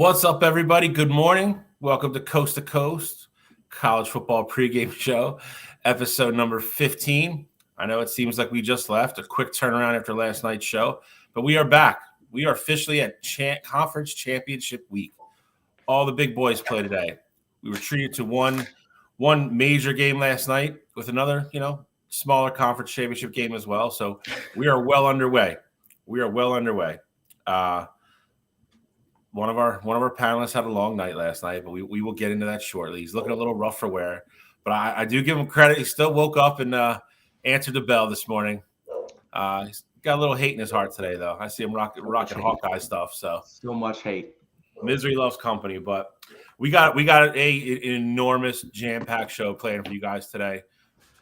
What's up, everybody? Good morning. Welcome to Coast College Football Pregame Show, episode number 15. I know it seems like we just left, a quick turnaround after last night's show, but we are back. We are officially at Conference Championship Week. All the big boys play today. We were treated to one major game last night with another, smaller conference championship game as well. So we are well underway. One of our panelists had a long night last night, but we will get into that shortly. He's looking a little rough for wear, but I do give him credit. He still woke up and answered the bell this morning. He's got a little hate in his heart today, though. I see him rocking Hawkeye stuff. So much hate. Misery loves company, but we got an enormous jam-packed show planned for you guys today.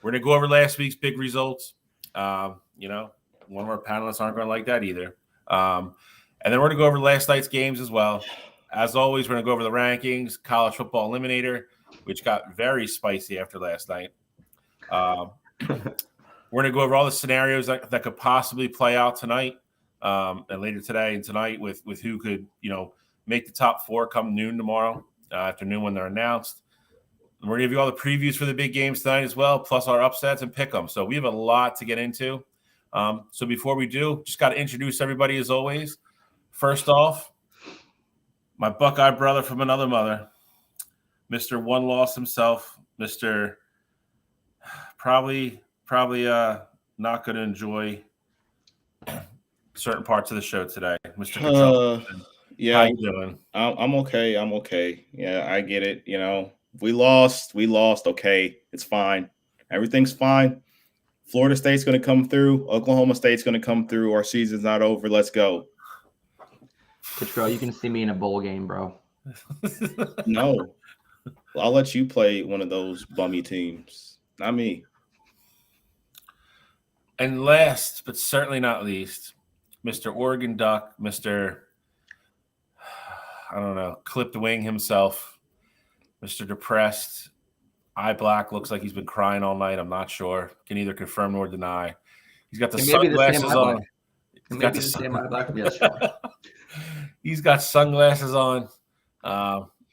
We're gonna go over last week's big results. One of our panelists aren't gonna like that either. And then we're going to go over last night's games as well. As always, we're going to go over the rankings, College Football Eliminator, which got very spicy after last night. We're going to go over all the scenarios that could possibly play out tonight and later today and tonight with who could, make the top four come noon tomorrow afternoon when they're announced. And we're going to give you all the previews for the big games tonight as well, plus our upsets and pick them. So we have a lot to get into. So before we do, just got to introduce everybody as always. First off, my Buckeye brother from another mother, Mr. One Loss himself, Mr. Probably not going to enjoy certain parts of the show today, Mr. Control. Yeah, how you doing? I'm okay. Yeah, I get it. We lost. Okay, it's fine. Everything's fine. Florida State's going to come through. Oklahoma State's going to come through. Our season's not over. Let's go. Control, you can see me in a bowl game, bro. No. I'll let you play one of those bummy teams. Not me. And last, but certainly not least, Mr. Oregon Duck, Mr. Clipped wing himself, Mr. Depressed, eye black, looks like he's been crying all night. I'm not sure. Can neither confirm nor deny. He's got the sunglasses on. He's got sunglasses on.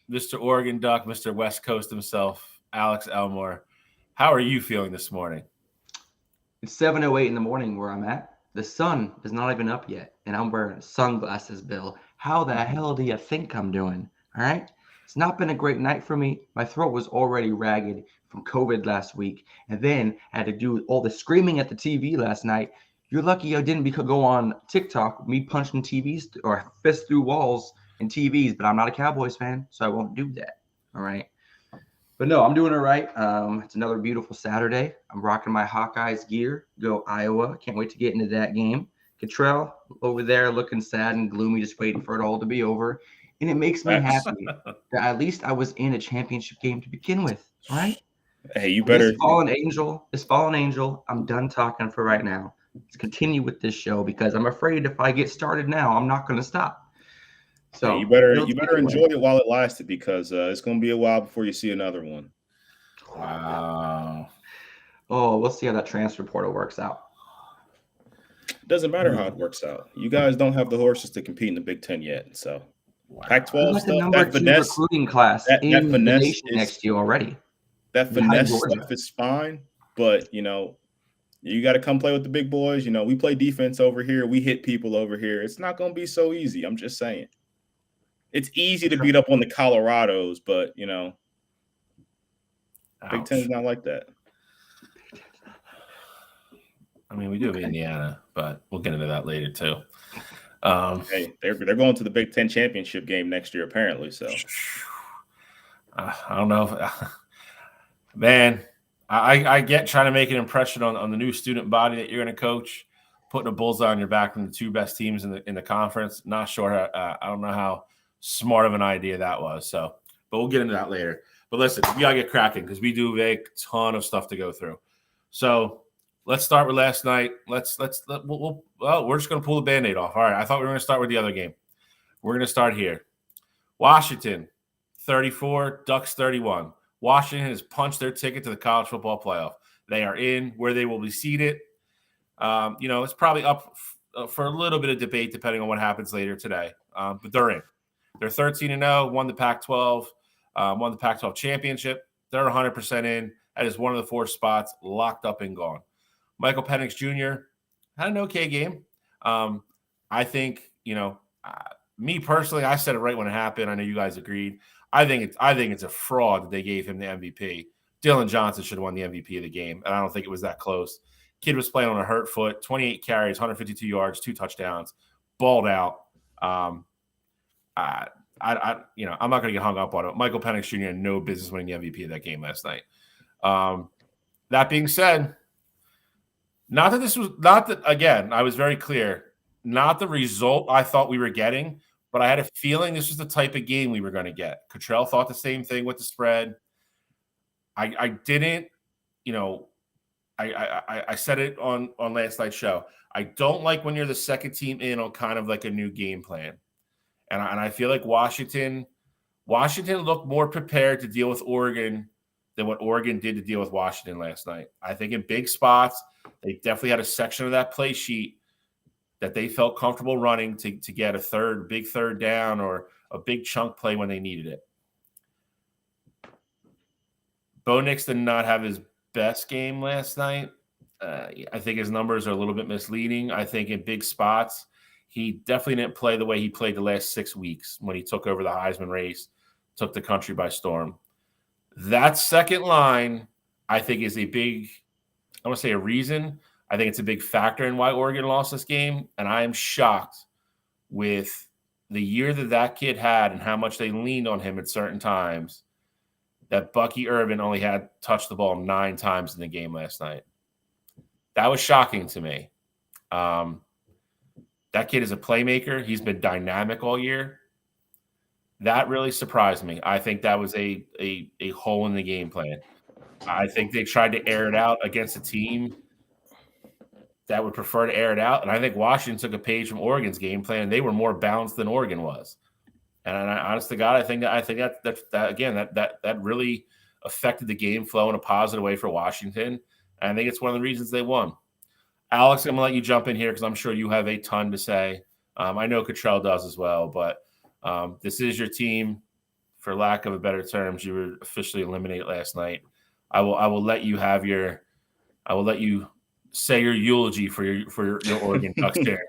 Mr. Oregon Duck, Mr. West Coast himself, Alex Elmore. How are you feeling this morning? It's 7:08 in the morning where I'm at. The sun is not even up yet, and I'm wearing sunglasses, Bill. How the hell do you think I'm doing? All right? It's not been a great night for me. My throat was already ragged from COVID last week, and then I had to do all the screaming at the TV last night. You're lucky I didn't go on TikTok, me punching TVs or fists through walls and TVs, but I'm not a Cowboys fan, so I won't do that. All right. But no, I'm doing all right. It's another beautiful Saturday. I'm rocking my Hawkeyes gear. Go Iowa. Can't wait to get into that game. Cottrell over there looking sad and gloomy, just waiting for it all to be over. And it makes me happy that at least I was in a championship game to begin with. All right. Hey, you better. This fallen angel, I'm done talking for right now. Let's continue with this show because I'm afraid if I get started now, I'm not going to stop. So hey, you better enjoy it while it lasted because it's going to be a while before you see another one. Wow. Oh, we'll see how that transfer portal works out. It doesn't matter how it works out. You guys don't have the horses to compete in the Big Ten yet. So Pac-12 stuff, that finesse recruiting class in the nation next year already. That finesse stuff is fine, but you got to come play with the big boys. We play defense over here. We hit people over here. It's not going to be so easy. I'm just saying. It's easy to beat up on the Colorados, but, Big Ten's not like that. I mean, we do have Indiana, but we'll get into that later, too. Hey, they're going to the Big Ten championship game next year, apparently. So, I don't know. Man, I get trying to make an impression on the new student body that you're going to coach, putting a bullseye on your back from the two best teams in the conference. Not sure. I don't know how smart of an idea that was. So, but we'll get into that later. But listen, we got to get cracking because we do have a ton of stuff to go through. So let's start with last night. We're just going to pull the Band-Aid off. All right. I thought we were going to start with the other game. We're going to start here. Washington, 34, Ducks 31. Washington has punched their ticket to the college football playoff. They are in where they will be seated. It's probably up for a little bit of debate depending on what happens later today. But they're in. They're 13-0, won the Pac-12, won the Pac-12 championship. They're 100% in. That is one of the 4 spots locked up and gone. Michael Penix Jr. had an okay game. I think, me personally, I said it right when it happened. I know you guys agreed. I think it's a fraud that they gave him the MVP. Dylan Johnson should have won the MVP of the game, and I don't think it was that close. Kid was playing on a hurt foot, 28 carries, 152 yards, 2 touchdowns, balled out. I'm not going to get hung up on it. Michael Penix Jr. had no business winning the MVP of that game last night. That being said, I was very clear, not the result I thought we were getting, but I had a feeling this was the type of game we were going to get. Cottrell thought the same thing with the spread. I didn't, I said it on last night's show. I don't like when you're the second team in on kind of like a new game plan. And I feel like Washington looked more prepared to deal with Oregon than what Oregon did to deal with Washington last night. I think in big spots, they definitely had a section of that play sheet that they felt comfortable running to get a big third down or a big chunk play when they needed it. Bo Nix did not have his best game last night. I think his numbers are a little bit misleading. I think in big spots, he definitely didn't play the way he played the last 6 weeks when he took over the Heisman race, took the country by storm. That second line, I think, is a big, I want to say a reason. I think it's a big factor in why Oregon lost this game. And I am shocked with the year that kid had and how much they leaned on him at certain times, that Bucky Irvin only had touched the ball 9 times in the game last night. That was shocking to me. That kid is a playmaker. He's been dynamic all year. That really surprised me. I think that was a hole in the game plan. I think they tried to air it out against a team that would prefer to air it out. And I think Washington took a page from Oregon's game plan, and they were more balanced than Oregon was. And honest to God, I think that really affected the game flow in a positive way for Washington. And I think it's one of the reasons they won. Alex, I'm going to let you jump in here because I'm sure you have a ton to say. I know Cottrell does as well, but this is your team. For lack of a better terms, you were officially eliminated last night. I will let you say your eulogy for your Oregon Ducks there.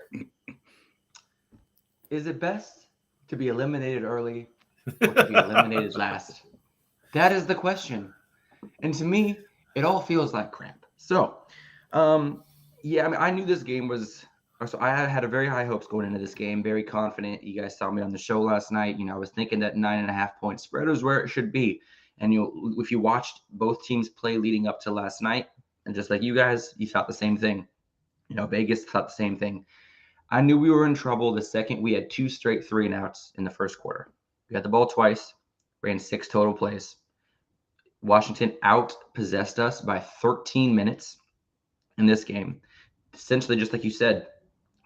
Is it best to be eliminated early or to be eliminated last? That is the question. And to me, it all feels like crap. So, I knew this game was – so I had a very high hopes going into this game, very confident. You guys saw me on the show last night. I was thinking that 9.5-point spread was where it should be. And if you watched both teams play leading up to last night, and just like you guys, you thought the same thing. Vegas thought the same thing. I knew we were in trouble the second we had 2 straight 3-and-outs in the first quarter. We got the ball twice, ran 6 total plays. Washington out-possessed us by 13 minutes in this game. Essentially, just like you said,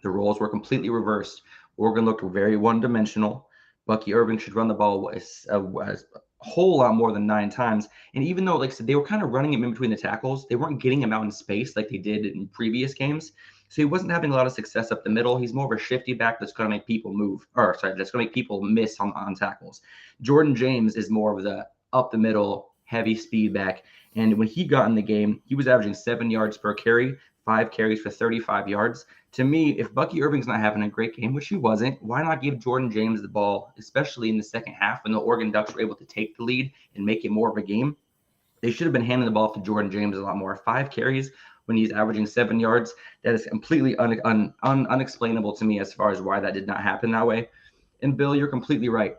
the roles were completely reversed. Oregon looked very one-dimensional. Bucky Irvin should run the ball a whole lot more than 9 times. And even though, like I said, they were kind of running him in between the tackles, they weren't getting him out in space like they did in previous games. So he wasn't having a lot of success up the middle. He's more of a shifty back that's going to make people that's going to make people miss on tackles. Jordan James is more of the up the middle, heavy speed back. And when he got in the game, he was averaging 7 yards per carry, 5 carries for 35 yards. To me, if Bucky Irving's not having a great game, which he wasn't, why not give Jordan James the ball, especially in the second half when the Oregon Ducks were able to take the lead and make it more of a game? They should have been handing the ball to Jordan James a lot more. 5 carries when he's averaging 7 yards, that is completely unexplainable to me as far as why that did not happen that way. And Bill, you're completely right.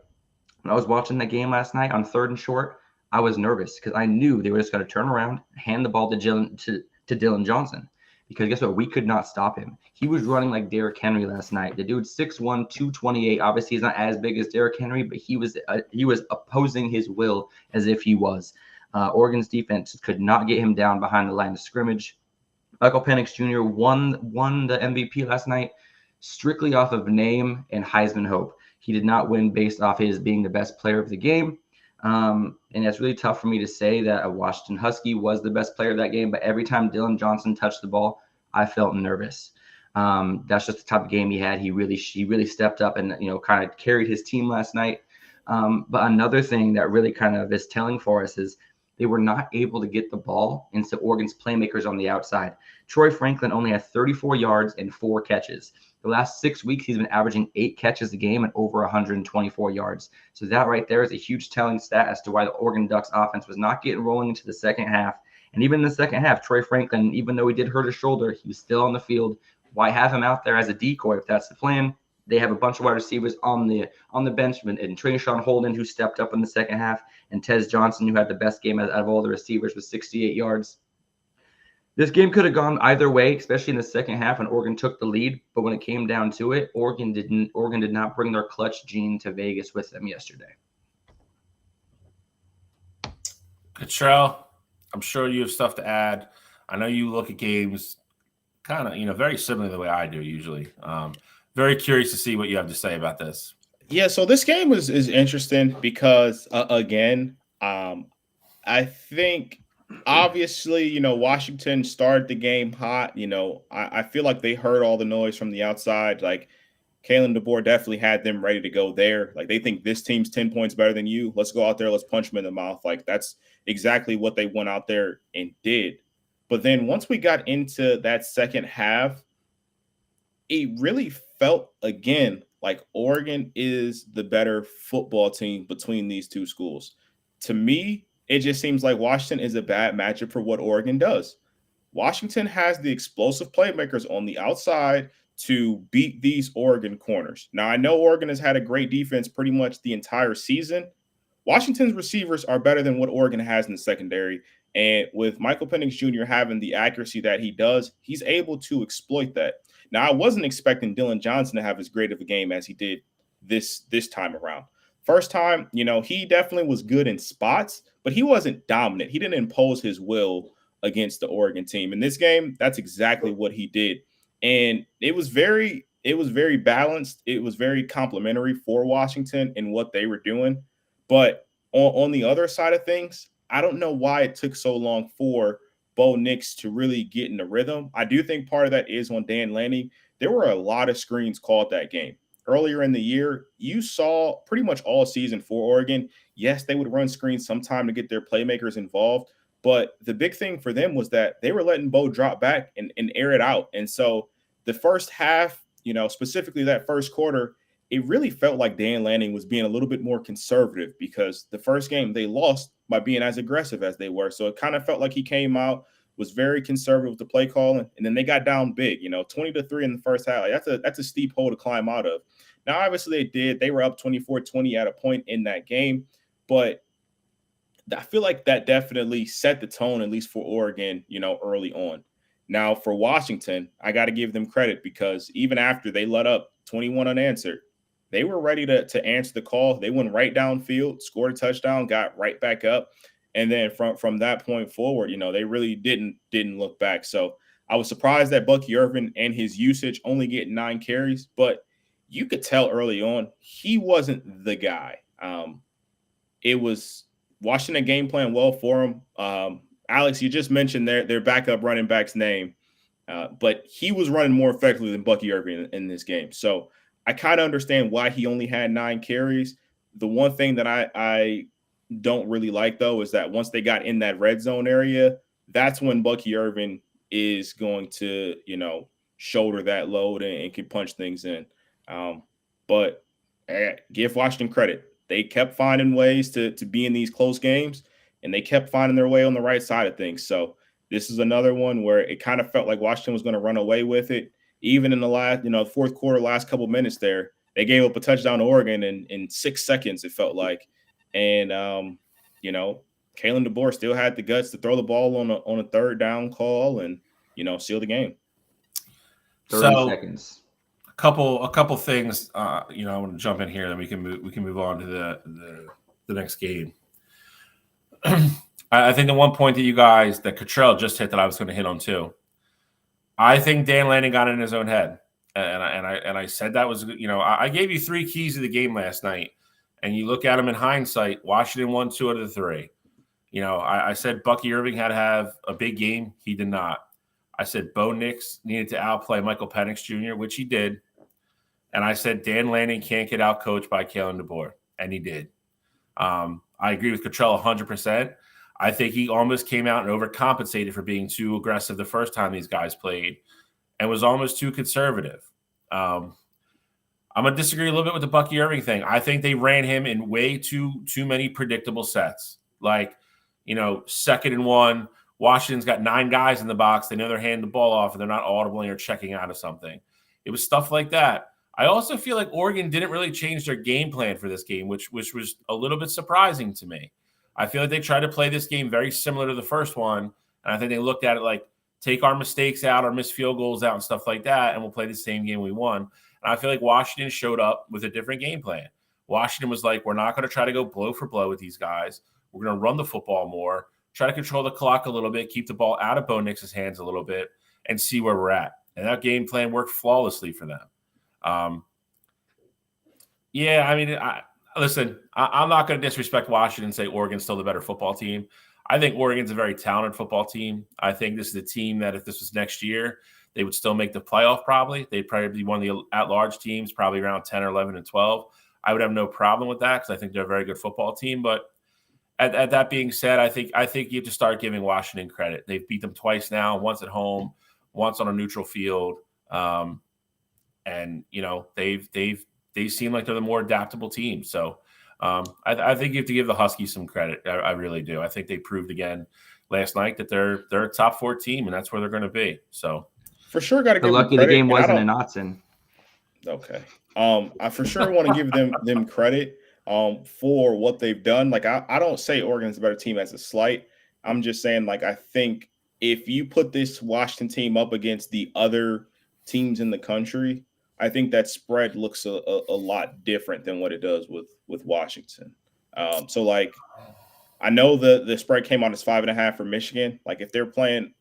When I was watching that game last night on 3rd and short, I was nervous because I knew they were just going to turn around, hand the ball to Dylan Johnson. Because guess what? We could not stop him. He was running like Derrick Henry last night. The dude's 6'1", 228. Obviously, he's not as big as Derrick Henry, but he was opposing his will as if he was. Oregon's defense could not get him down behind the line of scrimmage. Michael Penix Jr. won the MVP last night strictly off of name and Heisman hope. He did not win based off his being the best player of the game. And it's really tough for me to say that a Washington Husky was the best player of that game, but every time Dylan Johnson touched the ball, I felt nervous. That's just the type of game he had. He really stepped up and kind of carried his team last night. But another thing that really kind of is telling for us is they were not able to get the ball into Oregon's playmakers on the outside. Troy Franklin only had 34 yards and 4 catches. The last 6 weeks, he's been averaging 8 catches a game and over 124 yards. So that right there is a huge telling stat as to why the Oregon Ducks offense was not getting rolling into the second half. And even in the second half, Troy Franklin, even though he did hurt his shoulder, he was still on the field. Why have him out there as a decoy if that's the plan? They have a bunch of wide receivers on the bench, and Trayshawn Holden, who stepped up in the second half, and Tez Johnson, who had the best game out of all the receivers with 68 yards. This game could have gone either way, especially in the second half when Oregon took the lead. But when it came down to it, Oregon did not bring their clutch gene to Vegas with them yesterday. Cottrell, I'm sure you have stuff to add. I know you look at games kind of, very similar to the way I do usually. Very curious to see what you have to say about this. Yeah, so this game is interesting because, again, I think obviously, Washington started the game hot. I feel like they heard all the noise from the outside. Like, Kalen DeBoer definitely had them ready to go there. Like, they think this team's 10 points better than you. Let's go out there. Let's punch them in the mouth. Like, that's exactly what they went out there and did. But then once we got into that second half, it really felt, again, like Oregon is the better football team between these two schools. To me, it just seems like Washington is a bad matchup for what Oregon does. Washington has the explosive playmakers on the outside to beat these Oregon corners. Now, I know Oregon has had a great defense pretty much the entire season. Washington's receivers are better than what Oregon has in the secondary. And with Michael Penix Jr. having the accuracy that he does, he's able to exploit that. Now, I wasn't expecting Dylan Johnson to have as great of a game as he did this time around. First time, he definitely was good in spots, but he wasn't dominant. He didn't impose his will against the Oregon team. In this game, that's exactly what he did. And it was very balanced. It was very complimentary for Washington and what they were doing. But on the other side of things, I don't know why it took so long for Bo Nix to really get in the rhythm. I do think part of that is on Dan Lanning. There were a lot of screens called that game. Earlier in the year, you saw pretty much all season for Oregon. Yes, they would run screens sometime to get their playmakers involved. But the big thing for them was that they were letting Bo drop back and air it out. And so the first half, specifically that first quarter, it really felt like Dan Lanning was being a little bit more conservative because the first game they lost by being as aggressive as they were. So it kind of felt like he came out, was very conservative with the play calling, and then they got down big, 20-3 in the first half. Like that's a steep hole to climb out of. Now, obviously they did. They were up 24-20 at a point in that game, but I feel like that definitely set the tone, at least for Oregon, early on. Now, for Washington, I got to give them credit because even after they let up 21 unanswered, they were ready to answer the call. They went right downfield, scored a touchdown, got right back up. And then from that point forward, they really didn't look back. So I was surprised that Bucky Irvin and his usage only get 9 carries, but you could tell early on he wasn't the guy. It was Washington game plan well for him. Alex, you just mentioned their backup running back's name, but he was running more effectively than Bucky Irvin in this game. So I kind of understand why he only had 9 carries. The one thing that I don't really like, though, is that once they got in that red zone area, that's when Bucky Irvin is going to, shoulder that load and can punch things in. But give Washington credit. They kept finding ways to be in these close games, and they kept finding their way on the right side of things. So this is another one where it kind of felt like Washington was going to run away with it. Even in the last, fourth quarter, last couple minutes there, they gave up a touchdown to Oregon in 6 seconds, it felt like. And, Kalen DeBoer still had the guts to throw the ball on a third down call and, seal the game. 30 seconds. A couple things, I want to jump in here, then we can move on to the next game. I think the one point that Cottrell just hit that I was going to hit on too. I think Dan Lanning got in his own head, and I said that was, I gave you 3 keys of the game last night, and you look at them in hindsight. Washington won 2 out of the 3. I said Bucky Irving had to have a big game. He did not. I said Bo Nix needed to outplay Michael Penix Jr., which he did. And I said Dan Lanning can't get outcoached by Kalen DeBoer, and he did. I agree with Cottrell 100%. I think he almost came out and overcompensated for being too aggressive the first time these guys played and was almost too conservative. I'm going to disagree a little bit with the Bucky Irving thing. I think they ran him in way too many predictable sets. Like, 2nd and 1, Washington's got 9 guys in the box. They know they're handing the ball off and they're not audibling or checking out of something. It was stuff like that. I also feel like Oregon didn't really change their game plan for this game, which was a little bit surprising to me. I feel like they tried to play this game very similar to the first one, and I think they looked at it like, take our mistakes out, our missed field goals out and stuff like that, and we'll play the same game we won. And I feel like Washington showed up with a different game plan. Washington was like, we're not going to try to go blow for blow with these guys. We're going to run the football more, try to control the clock a little bit, keep the ball out of Bo Nix's hands a little bit, and see where we're at. And that game plan worked flawlessly for them. Listen, I'm not going to disrespect Washington and say Oregon's still the better football team. I think Oregon's a very talented football team. I think this is a team that if this was next year, they would still make the playoff probably. They'd probably be one of the at-large teams, probably around 10 or 11 and 12. I would have no problem with that because I think they're a very good football team. But at that being said, I think you have to start giving Washington credit. They've beat them twice now, once at home, once on a neutral field. And they seem like they're the more adaptable team. So I think you have to give the Huskies some credit. I really do. I think they proved again last night that they're a top 4 team, and that's where they're going to be. So for sure, got to give them lucky credit. The game wasn't in Autzen. Okay. I for sure want to give them credit for what they've done. Like I don't say Oregon's a better team as a slight. I'm just saying, like, I think if you put this Washington team up against the other teams in the country, I think that spread looks a lot different than what it does with Washington. So, like, I know the spread came out as 5.5 for Michigan. Like, if they're playing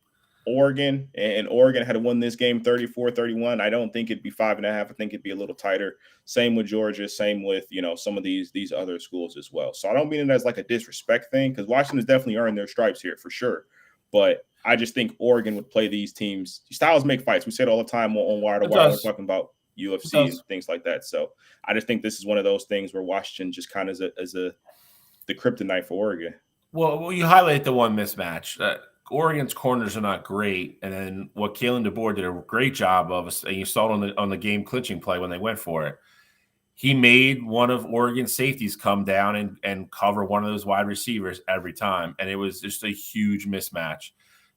Oregon and Oregon had to win this game 34-31, I don't think it'd be 5.5. I think it'd be a little tighter. Same with Georgia. Same with, some of these other schools as well. So I don't mean it as like a disrespect thing because Washington's definitely earned their stripes here for sure. But I just think Oregon would play these teams. Styles make fights. We say it all the time on Wire to Wire. We're talking about UFC and things like that. So I just think this is one of those things where Washington just kind of is the kryptonite for Oregon. Well, you highlight the one mismatch. Oregon's corners are not great, and then what Kalen DeBoer did a great job of, and you saw it on the game clinching play when they went for it. He made one of Oregon's safeties come down and cover one of those wide receivers every time, and it was just a huge mismatch.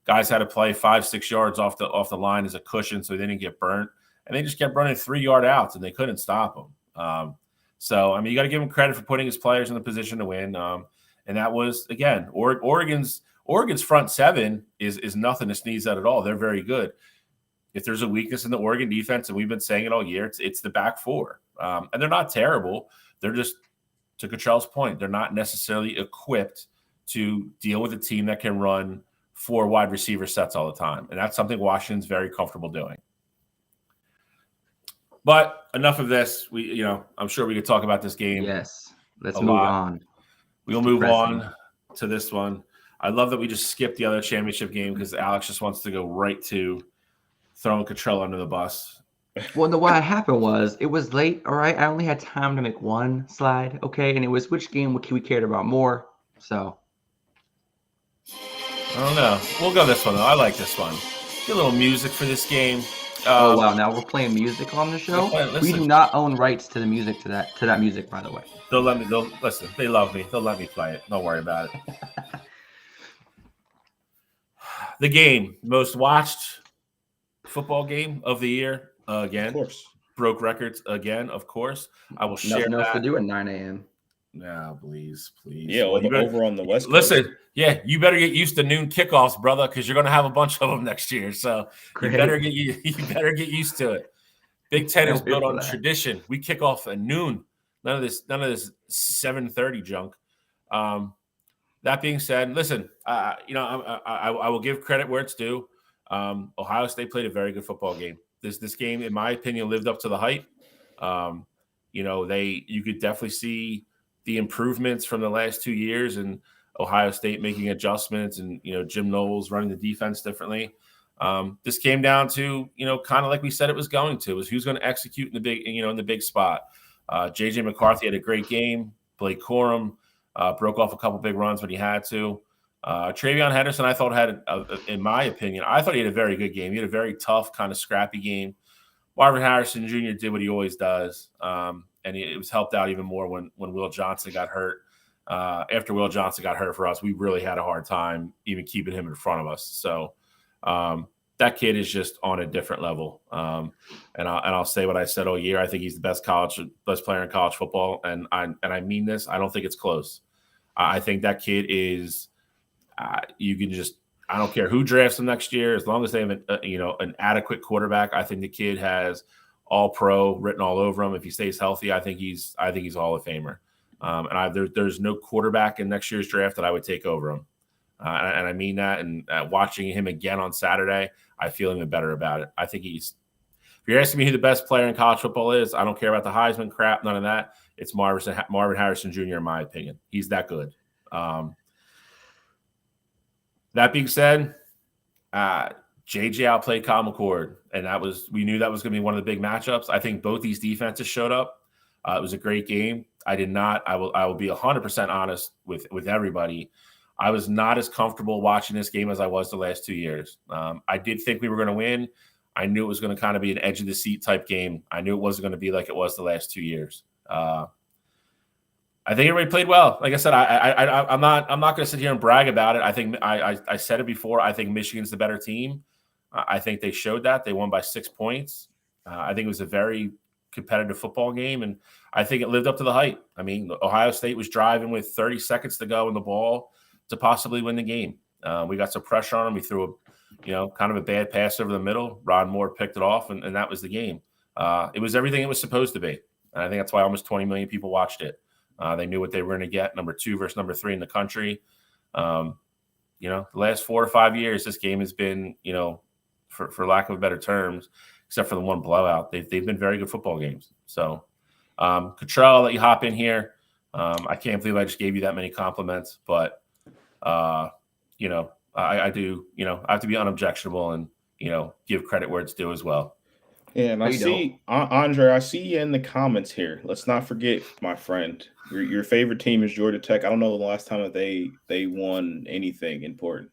Guys had to play 5-6 yards off the line as a cushion so they didn't get burnt. And they just kept running 3-yard outs, and they couldn't stop them. So, I mean, you got to give him credit for putting his players in the position to win. And that was, again, Oregon's front seven is nothing to sneeze at all. They're very good. If there's a weakness in the Oregon defense, and we've been saying it all year, it's the back four. And they're not terrible. They're just, to Cottrell's point, they're not necessarily equipped to deal with a team that can run 4 wide receiver sets all the time. And that's something Washington's very comfortable doing. But enough of this. I'm sure we could talk about this game. Yes. Let's move on. We'll move on to this one. I love that we just skipped the other championship game because Alex just wants to go right to throwing Cottrell under the bus. Well, no, what happened was it was late. All right. I only had time to make one slide. Okay. And it was which game we cared about more. So. I don't know. We'll go this one, though. I like this one. Get a little music for this game. Oh wow! Now we're playing music on the show. We do not own rights to the music to that music, by the way. They'll listen. They love me. They'll let me play it. Don't worry about it. The game, most watched football game of the year again. Of course, broke records again. Of course, I will share. Nothing else that. to do at 9 a.m. No, please. Yeah, over on the West Coast. Listen, yeah, you better get used to noon kickoffs, brother, because you're going to have a bunch of them next year. So you better get used to it. Big Ten is built on tradition. We kick off at noon. None of this 7:30 junk. That being said, listen, I will give credit where it's due. Ohio State played a very good football game. This game, in my opinion, lived up to the hype. You could definitely see the improvements from the last 2 years and Ohio State making adjustments and, Jim Knowles running the defense differently. This came down to, kind of like we said it was going to, was who's going to execute in the big spot. JJ McCarthy had a great game. Blake Corum broke off a couple big runs when he had to. Travion Henderson, I thought in my opinion, I thought he had a very good game. He had a very tough, kind of scrappy game. Marvin Harrison Jr. did what he always does, and it was helped out even more when Will Johnson got hurt. After Will Johnson got hurt for us, we really had a hard time even keeping him in front of us. So that kid is just on a different level. And I'll say what I said all year. I think he's the best player in college football, and I mean this. I don't think it's close. I think that kid is. You can just. I don't care who drafts him next year, as long as they have an adequate quarterback. I think the kid has all pro written all over him. If he stays healthy, I think he's Hall of Famer. And there's no quarterback in next year's draft that I would take over him. And I mean that. And watching him again on Saturday, I feel even better about it. I think if you're asking me who the best player in college football is, I don't care about the Heisman crap, none of that. It's Marvin Harrison Jr. in my opinion. He's that good. That being said, JJ outplayed Kyle McCord, and we knew that was going to be one of the big matchups. I think both these defenses showed up. It was a great game. I will be 100% honest with everybody. I was not as comfortable watching this game as I was the last 2 years. I did think we were going to win. I knew it was going to kind of be an edge of the seat type game. I knew it wasn't going to be like it was the last 2 years. I think everybody played well. Like I said, I'm not going to sit here and brag about it. I think I said it before. I think Michigan's the better team. I think they showed that. They won by 6 points. I think it was a very competitive football game, and I think it lived up to the hype. I mean, Ohio State was driving with 30 seconds to go in the ball to possibly win the game. We got some pressure on them. We threw kind of a bad pass over the middle. Rod Moore picked it off, and that was the game. It was everything it was supposed to be, and I think that's why almost 20 million people watched it. They knew what they were going to get, number 2 versus number 3 in the country. The last 4 or 5 years, this game has been, for lack of better terms, except for the one blowout, they've been very good football games. So, Cottrell, I'll let you hop in here. I can't believe I just gave you that many compliments, but, I do, I have to be unobjectionable and, give credit where it's due as well. Yeah, and I see, Andre, I see you in the comments here. Let's not forget, my friend, your favorite team is Georgia Tech. I don't know the last time that they won anything important.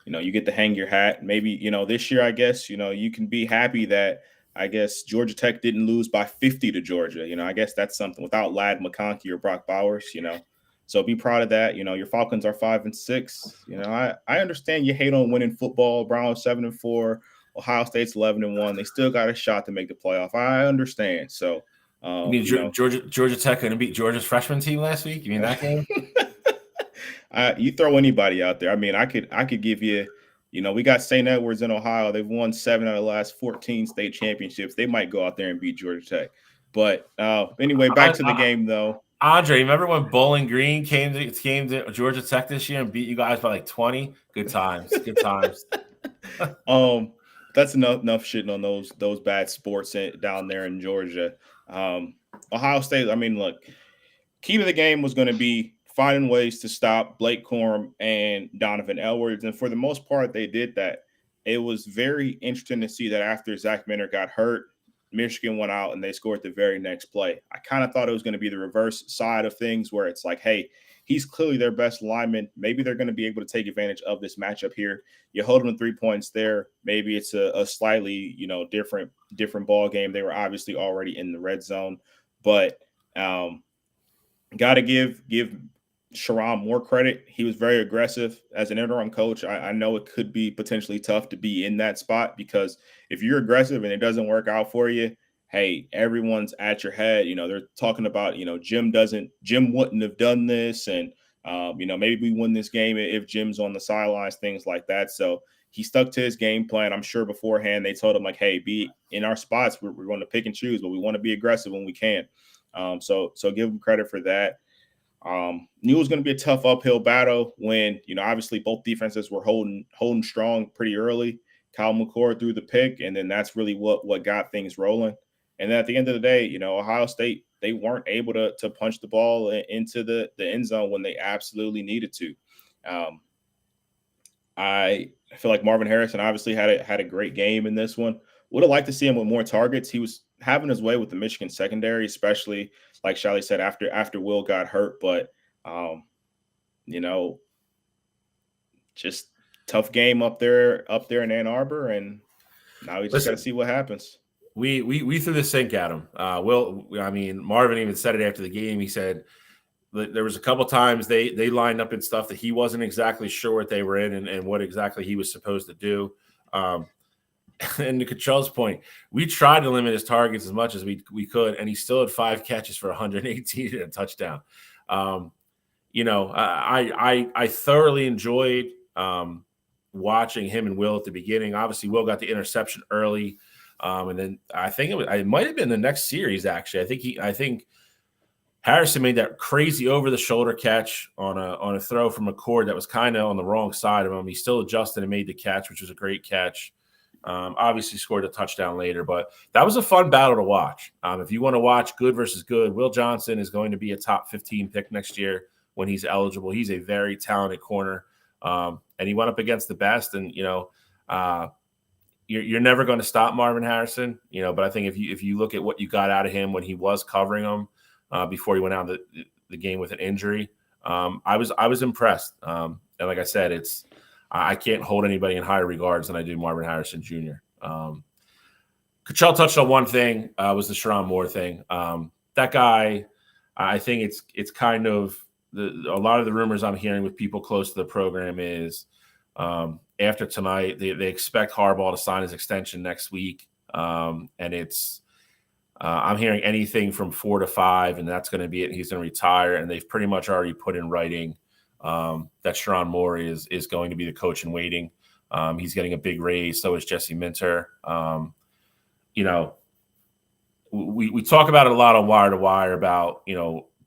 You get to hang your hat. Maybe, this year, I guess, you can be happy that, I guess, Georgia Tech didn't lose by 50 to Georgia. I guess that's something without Ladd McConkey or Brock Bowers, So be proud of that. Your Falcons are 5-6. I understand you hate on winning football. Browns 7-4. Ohio State's 11-1. They still got a shot to make the playoff. I understand. So, Georgia Tech couldn't beat Georgia's freshman team last week? You mean that game? You throw anybody out there. I mean, I could give you. We got St. Edwards in Ohio. They've won 7 out of the last 14 state championships. They might go out there and beat Georgia Tech. But anyway, back to the game though. Andre, remember when Bowling Green came to Georgia Tech this year and beat you guys by like 20? Good times. Good times. That's enough shitting on those bad sports down there in Georgia. Ohio State, I mean, look, key to the game was going to be finding ways to stop Blake Corum and Donovan Edwards. And for the most part, they did that. It was very interesting to see that after Zach Minter got hurt, Michigan went out and they scored the very next play. I kind of thought it was going to be the reverse side of things where it's like, hey, he's clearly their best lineman. Maybe they're going to be able to take advantage of this matchup here. You hold them to 3 points there. Maybe it's a slightly, different ball game. They were obviously already in the red zone, but got to give Sharon more credit. He was very aggressive as an interim coach. I know it could be potentially tough to be in that spot because if you're aggressive and it doesn't work out for you, hey, everyone's at your head. They're talking about, Jim wouldn't have done this. And, maybe we win this game if Jim's on the sidelines, things like that. So he stuck to his game plan. I'm sure beforehand they told him like, hey, be in our spots. We're going to pick and choose, but we want to be aggressive when we can. So give him credit for that. Knew it was going to be a tough uphill battle when, obviously both defenses were holding strong pretty early. Kyle McCord threw the pick, and then that's really what got things rolling. And then at the end of the day, Ohio State, they weren't able to punch the ball into the end zone when they absolutely needed to. I feel like Marvin Harrison obviously had a great game in this one. Would have liked to see him with more targets. He was having his way with the Michigan secondary, especially like Shally said after Will got hurt. But you know, just tough game up there in Ann Arbor, and now we just got to see what happens. We threw the sink at him. Marvin even said it after the game. He said there was a couple times they lined up in stuff that he wasn't exactly sure what they were in and what exactly he was supposed to do. And to Cottrell's point, we tried to limit his targets as much as we could, and he still had 5 catches for 118 and a touchdown. I thoroughly enjoyed watching him and Will at the beginning. Obviously, Will got the interception early, and then I think it might have been the next series. Actually, I think Harrison made that crazy over-the-shoulder catch on a throw from McCord that was kind of on the wrong side of him. He still adjusted and made the catch, which was a great catch. Obviously scored a touchdown later, but that was a fun battle to watch. If you want to watch good versus good, Will Johnson is going to be a top 15 pick next year when he's eligible. He's a very talented corner, and he went up against the best. And you're never going to stop Marvin Harrison, but I think if you look at what you got out of him when he was covering him before he went out the game with an injury, I was impressed. And like I said, I can't hold anybody in higher regards than I do Marvin Harrison Jr. Cottrell touched on one thing, was the Sherrone Moore thing. That guy, I think it's kind of a lot of the rumors I'm hearing with people close to the program is after tonight, they expect Harbaugh to sign his extension next week. And it's I'm hearing anything from 4 to 5, and that's going to be it. He's going to retire, and they've pretty much already put in writing that Sherrone Moore is going to be the coach in waiting. He's getting a big raise. So is Jesse Minter. We talk about it a lot on Wire to Wire about,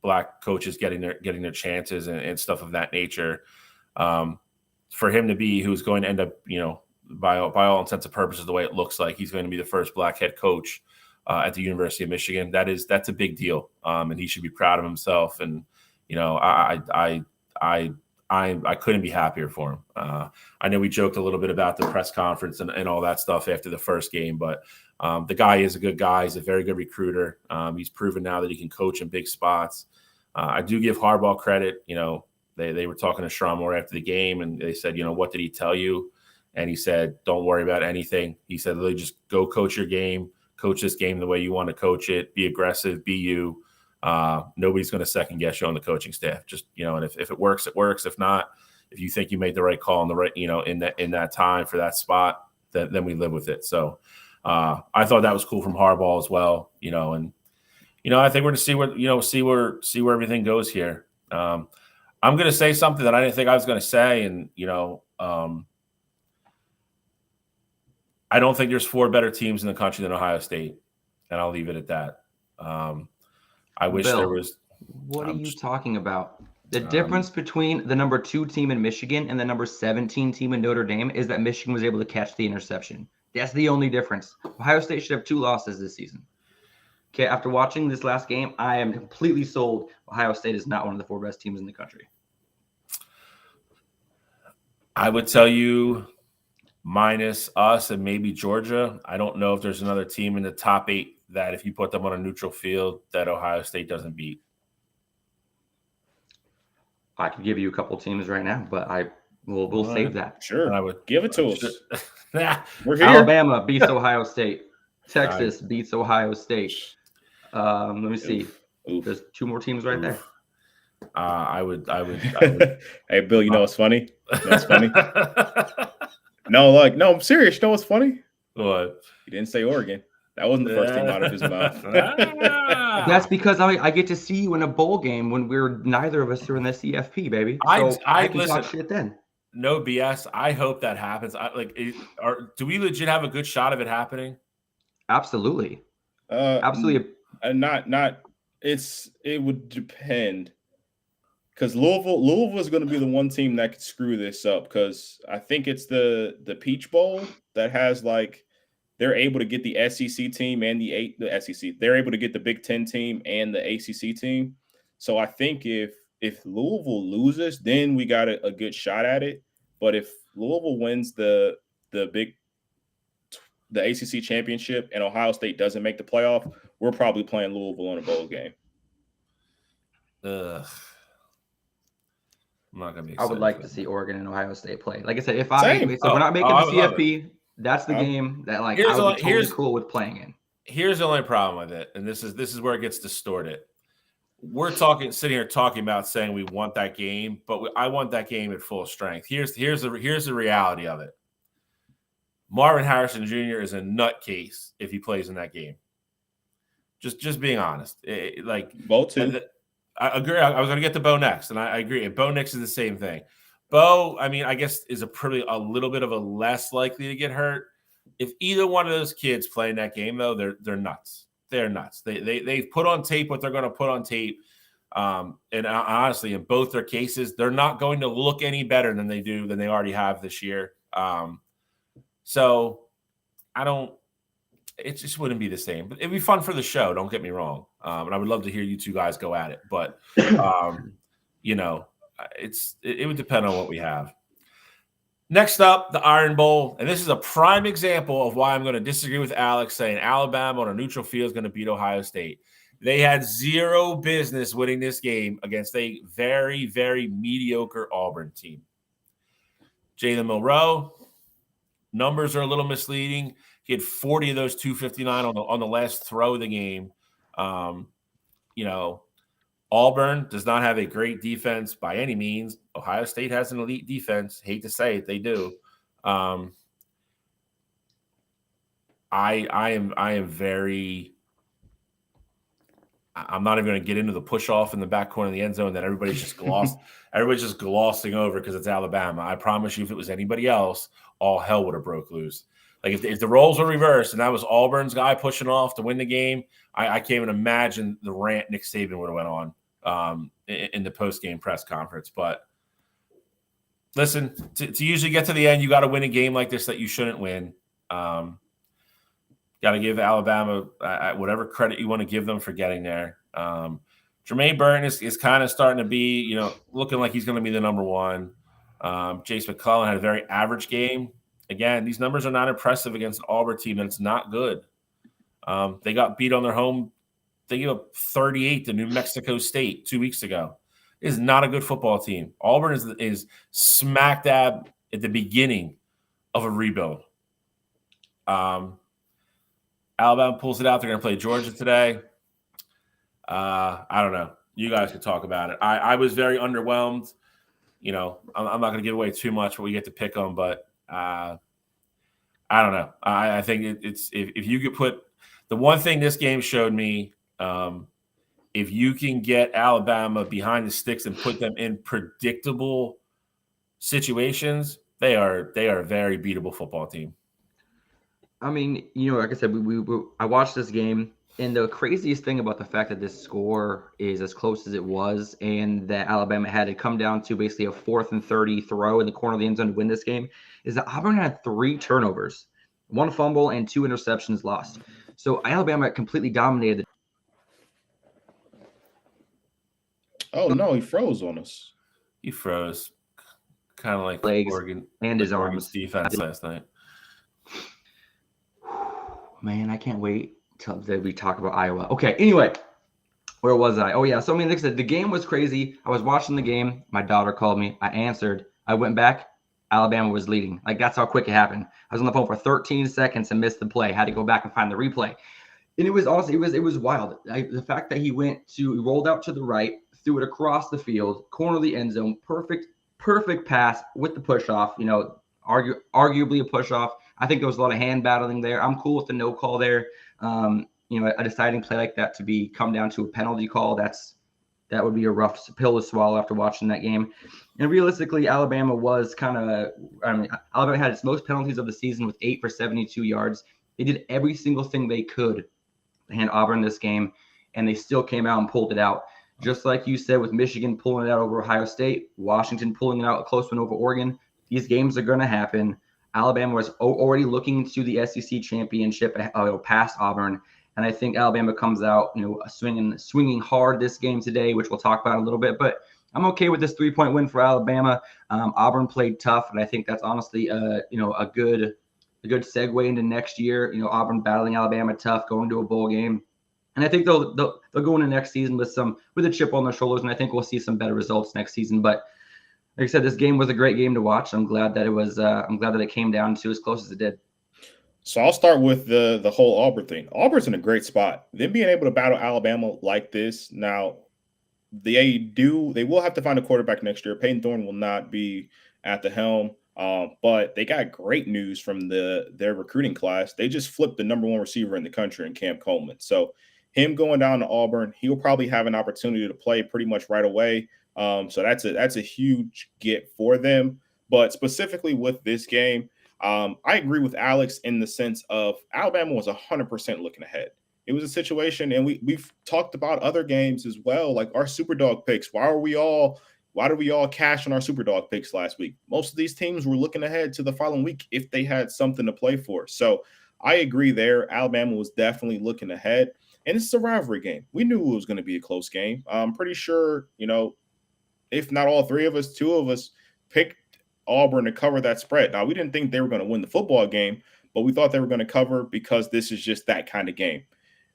black coaches getting their chances and stuff of that nature. For him to be who's going to end up, by all intents and purposes, the way it looks like he's going to be the first black head coach at the University of Michigan. That's a big deal. And he should be proud of himself. And, I couldn't be happier for him. I know we joked a little bit about the press conference and all that stuff after the first game, but the guy is a good guy. He's a very good recruiter. He's proven now that he can coach in big spots. I do give Harbaugh credit. They were talking to Sherrone Moore after the game, and they said, what did he tell you? And he said, don't worry about anything. He said, really just go coach your game, coach this game the way you want to coach it, be aggressive, be you. Nobody's going to second guess you on the coaching staff. Just, and if it works, it works. If not, if you think you made the right call in the right, in that time for that spot, then we live with it. So I thought that was cool from Harbaugh as well, and, I think we're going to see where everything goes here. I'm going to say something that I didn't think I was going to say. And, I don't think there's 4 better teams in the country than Ohio State. And I'll leave it at that. I wish Bill, there was. What are you talking about? The difference between the number 2 team in Michigan and the number 17 team in Notre Dame is that Michigan was able to catch the interception. That's the only difference. Ohio State should have 2 losses this season. Okay, after watching this last game, I am completely sold. Ohio State is not one of the 4 best teams in the country. I would tell you, minus us and maybe Georgia, I don't know if there's another team in the top 8 that if you put them on a neutral field that Ohio State doesn't beat. I could give you a couple teams right now, but we'll save that. Sure. And I would give it to us. We're here. Alabama beats Ohio State. Texas beats Ohio State. Let me see. Oof. There's 2 more teams right there. I would. Hey, Bill, you know what's funny? That's funny. No, I'm serious. You know what's funny? What? He didn't say Oregon. That wasn't the first team out of his mouth. That's because I get to see you in a bowl game when neither of us are in the CFP, baby. So I can talk shit then. No BS. I hope that happens. Do we legit have a good shot of it happening? Absolutely. Absolutely. It would depend. Because Louisville is going to be the one team that could screw this up. Because I think it's the Peach Bowl that has they're able to get the SEC team and the SEC. They're able to get the Big Ten team and the ACC team. So I think if Louisville loses, then we got a good shot at it. But if Louisville wins the ACC championship and Ohio State doesn't make the playoff, we're probably playing Louisville in a bowl game. I'm not gonna be excited. I would like to see Oregon and Ohio State play. Like I said, if Same. we're not making the CFP, that's the I'm- game that I would be totally cool with playing in. Here's the only problem with it, and this is where it gets distorted. We're sitting here talking about saying we want that game, but I want that game at full strength. Here's the reality of it. Marvin Harrison Jr. is a nutcase if he plays in that game. Just being honest. Bo too. I agree. I was going to get to Bo next, and I agree. And Bo next is the same thing. Bo, I mean, I guess is a little bit of a less likely to get hurt. If either one of those kids play in that game, though, they're nuts. They're nuts. They've put on tape what they're going to put on tape. And honestly, in both their cases, they're not going to look any better than they already have this year. So it just wouldn't be the same. But it'd be fun for the show. Don't get me wrong. And I would love to hear you two guys go at it. But it would depend on what we have. Next up, the Iron Bowl. And this is a prime example of why I'm going to disagree with Alex saying Alabama on a neutral field is going to beat Ohio State. They had zero business winning this game against a very, very mediocre Auburn team. Jalen Milroe, numbers are a little misleading. He had 40 of those 259 on the last throw of the game. Auburn does not have a great defense by any means. Ohio State has an elite defense. Hate to say it, they do. I am very. I'm not even going to get into the push off in the back corner of the end zone that everybody's just glossing over because it's Alabama. I promise you, if it was anybody else, all hell would have broke loose. Like if the roles were reversed and that was Auburn's guy pushing off to win the game, I can't even imagine the rant Nick Saban would have went on in the post-game press conference. But listen, to usually get to the end, you got to win a game like this that you shouldn't win. Got to give Alabama whatever credit you want to give them for getting there. Jermaine Burton is kind of starting to be, looking like he's going to be the number one. Jace McClellan had a very average game. Again, these numbers are not impressive against an Auburn team that's not good. They got beat on their home. They gave up 38 to New Mexico State 2 weeks ago. It is not a good football team. Auburn is smack dab at the beginning of a rebuild. Alabama pulls it out. They're going to play Georgia today. I don't know. You guys can talk about it. I was very underwhelmed. I'm not going to give away too much, but we get to pick them. But I don't know. I think it's if you could put the one thing this game showed me, if you can get Alabama behind the sticks and put them in predictable situations, they are a very beatable football team. I mean, like I said, I watched this game, and the craziest thing about the fact that this score is as close as it was, and that Alabama had to come down to basically a 4th and 30 throw in the corner of the end zone to win this game, is that Auburn had 3 turnovers, 1 fumble, and 2 interceptions lost. So Alabama completely dominated. Oh no, he froze on us. He froze, kind of like legs Oregon and his arms defense last night. Man, I can't wait till we talk about Iowa. Okay, anyway, where was I? Oh, yeah. So, like I said, the game was crazy. I was watching the game. My daughter called me. I answered. I went back. Alabama was leading. Like, that's how quick it happened. I was on the phone for 13 seconds and missed the play. Had to go back and find the replay. And it was honestly, it was wild. The fact that he rolled out to the right, threw it across the field, corner of the end zone, perfect pass with the push off, arguably a push off. I think there was a lot of hand battling there. I'm cool with the no call there. A deciding play like that to come down to a penalty call, that would be a rough pill to swallow after watching that game. And realistically, Alabama was Alabama had its most penalties of the season with 8 for 72 yards. They did every single thing they could to hand Auburn this game, and they still came out and pulled it out. Just like you said, with Michigan pulling it out over Ohio State, Washington pulling it out a close one over Oregon, these games are going to happen. Alabama was already looking to the SEC championship past Auburn, and I think Alabama comes out, swinging hard this game today, which we'll talk about in a little bit. But I'm okay with this 3-point win for Alabama. Auburn played tough, and I think that's honestly, a good segue into next year. Auburn battling Alabama tough, going to a bowl game, and I think they'll go into next season with a chip on their shoulders, and I think we'll see some better results next season. But like I said, this game was a great game to watch. I'm glad that it came down to as close as it did. So I'll start with the whole Auburn thing. Auburn's in a great spot. Them being able to battle Alabama like this now, they will have to find a quarterback next year. Peyton Thorne will not be at the helm, but they got great news from their recruiting class. They just flipped the number 1 receiver in the country in Cam Coleman. So him going down to Auburn, he'll probably have an opportunity to play pretty much right away. So that's a huge get for them. But specifically with this game, I agree with Alex in the sense of Alabama was 100% looking ahead. It was a situation, and we've talked about other games as well, like our Superdog picks. Why did we all cash on our Superdog picks last week? Most of these teams were looking ahead to the following week if they had something to play for. So I agree there. Alabama was definitely looking ahead, and it's a rivalry game. We knew it was going to be a close game. I'm pretty sure, if not all 3 of us, 2 of us picked Auburn to cover that spread. Now, we didn't think they were going to win the football game, but we thought they were going to cover because this is just that kind of game.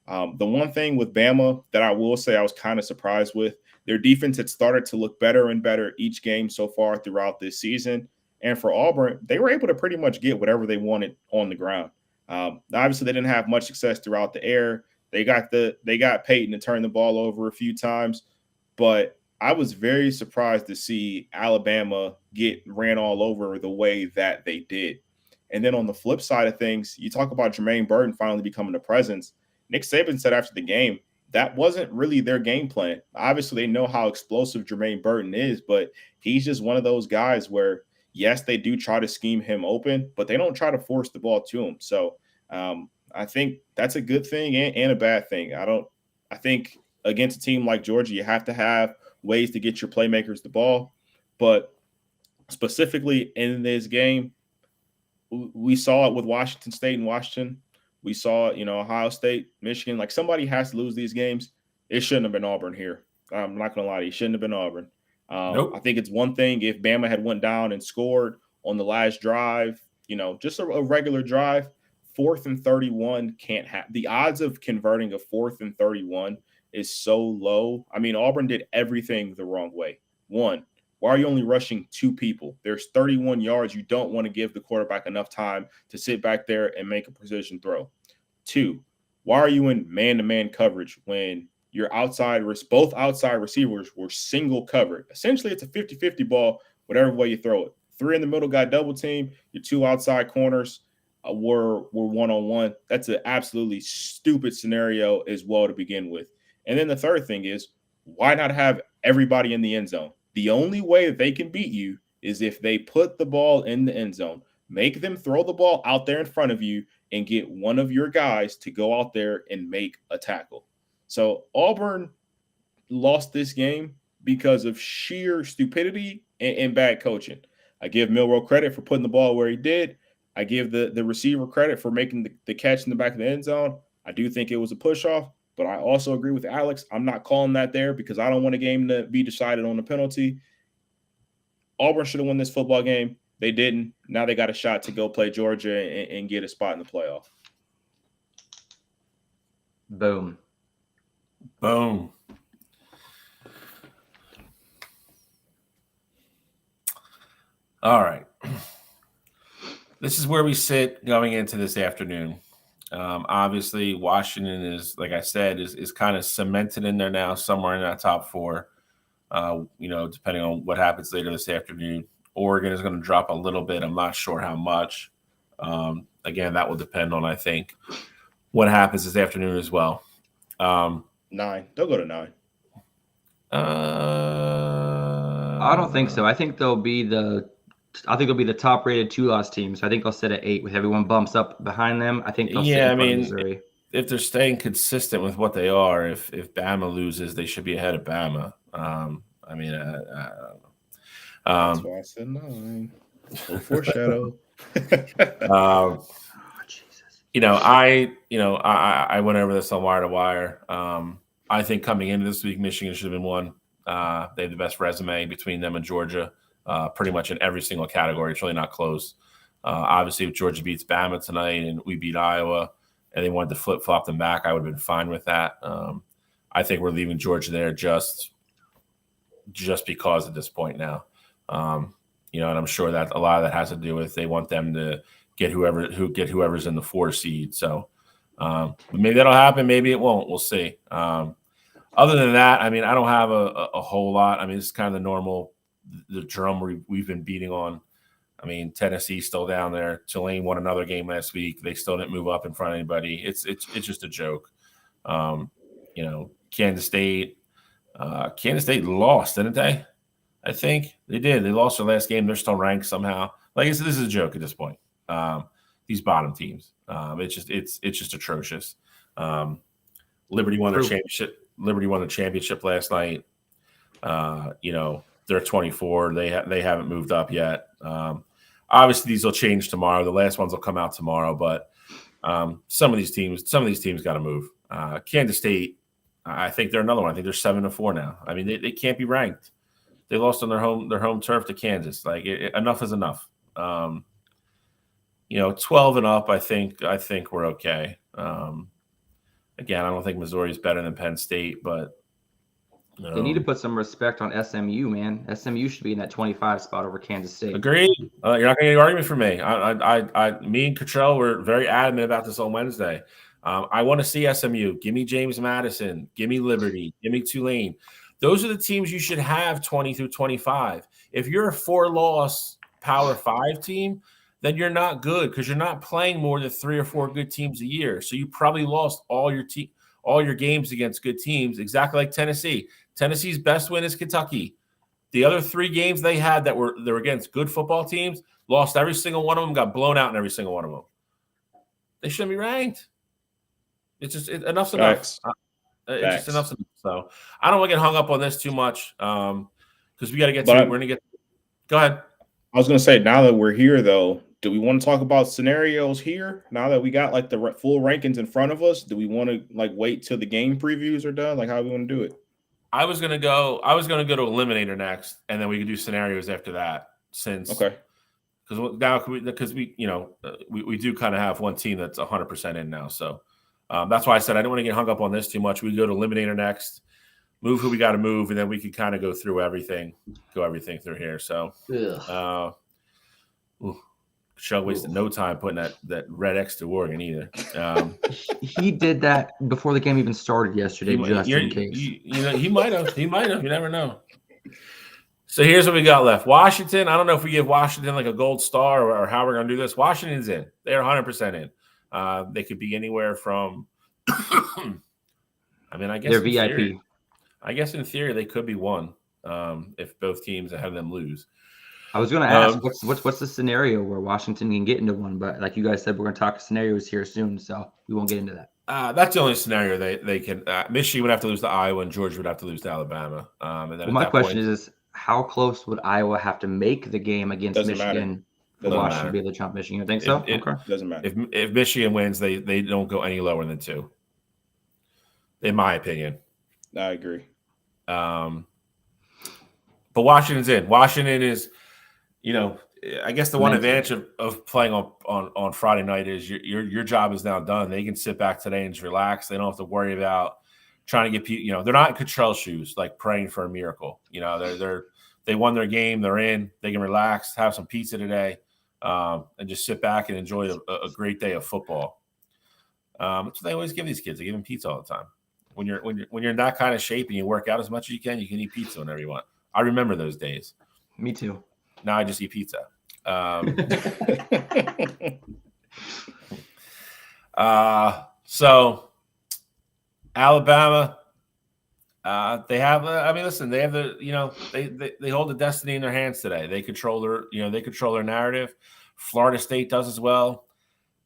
The one thing with Bama that I will say I was kind of surprised with, their defense had started to look better and better each game so far throughout this season. And for Auburn, they were able to pretty much get whatever they wanted on the ground. Obviously, they didn't have much success throughout the air. They got Peyton to turn the ball over a few times, but I was very surprised to see Alabama get ran all over the way that they did. And then on the flip side of things, you talk about Jermaine Burton finally becoming a presence. Nick Saban said after the game, that wasn't really their game plan. Obviously, they know how explosive Jermaine Burton is, but he's just one of those guys where, yes, they do try to scheme him open, but they don't try to force the ball to him. So I think that's a good thing and a bad thing. I think against a team like Georgia, you have to have ways to get your playmakers the ball. But specifically in this game, we saw it with Washington State and Washington. We saw, Ohio State, Michigan. Like, somebody has to lose these games. It shouldn't have been Auburn here. I'm not going to lie to you. It shouldn't have been Auburn. Nope. I think it's one thing if Bama had went down and scored on the last drive, just a regular drive. 4th and 31 can't happen. The odds of converting a 4th and 31 is so low. I mean, Auburn did everything the wrong way. 1, why are you only rushing 2 people? There's 31 yards. You don't want to give the quarterback enough time to sit back there and make a precision throw. 2, why are you in man-to-man coverage when your both outside receivers were single covered? Essentially, it's a 50-50 ball, whatever way you throw it. 3 in the middle got double team. Your 2 outside corners were one-on-one. That's an absolutely stupid scenario as well to begin with. And then the third thing is, why not have everybody in the end zone? The only way that they can beat you is if they put the ball in the end zone, make them throw the ball out there in front of you, and get one of your guys to go out there and make a tackle. So Auburn lost this game because of sheer stupidity and bad coaching. I give Milroe credit for putting the ball where he did. I give the receiver credit for making the catch in the back of the end zone. I do think it was a push-off. But I also agree with Alex. I'm not calling that there because I don't want a game to be decided on a penalty. Auburn should have won this football game. They didn't. Now they got a shot to go play Georgia and get a spot in the playoff. Boom. Boom. All right. This is where we sit going into this afternoon. Obviously, Washington is, like I said, is kind of cemented in there now, somewhere in that top 4. Depending on what happens later this afternoon. Oregon is going to drop a little bit. I'm not sure how much. Again, that will depend on, I think, what happens this afternoon as well. 9. They'll go to 9. I don't think so. I think they'll be the top-rated 2-loss team. So I think they'll sit at 8 with everyone bumps up behind them. I think they'll sit in front of Missouri. If they're staying consistent with what they are, if Bama loses, they should be ahead of Bama. I don't know. That's why I said 9. Foreshadow. Jesus. I went over this on Wire to Wire. I think coming into this week, Michigan should have been 1. They have the best resume between them and Georgia, pretty much in every single category. It's really not close. Obviously, if Georgia beats Bama tonight and we beat Iowa and they wanted to flip-flop them back, I would have been fine with that. I think we're leaving Georgia there just because at this point now. And I'm sure that a lot of that has to do with they want them to get whoever's in the 4 seed. So maybe that'll happen. Maybe it won't. We'll see. Other than that, I mean, I don't have a whole lot. I mean, it's kind of the drum we've been beating on. I mean, Tennessee's still down there. Tulane won another game last week. They still didn't move up in front of anybody. It's just a joke. Kansas State lost, didn't they? I think they did. They lost their last game. They're still ranked somehow. Like this is a joke at this point. These bottom teams. It's just atrocious. Liberty won their championship. Liberty won the championship last night. They're 24. They haven't moved up yet. Obviously, these will change tomorrow. The last ones will come out tomorrow. But some of these teams got to move. Kansas State, I think they're another one. I think they're 7-4 now. I mean, they can't be ranked. They lost on their home turf to Kansas. Like enough is enough. 12 and up. I think we're okay. Again, I don't think Missouri is better than Penn State, but they need to put some respect on SMU, man. SMU should be in that 25 spot over Kansas State. Agreed. You're not going to get an argument from me. Me and Cottrell were very adamant about this on Wednesday. I want to see SMU. Give me James Madison. Give me Liberty. Give me Tulane. Those are the teams you should have 20 through 25. If you're a 4-loss Power 5 team, then you're not good because you're not playing more than 3 or 4 good teams a year. So you probably lost all your games against good teams, exactly like Tennessee. Tennessee's best win is Kentucky. The other 3 games they had that were against good football teams, lost every single one of them, got blown out in every single one of them. They shouldn't be ranked. It's just enough's enough. It's just enough's enough. So I don't want to get hung up on this too much because we got to get to it. We're going to get – go ahead. I was going to say, now that we're here, though, do we want to talk about scenarios here now that we got like the full rankings in front of us? Do we want to like wait till the game previews are done? Like how do we want to do it? I was going to go to Eliminator next, and then we could do scenarios after that. Because we do kind of have one team that's 100% in now. So that's why I said I don't want to get hung up on this too much. We go to Eliminator next, move who we got to move, and then we could kind of go through everything through here. So, Shell wasted no time putting that red X to Oregon either. He did that before the game even started yesterday, just in case. He might have. You never know. So here's what we got left. Washington. I don't know if we give Washington like a gold star or how we're going to do this. Washington's in. They're 100% in. They could be anywhere from. I guess they're VIP. I guess in theory they could be 1 if both teams ahead of them lose. I was going to ask what's the scenario where Washington can get into 1, but like you guys said, we're going to talk scenarios here soon, so we won't get into that. That's the only scenario they can. Michigan would have to lose to Iowa, and Georgia would have to lose to Alabama. And then my question is, how close would Iowa have to make the game against Michigan for Washington to be able to trump Michigan? You think so? Okay. Doesn't matter. If Michigan wins, they don't go any lower than 2. In my opinion. I agree. But Washington's in. Washington is, I guess the one advantage of playing on Friday night is your job is now done. They can sit back today and just relax. They don't have to worry about trying to get people. They're not in Cottrell's shoes, like praying for a miracle. They won their game. They're in. They can relax, have some pizza today, and just sit back and enjoy a great day of football. That's what they always give these kids. They give them pizza all the time. When you're in that kind of shape and you work out as much as you can eat pizza whenever you want. I remember those days. Me too. Now I just eat pizza. So Alabama, they have. They have they hold the destiny in their hands today. They control their narrative. Florida State does as well.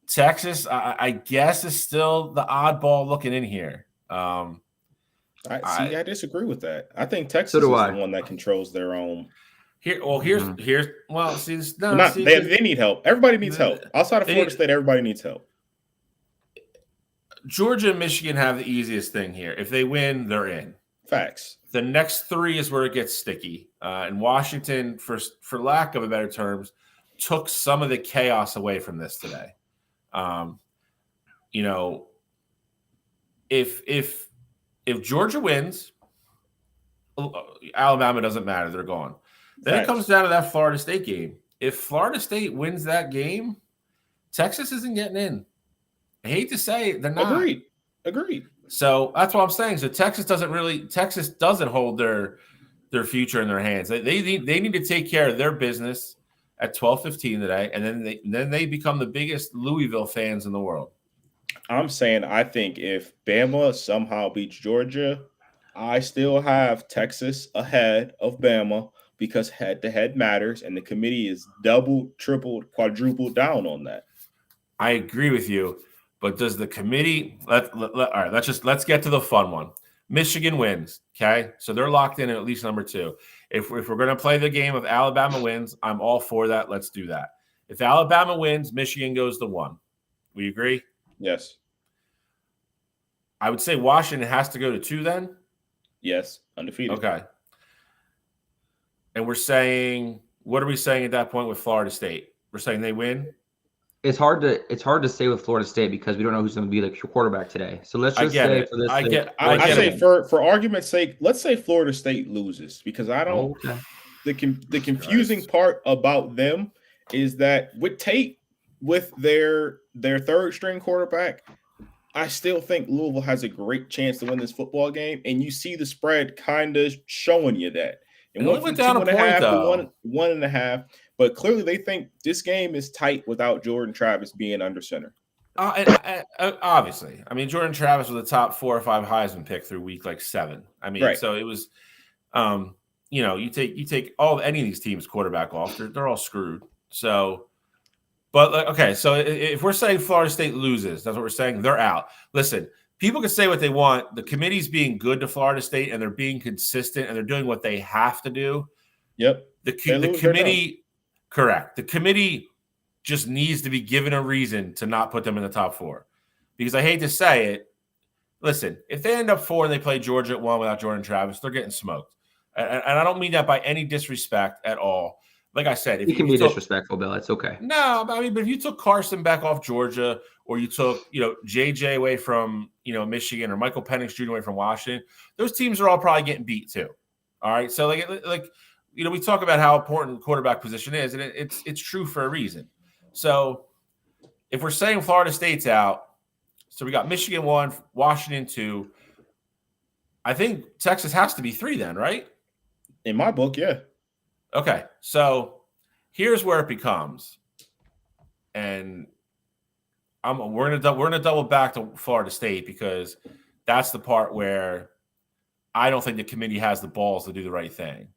Texas, I guess, is still the oddball looking in here. I disagree with that. I think Texas is the one that controls their own. They need help. Everybody needs help. Outside of Florida State, everybody needs help. Georgia and Michigan have the easiest thing here. If they win, they're in. Facts. The next three is where it gets sticky. And Washington, for lack of a better terms, took some of the chaos away from this today. You know, if Georgia wins, Alabama doesn't matter. They're gone. Then it comes down to that Florida State game. If Florida State wins that game, Texas isn't getting in. I hate to say it, they're not. Agreed. So that's what I'm saying. So Texas doesn't hold their future in their hands. They need to take care of their business at 12:15 today, and then they become the biggest Louisville fans in the world. I'm saying I think if Bama somehow beats Georgia, I still have Texas ahead of Bama because head-to-head matters, and the committee is doubled, tripled, quadrupled down on that. I agree with you, but does the committee all right, let's get to the fun one. Michigan wins, okay? So they're locked in at least number 2. If we're going to play the game of Alabama wins, I'm all for that. Let's do that. If Alabama wins, Michigan goes to 1. We agree? Yes. I would say Washington has to go to 2 then? Yes, undefeated. Okay. And we're saying, what are we saying at that point with Florida State? We're saying they win? It's hard to say with Florida State because we don't know who's going to be the quarterback today. So let's just say for this. I say for argument's sake, let's say Florida State loses because I don't. Okay. The confusing part about them is that with Tate, with their third string quarterback, I still think Louisville has a great chance to win this football game, and you see the spread kind of showing you that. And went down a point, though. 1.5. But clearly they think this game is tight without Jordan Travis being under center. Obviously. I mean, Jordan Travis was a top 4 or 5 Heisman pick through week 7. I mean, right. So it was, you take any of these teams quarterback off, they're all screwed. So, but okay, so if we're saying Florida State loses, that's what we're saying, they're out. Listen, people can say what they want. The committee's being good to Florida State, and they're being consistent, and they're doing what they have to do. Yep. The committee, correct. The committee just needs to be given a reason to not put them in the top 4. Because I hate to say it, listen, if they end up 4 and they play Georgia at 1 without Jordan Travis, they're getting smoked. And I don't mean that by any disrespect at all. Like I said, if you can be disrespectful, Bill. It's okay. No, I mean, but if you took Carson back off Georgia, or you took, JJ away from, Michigan, or Michael Penix Jr. away from Washington, those teams are all probably getting beat too. All right. So we talk about how important the quarterback position is, and it's true for a reason. So if we're saying Florida State's out, so we got Michigan 1, Washington 2. I think Texas has to be 3 then, right? In my book, yeah. Okay, so here's where it becomes, and we're gonna double back to Florida State because that's the part where I don't think the committee has the balls to do the right thing.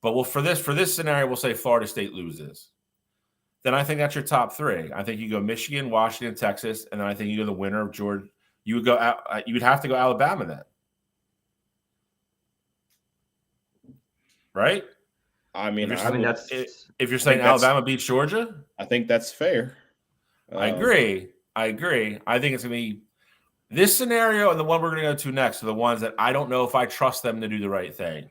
But for this scenario, we'll say Florida State loses. Then I think that's your top 3. I think you go Michigan, Washington, Texas, and then I think you go the winner of Georgia. You would have to go Alabama then, right? I mean, if you're saying Alabama beats Georgia, I think that's fair. I agree. I think it's going to be this scenario and the one we're going to go to next are the ones that I don't know if I trust them to do the right thing.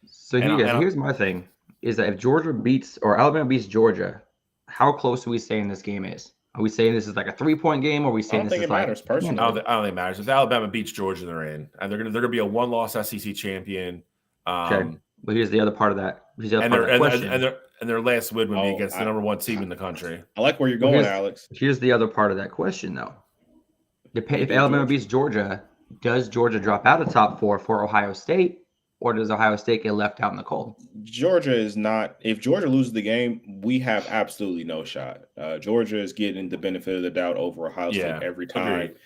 So here's my thing, is that if Georgia beats or Alabama beats Georgia, how close are we saying this game is? Are we saying this is like a 3-point game, or are we saying this is like? I don't think it matters personally. I don't think it matters. If Alabama beats Georgia, they're in, and they're gonna be a 1-loss SEC champion. Okay. But here's the other part of that. And their last win would be against the number 1 team in the country. I like where you're going, Alex. Here's the other part of that question, though. If Alabama beats Georgia, does Georgia drop out of top 4 for Ohio State, or does Ohio State get left out in the cold? Georgia is not. If Georgia loses the game, we have absolutely no shot. Georgia is getting the benefit of the doubt over Ohio State every time. Agreed.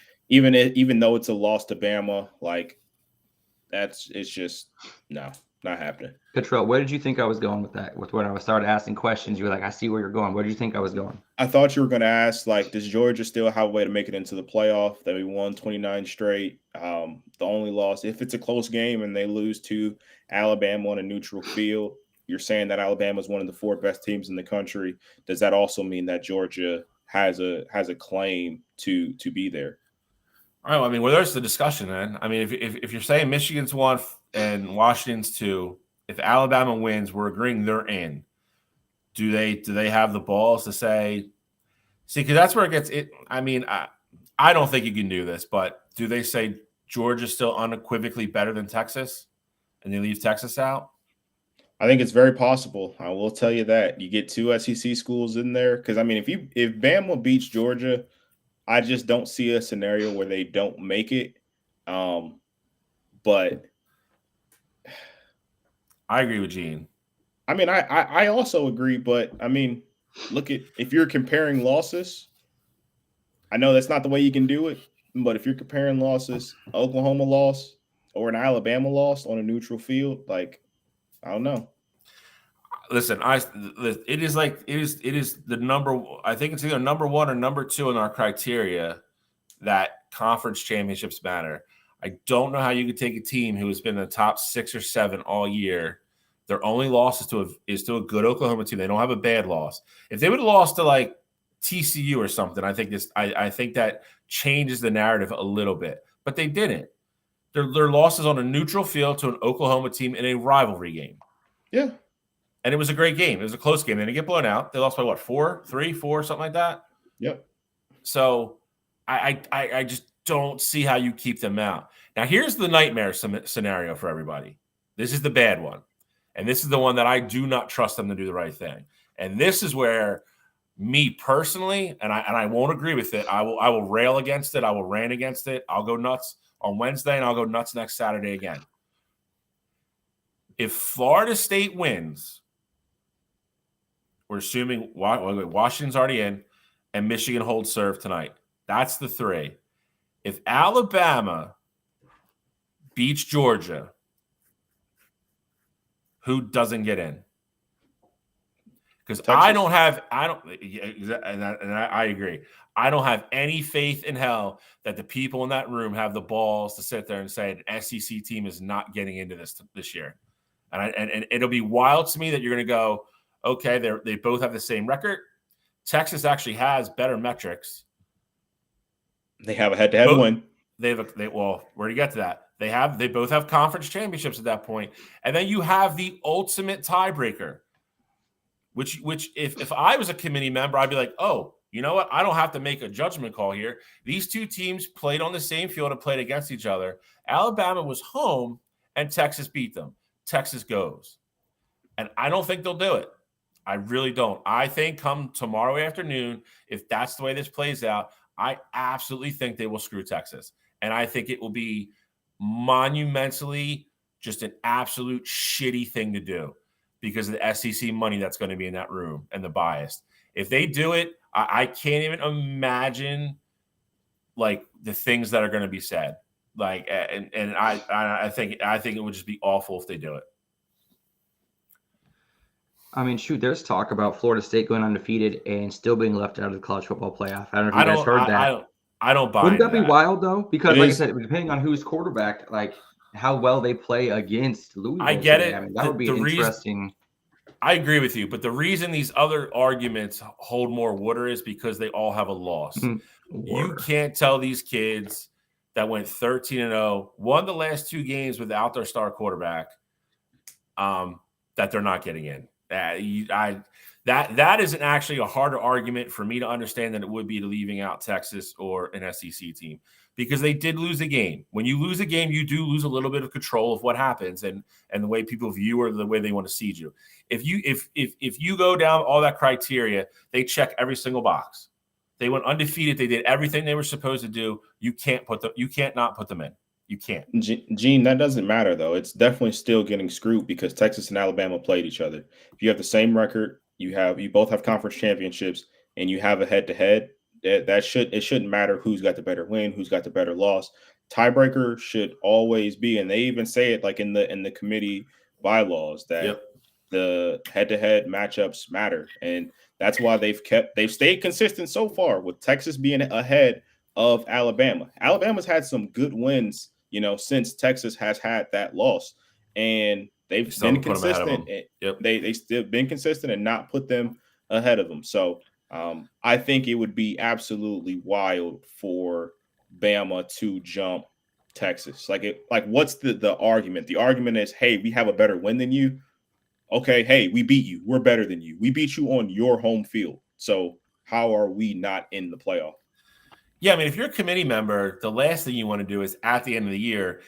Even though it's a loss to Bama, it's just no. Not happening. Cottrell, where did you think I was going with that? With when I started asking questions, you were like, I see where you're going. Where did you think I was going? I thought you were going to ask, does Georgia still have a way to make it into the playoff? That we won 29 straight. The only loss, if it's a close game and they lose to Alabama on a neutral field, you're saying that Alabama is one of the 4 best teams in the country. Does that also mean that Georgia has a claim to be there? All right. Well, I mean, there's the discussion, man. I mean, if you're saying Michigan's 1, and Washington's 2. If Alabama wins, we're agreeing they're in. Do they have the balls to say? See, because that's where it gets it. I mean, I don't think you can do this, but do they say Georgia's still unequivocally better than Texas, and they leave Texas out? I think it's very possible. I will tell you that. You get 2 SEC schools in there because I mean, if Bama beats Georgia, I just don't see a scenario where they don't make it. But I agree with Gene. I mean, I also agree, but I mean, look at if you're comparing losses. I know that's not the way you can do it, but if you're comparing losses, Oklahoma loss or an Alabama loss on a neutral field, like I don't know. Listen, it is the number. I think it's either number 1 or number 2 in our criteria that conference championships matter. I don't know how you could take a team who has been in the top 6 or 7 all year. Their only loss is to a good Oklahoma team. They don't have a bad loss. If they would have lost to like TCU or something, I think that changes the narrative a little bit. But they didn't. Their losses on a neutral field to an Oklahoma team in a rivalry game. Yeah. And it was a great game. It was a close game. They didn't get blown out. They lost by what, 4, 3, 4, something like that? Yep. So I just don't see how you keep them out. Now, here's the nightmare scenario for everybody. This is the bad one. And this is the one that I do not trust them to do the right thing. And this is where me personally, and I won't agree with it. I will rail against it. I will rant against it. I'll go nuts on Wednesday, and I'll go nuts next Saturday again. If Florida State wins, we're assuming Washington's already in, and Michigan holds serve tonight. That's the 3. If Alabama beats Georgia, who doesn't get in? Because I agree. I don't have any faith in hell that the people in that room have the balls to sit there and say an SEC team is not getting into this year. And it'll be wild to me that you're going to go, okay, they both have the same record. Texas actually has better metrics. They have a head-to-head win. Well, where do you get to that? They both have conference championships at that point. And then you have the ultimate tiebreaker, which if I was a committee member, I'd be like, oh, you know what? I don't have to make a judgment call here. These 2 teams played on the same field and played against each other. Alabama was home and Texas beat them. Texas goes. And I don't think they'll do it. I really don't. I think come tomorrow afternoon, if that's the way this plays out, I absolutely think they will screw Texas. And I think it will be monumentally just an absolute shitty thing to do because of the SEC money that's going to be in that room and the bias. If they do it, I can't even imagine like the things that are going to be said. Like, and I think it would just be awful if they do it. I mean, shoot, there's talk about Florida State going undefeated and still being left out of the college football playoff. I don't know if you guys heard that. I don't buy. Wouldn't that be wild though? Because I said, depending on who's quarterback, like how well they play against Louisville. I get it. I mean, that would be interesting. I agree with you, but the reason these other arguments hold more water is because they all have a loss. You can't tell these kids that went 13-0, won the last 2 games without their star quarterback, that they're not getting in. That isn't actually a harder argument for me to understand than it would be to leaving out Texas or an SEC team because they did lose a game. When you lose a game, you do lose a little bit of control of what happens and the way people view or the way they want to seed you. If you go down all that criteria, they check every single box. They went undefeated. They did everything they were supposed to do. You can't not put them in. You can't. Gene, that doesn't matter, though. It's definitely still getting screwed because Texas and Alabama played each other. If you have the same record, you both have conference championships, and you have a head-to-head, it shouldn't matter who's got the better win, who's got the better loss. Tiebreaker should always be, and they even say it like in the committee bylaws that the head-to-head matchups matter. And that's why they've stayed consistent so far with Texas being ahead of Alabama. Alabama's had some good wins, since Texas has had that loss, and they've been consistent. They still been consistent and not put them ahead of them. So I think it would be absolutely wild for Bama to jump Texas? Like what's the argument? The argument is, hey, we have a better win than you. Okay, hey, we beat you. We're better than you. We beat you on your home field. So how are we not in the playoff? Yeah, I mean, if you're a committee member, the last thing you want to do is at the end of the year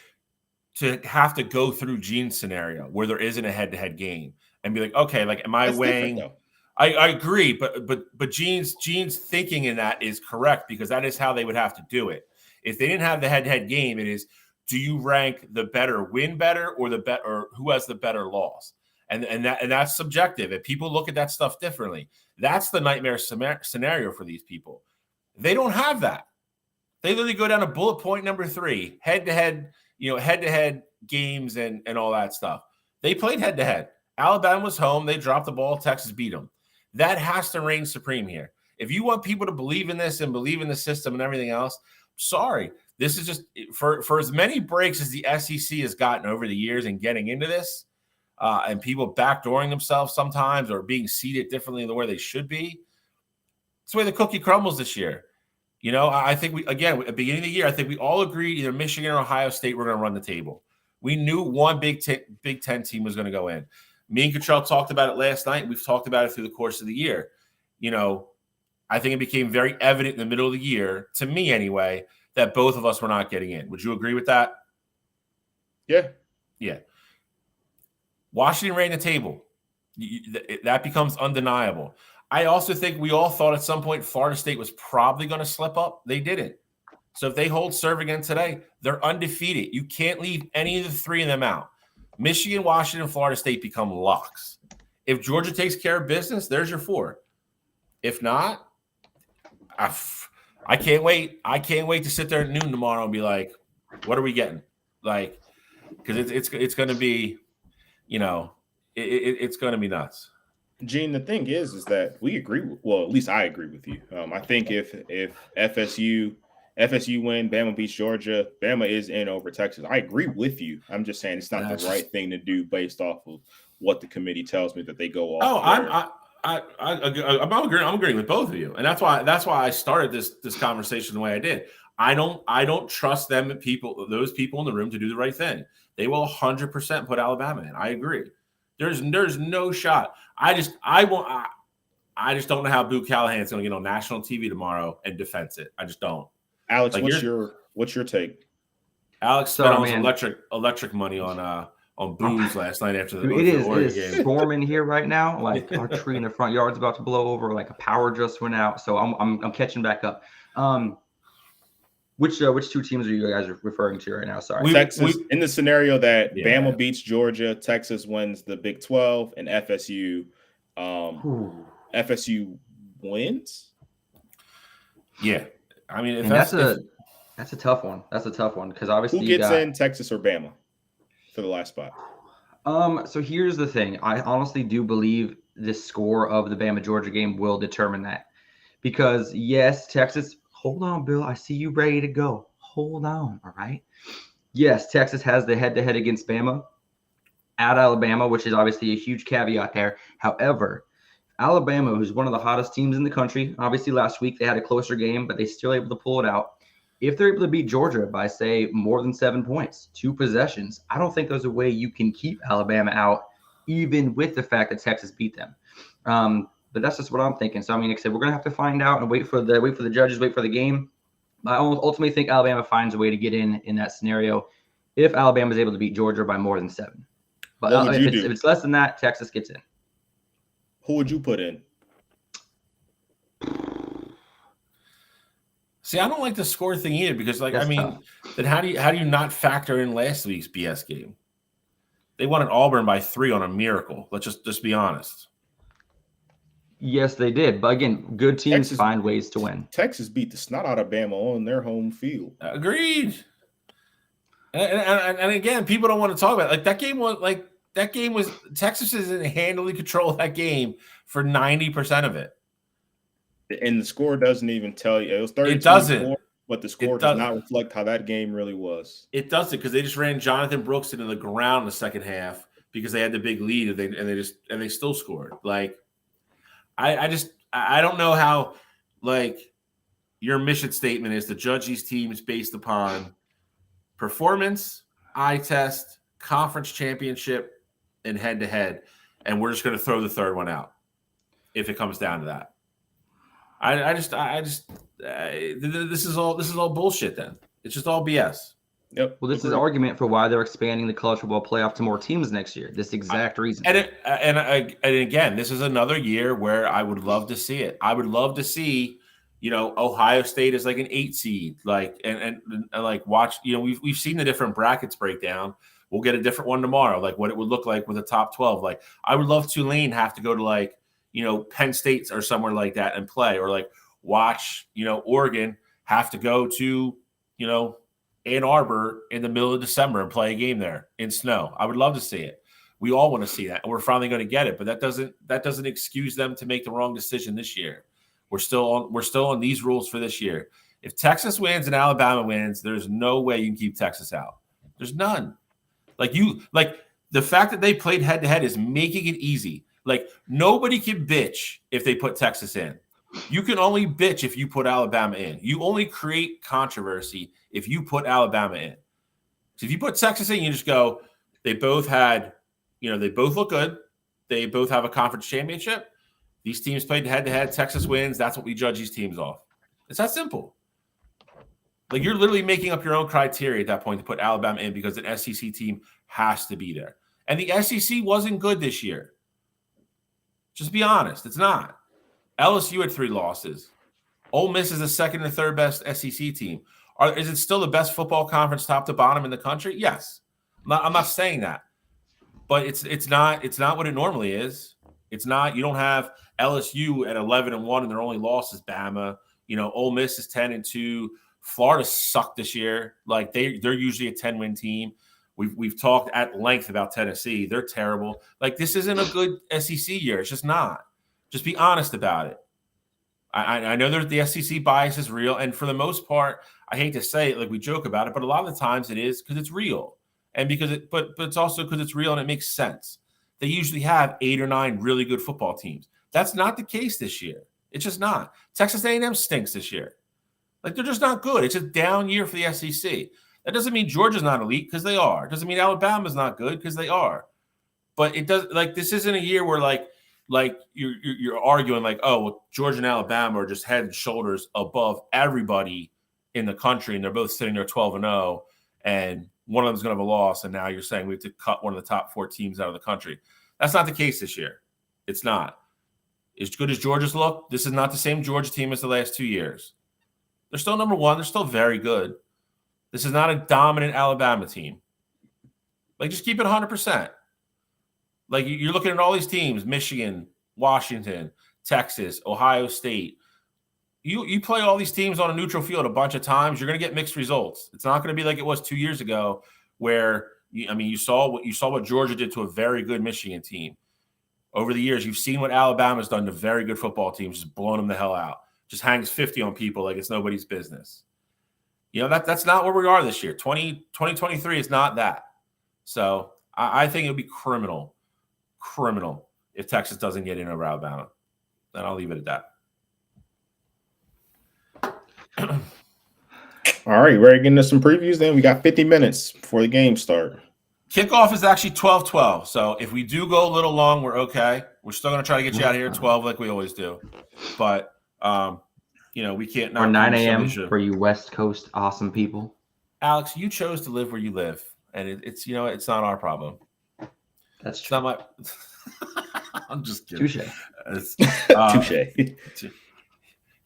to have to go through Gene's scenario where there isn't a head-to-head game and be like, okay, like, am I That's weighing? different, though. I agree, but Gene's thinking in that is correct because that is how they would have to do it. If they didn't have the head-to-head game, it is, do you rank the better win better or or who has the better loss? And that's subjective. And people look at that stuff differently. That's the nightmare scenario for these people. They don't have that. They literally go down to bullet point number 3, head-to-head, head-to-head games and all that stuff. They played head-to-head. Alabama was home. They dropped the ball. Texas beat them. That has to reign supreme here. If you want people to believe in this and believe in the system and everything else, sorry. This is just for as many breaks as the SEC has gotten over the years and getting into this, and people backdooring themselves sometimes or being seated differently than where they should be. It's the way the cookie crumbles this year. I think at the beginning of the year, I think we all agreed either Michigan or Ohio State were going to run the table. We knew one Big Ten team was going to go in. Me and Cottrell talked about it last night. We've talked about it through the course of the year. I think it became very evident in the middle of the year, to me anyway, that both of us were not getting in. Would you agree with that? Yeah. Yeah. Washington ran the table. That becomes undeniable. I also think we all thought at some point Florida State was probably going to slip up. They didn't. So if they hold serve again today, they're undefeated. You can't leave any of the 3 of them out. Michigan, Washington, Florida State become locks. If Georgia takes care of business, there's your 4. If not, I can't wait. I can't wait to sit there at noon tomorrow and be like, what are we getting? Like, because it's going to be, it's going to be nuts. Gene, the thing is that we agree. Well, at least I agree with you. I think if FSU win, Bama beats Georgia, Bama is in over Texas. I agree with you. I'm just saying it's not the right thing to do based off of what the committee tells me that they go off. I'm agreeing with both of you, and that's why I started this conversation the way I did. I don't trust those people in the room to do the right thing. They will 100% put Alabama in. I agree. There's no shot. I just don't know how Boo Callahan's going to get on national TV tomorrow and defense it. I just don't. Alex, what's your take? Alex spent all his electric money on booze last night after the Oregon game. It is storming here right now. Like our tree in the front yard's about to blow over. Like a power just went out, so I'm catching back up. Which 2 teams are you guys referring to right now? Sorry, Texas. In the scenario that Bama beats Georgia, Texas wins the Big 12, and FSU wins. Yeah, I mean, that's a tough one. That's a tough one because obviously who gets in, Texas or Bama, for the last spot? So here's the thing. I honestly do believe the score of the Bama-Georgia game will determine that. Because, yes, Texas – hold on, Bill. I see you ready to go. Hold on, all right? Yes, Texas has the head-to-head against Bama at Alabama, which is obviously a huge caveat there. However, Alabama, who's one of the hottest teams in the country, obviously last week they had a closer game, but they still able to pull it out. If they're able to beat Georgia by, say, more than 7 points, 2 possessions, I don't think there's a way you can keep Alabama out, even with the fact that Texas beat them. But that's just what I'm thinking. So, I mean, like I said, we're going to have to find out and wait for the judges, wait for the game. I ultimately think Alabama finds a way to get in that scenario if Alabama is able to beat Georgia by more than 7. But if it's less than that, Texas gets in. Who would you put in? See, I don't like the score thing either because, then how do you not factor in last week's BS game? They won at Auburn by 3 on a miracle. Let's just be honest. Yes, they did. But again, good teams find ways to win. Texas beat the snot out of Bama on their home field. Agreed. And again, people don't want to talk about it. That game was Texas is in handily control of that game for 90% of it. And the score doesn't even tell you. It was 32. It doesn't. But the score does not reflect how that game really was. It doesn't because they just ran Jonathan Brooks into the ground in the second half because they had the big lead and they still scored. Like, I don't know how, like, your mission statement is to judge these teams based upon performance, eye test, conference championship, and head-to-head, and we're just going to throw the third one out if it comes down to that. This is all bullshit. Then it's just all BS. Yep. Well, this is an argument for why they're expanding the college football playoff to more teams next year. This exact reason. And again, this is another year where I would love to see it. I would love to see, Ohio State is like an 8 seed, like and like watch. We've seen the different brackets breakdown. We'll get a different one tomorrow, like what it would look like with a top 12. Like I would love Tulane have to go to like Penn State or somewhere like that and play, or like watch Oregon have to go to Ann Arbor in the middle of December and play a game there in snow. I would love to see it. We all want to see that, and we're finally going to get it. But that doesn't excuse them to make the wrong decision this year. We're still on these rules for this year. If Texas wins and Alabama wins, there's no way you can keep Texas out. There's none. Like the fact that they played head to head is making it easy. Like nobody can bitch if they put Texas in. You can only bitch if you put Alabama in. You only create controversy if you put Alabama in. So if you put Texas in, you just go, they both had, they both look good. They both have a conference championship. These teams played head-to-head. Texas wins. That's what we judge these teams off. It's that simple. Like you're literally making up your own criteria at that point to put Alabama in because an SEC team has to be there. And the SEC wasn't good this year. Just be honest. It's not. LSU had 3 losses. Ole Miss is the second or third best SEC team. Is it still the best football conference top to bottom in the country? Yes. I'm not saying that. But it's not what it normally is. It's not. You don't have LSU at 11-1 and their only loss is Bama. Ole Miss is 10-2. Florida sucked this year. Like they're usually a 10-win team. We've talked at length about Tennessee. They're terrible. Like this isn't a good SEC year. It's just not. Just be honest about it. I know that the SEC bias is real, and for the most part, I hate to say it, like we joke about it, but a lot of the times it is because it's real, and but it's also because it's real and it makes sense. They usually have 8 or 9 really good football teams. That's not the case this year. It's just not. Texas A&M stinks this year. Like they're just not good. It's a down year for the SEC. That doesn't mean Georgia's not elite because they are. It doesn't mean Alabama's not good because they are. But it does. Like this isn't a year where like you're arguing like, oh, well, Georgia and Alabama are just head and shoulders above everybody in the country, and they're both sitting there 12-0, and one of them's going to have a loss, and now you're saying we have to cut one of the top 4 teams out of the country. That's not the case this year. It's not. As good as Georgia's look, this is not the same Georgia team as the last 2 years. They're still number 1. They're still very good. This is not a dominant Alabama team. Like, just keep it 100%. Like, you're looking at all these teams, Michigan, Washington, Texas, Ohio State. You play all these teams on a neutral field a bunch of times, you're going to get mixed results. It's not going to be like it was 2 years ago where, you saw what Georgia did to a very good Michigan team. Over the years, you've seen what Alabama's done to very good football teams, just blowing them the hell out. Just hangs 50 on people like it's nobody's business. That's not where we are this year. 2023 is not that. So I think it would be criminal if Texas doesn't get in over Alabama. And I'll leave it at that. All right, ready to get into some previews then? We got 50 minutes before the game start. Kickoff is actually 12:12. So if we do go a little long, we're okay. We're still going to try to get you out of here at 12 like we always do. But, we can't. Or 9 a.m. for you West Coast awesome people. Alex, you chose to live where you live. And it's it's not our problem. That's true. It's not my. I'm just kidding. Touche. Touche.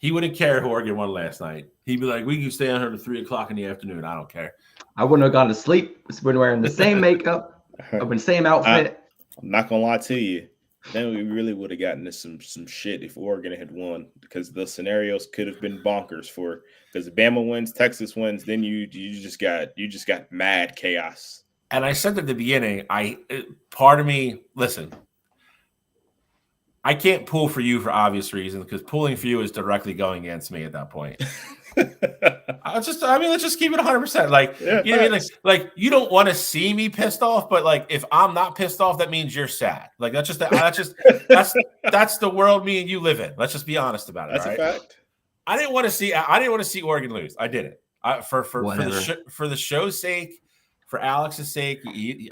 He wouldn't care if Oregon won last night. He'd be like, we can stay on here to 3 o'clock in the afternoon. I don't care. I wouldn't have gone to sleep. Been wearing the same makeup, the same outfit. I'm not gonna lie to you. Then we really would have gotten into some shit if Oregon had won, because the scenarios could have been bonkers because Bama wins, Texas wins, then you just got mad chaos. And I said at the beginning, part of me, listen, I can't pull for you for obvious reasons, because pulling for you is directly going against me at that point. Let's just keep it 100%. Like, yeah, you know what I mean? Like you don't want to see me pissed off, but like if I'm not pissed off, that means you're sad. Like that's the world me and you live in. Let's just be honest about it. That's right? a fact. I didn't want to see Oregon lose. I didn't. For the show's sake, for Alex's sake,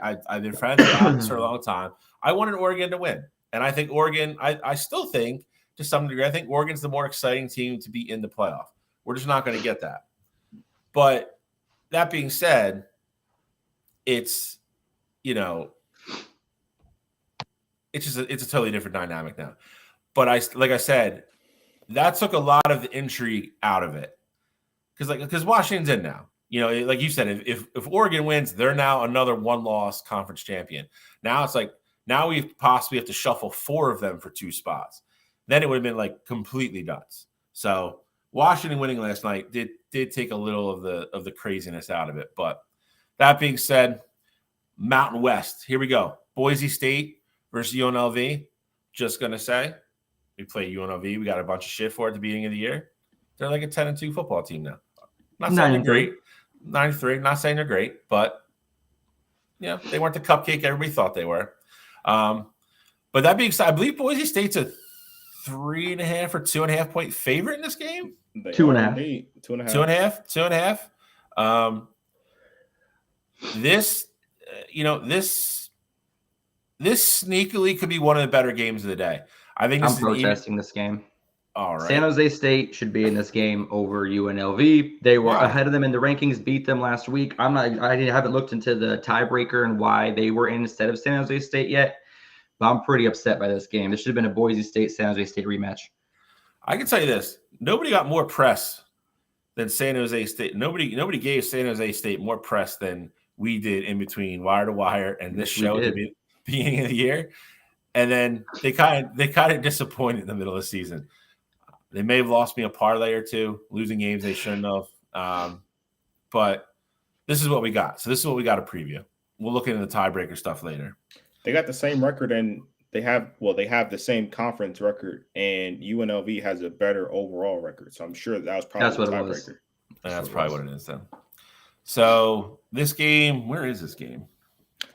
I've been friends with Alex for a long time. I wanted Oregon to win, and I think Oregon. I still think, to some degree, I think Oregon's the more exciting team to be in the playoff. We're just not going to get that. But that being said, it's it's a totally different dynamic now. But like I said, that took a lot of the intrigue out of it, because Washington's in now. Like you said, if Oregon wins, they're now another one-loss conference champion. Now it's like we possibly have to shuffle 4 of them for 2 spots. Then it would have been like completely nuts. So Washington winning last night did take a little of the craziness out of it. But that being said, Mountain West, here we go. Boise State versus UNLV. Just gonna say, we play UNLV. We got a bunch of shit for it at the beginning of the year. They're like a 10-2 football team now. Not saying they're great. 9-3. Not saying they're great, but they weren't the cupcake everybody thought they were. But that being said, I believe Boise State's a 3.5 or 2.5 point favorite in this game. 2.5. 2.5. This sneakily could be one of the better games of the day. I think I'm protesting this game. All right. San Jose State should be in this game over UNLV. They were ahead of them in the rankings, beat them last week. I haven't looked into the tiebreaker and why they were in instead of San Jose State yet, but I'm pretty upset by this game. This should have been a Boise State San Jose State rematch. I can tell you this: nobody got more press than San Jose State. Nobody gave San Jose State more press than we did in between Wire to Wire and this show at the beginning of the year. And then they kind of disappointed in the middle of the season. They may have lost me a parlay or 2, losing games they shouldn't have. But this is what we got. So this is what we got to preview. We'll look into the tiebreaker stuff later. They got the same record, and they have the same conference record, and UNLV has a better overall record. So I'm sure that was probably the tiebreaker. That's probably what it is then. So this game, where is this game?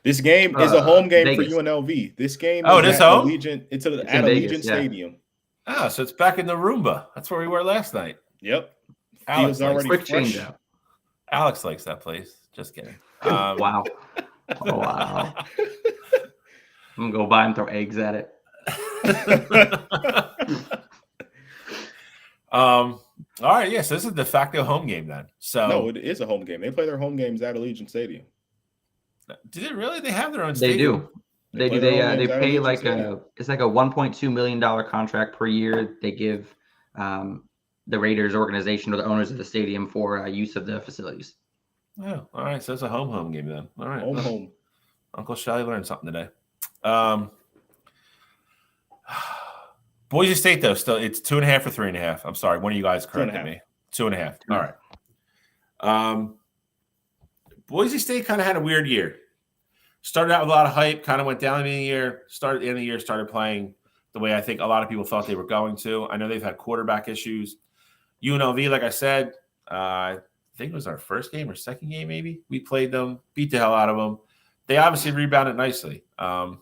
This game is a home game Vegas. for UNLV. This game it is home? It's at Allegiant Stadium. Ah, so it's back in the Roomba. That's where we were last night. Yep. Alex already quick fresh. change up. Alex likes that place. Just kidding. Wow. Oh, wow. I'm going to go buy and throw eggs at it. All right, yes, this is a de facto home game then. So no, it is a home game. They play their home games at Allegiant Stadium. Did it really? They have their own They stadium? do. They do. They pay like it's like a $1.2 million contract per year. They give the Raiders organization or the owners of the stadium for use of the facilities. Oh, all right. So it's a home game then. All right. Home. Uncle Shelly learned something today. Boise State though, still it's 2.5 or 3.5. I'm sorry. One of you guys corrected me. 2.5. All right. Boise State kind of had a weird year. Started out with a lot of hype, kind of went down in the year, started at the end of the year, started playing the way I think a lot of people thought they were going to. I know they've had quarterback issues. UNLV, like I said, I think it was our first game or second game maybe. We played them, beat the hell out of them. They obviously rebounded nicely. I've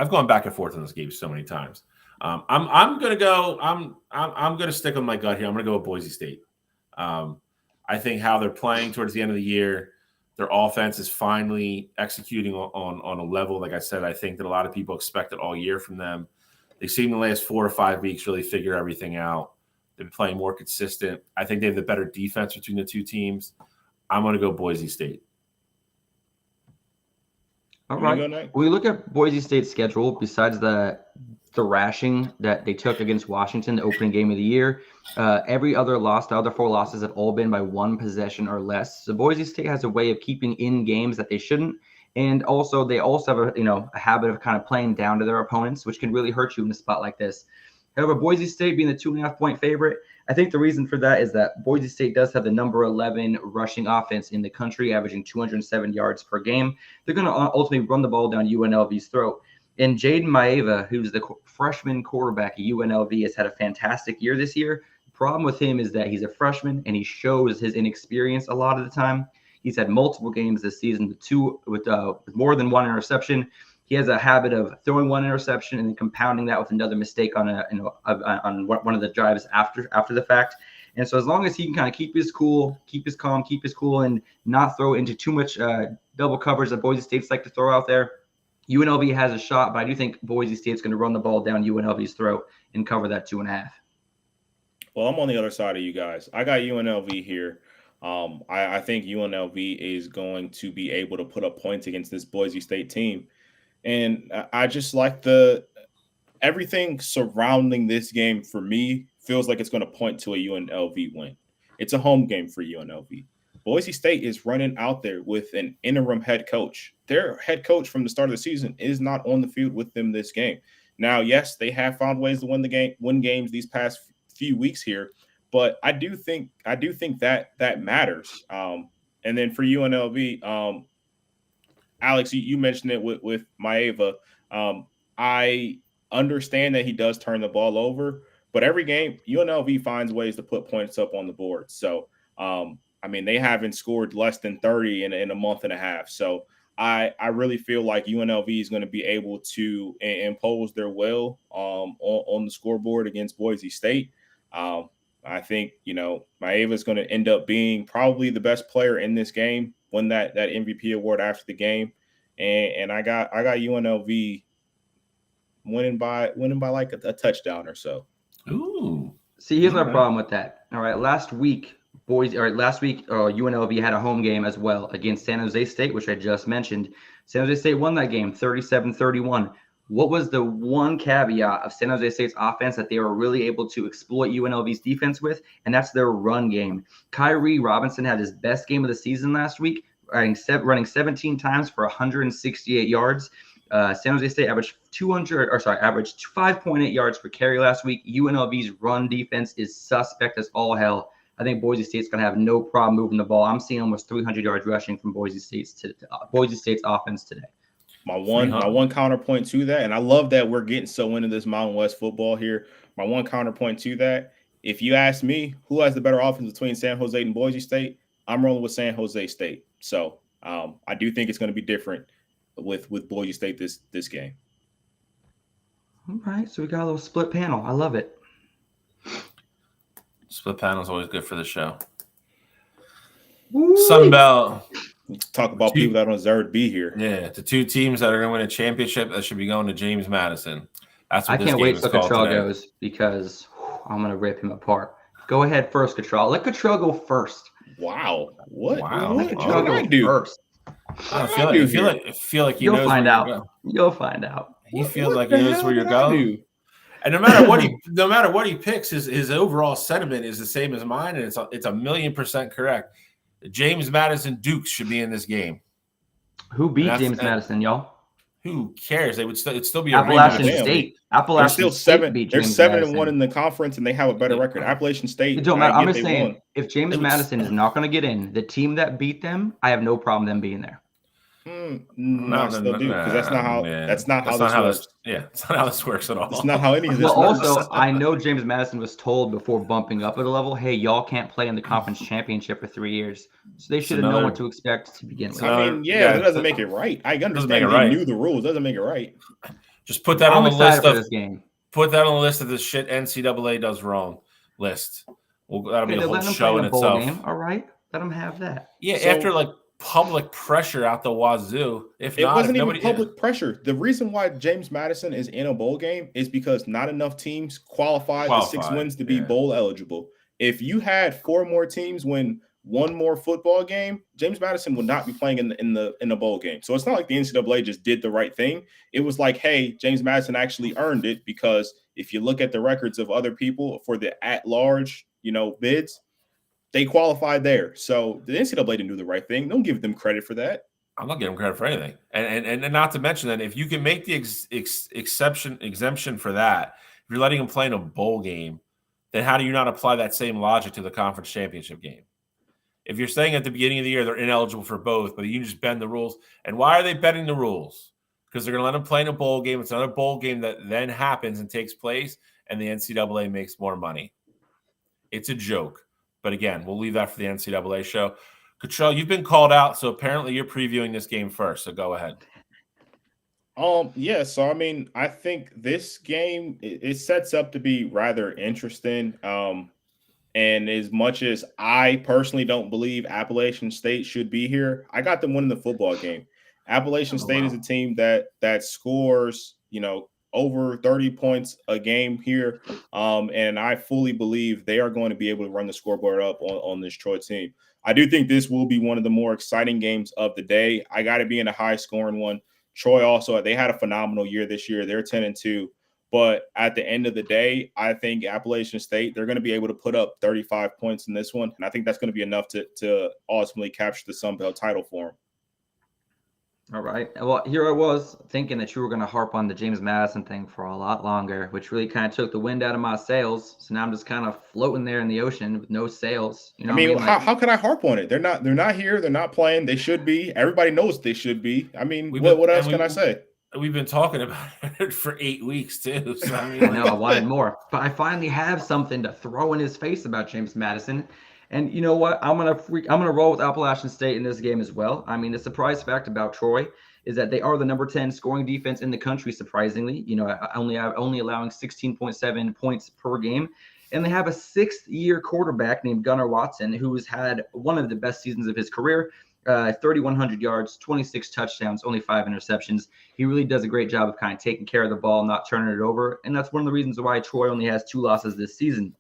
gone back and forth on this game so many times. I'm gonna stick with my gut here. I'm gonna go with Boise State. I think how they're playing towards the end of the year, their offense is finally executing on a level, like I said, I think that a lot of people expected all year from them. They seem the last 4 or 5 weeks really figure everything out. They've been playing more consistent. I think they have the better defense between the two teams. I'm going to go Boise State. All right. When we look at Boise State's schedule, besides the thrashing that they took against Washington, the opening game of the year, every other loss, the other 4 losses have all been by 1 possession or less. So Boise State has a way of keeping in games that they shouldn't. And also, they also have a habit of kind of playing down to their opponents, which can really hurt you in a spot like this. However, Boise State being the 2.5 point favorite, I think the reason for that is that Boise State does have the number 11 rushing offense in the country, averaging 207 yards per game. They're going to ultimately run the ball down UNLV's throat. And Jaden Maeva, who's the freshman quarterback at UNLV, has had a fantastic year this year. The problem with him is that he's a freshman and he shows his inexperience a lot of the time. He's had multiple games this season with more than 1 interception. he has a habit of throwing one interception and then compounding that with another mistake on on one of the drives after the fact. And so as long as he can kind of keep his cool, keep his calm, keep his cool, and not throw into too much double coverage that Boise State's like to throw out there, UNLV has a shot. But I do think Boise State's going to run the ball down UNLV's throat and cover that 2.5. Well, I'm on the other side of you guys. I got UNLV here. I think UNLV is going to be able to put up points against this Boise State team. And I just like everything surrounding this game for me feels like it's going to point to a UNLV win. It's a home game for UNLV. Boise State is running out there with an interim head coach. Their head coach from the start of the season is not on the field with them this game. Now, yes, they have found ways to win games these past few weeks here, but I do think that matters. And then for UNLV, Alex, you mentioned it with Maeva. I understand that he does turn the ball over, but every game UNLV finds ways to put points up on the board. So, I mean, they haven't scored less than 30 in a month and a half. So I really feel like UNLV is going to be able to impose their will on the scoreboard against Boise State. I think, Maeva is going to end up being probably the best player in this game, win that MVP award after the game. And I got UNLV winning by like a touchdown or so. Ooh. See, here's my problem with that. All right, last week UNLV had a home game as well against San Jose State, which I just mentioned. San Jose State won that game 37-31. What was the one caveat of San Jose State's offense that they were really able to exploit UNLV's defense with? And that's their run game. Kyrie Robinson had his best game of the season last week, running 17 times for 168 yards. San Jose State averaged 5.8 yards per carry last week. UNLV's run defense is suspect as all hell. I think Boise State's going to have no problem moving the ball. I'm seeing almost 300 yards rushing from Boise State's offense today. My one counterpoint to that, and I love that we're getting so into this Mountain West football here. My one counterpoint to that, if you ask me who has the better offense between San Jose and Boise State, I'm rolling with San Jose State. So I do think it's going to be different with Boise State this game. All right, so we got a little split panel. I love it. Split panel is always good for the show. Woo-wee. Sunbelt. Talk about people that don't deserve to be here. Yeah, the two teams that are going to win a championship that should be going to James Madison. That's what I can't wait till Cottrell goes because I'm going to rip him apart. Go ahead first, Cottrell. Let Cottrell go first. Wow. What? Wow. Let Cottrell go first. I feel like You'll find out. You'll find out. He feels like he knows where you're going. And no matter what he picks, his overall sentiment is the same as mine, and it's 1,000,000% correct. James Madison Dukes should be in this game. Who beat James Madison, y'all? Who cares? It'd still be Appalachian State. Appalachian State beat James Madison. They're 7-1 in the conference, and they have a better record. Appalachian State. It don't matter. I'm just saying, if James Madison is not going to get in, the team that beat them, I have no problem them being there. Because that's not how this works. It's not how this works at all. It's not how any of this works. Also, I know James Madison was told before bumping up at a level, hey, y'all can't play in the conference championship for 3 years. So they should have known what to expect to begin with. I mean, that doesn't make it right. I understand they knew the rules. Doesn't make it right. Just put that on the list of this game. Put that on the list of the shit NCAA does wrong list. That'll be a whole show in itself. Game. All right, let them have that. Yeah, after public pressure out the wazoo. It wasn't even public pressure. The reason why James Madison is in a bowl game is because not enough teams qualified the 6 wins to be bowl eligible. If you had 4 more teams win one more football game, James Madison would not be playing in the bowl game. So it's not like the NCAA just did the right thing. It was like, hey, James Madison actually earned it, because if you look at the records of other people for the at-large, bids, they qualified there. So the NCAA didn't do the right thing. Don't give them credit for that. I'm not giving them credit for anything. And not to mention that if you can make the exemption for that, if you're letting them play in a bowl game, then how do you not apply that same logic to the conference championship game? If you're saying at the beginning of the year they're ineligible for both, but you just bend the rules. And why are they bending the rules? Because they're going to let them play in a bowl game. It's another bowl game that then happens and takes place, and the NCAA makes more money. It's a joke. But again, we'll leave that for the NCAA show. Cottrell, you've been called out, so apparently you're previewing this game first, so go ahead. Yeah, so I mean, I think this game it sets up to be rather interesting. And as much as I personally don't believe Appalachian State should be here, I got them winning the football game. Appalachian Oh, State is wow. a team that scores, over 30 points a game here. And I fully believe they are going to be able to run the scoreboard up on this Troy team. I do think this will be one of the more exciting games of the day. I got to be in a high scoring one. Troy also, they had a phenomenal year this year. They're 10-2. But at the end of the day, I think Appalachian State, they're going to be able to put up 35 points in this one. And I think that's going to be enough to ultimately capture the Sun Belt title for them. All right. Well, here I was thinking that you were going to harp on the James Madison thing for a lot longer, which really kind of took the wind out of my sails. So now I'm just kind of floating there in the ocean with no sails. You know I mean, what I mean? how can I harp on it? They're not here. They're not playing. They should be. Everybody knows they should be. I mean, what else can I say? We've been talking about it for 8 weeks too. So I mean, I know I wanted more, but I finally have something to throw in his face about James Madison. And you know what? I'm gonna roll with Appalachian State in this game as well. I mean, the surprise fact about Troy is that they are the number 10 scoring defense in the country. Surprisingly, only allowing 16.7 points per game, and they have a 6th-year quarterback named Gunnar Watson, who has had one of the best seasons of his career. 3,100 yards, 26 touchdowns, only 5 interceptions. He really does a great job of kind of taking care of the ball, not turning it over. And that's one of the reasons why Troy only has 2 losses this season.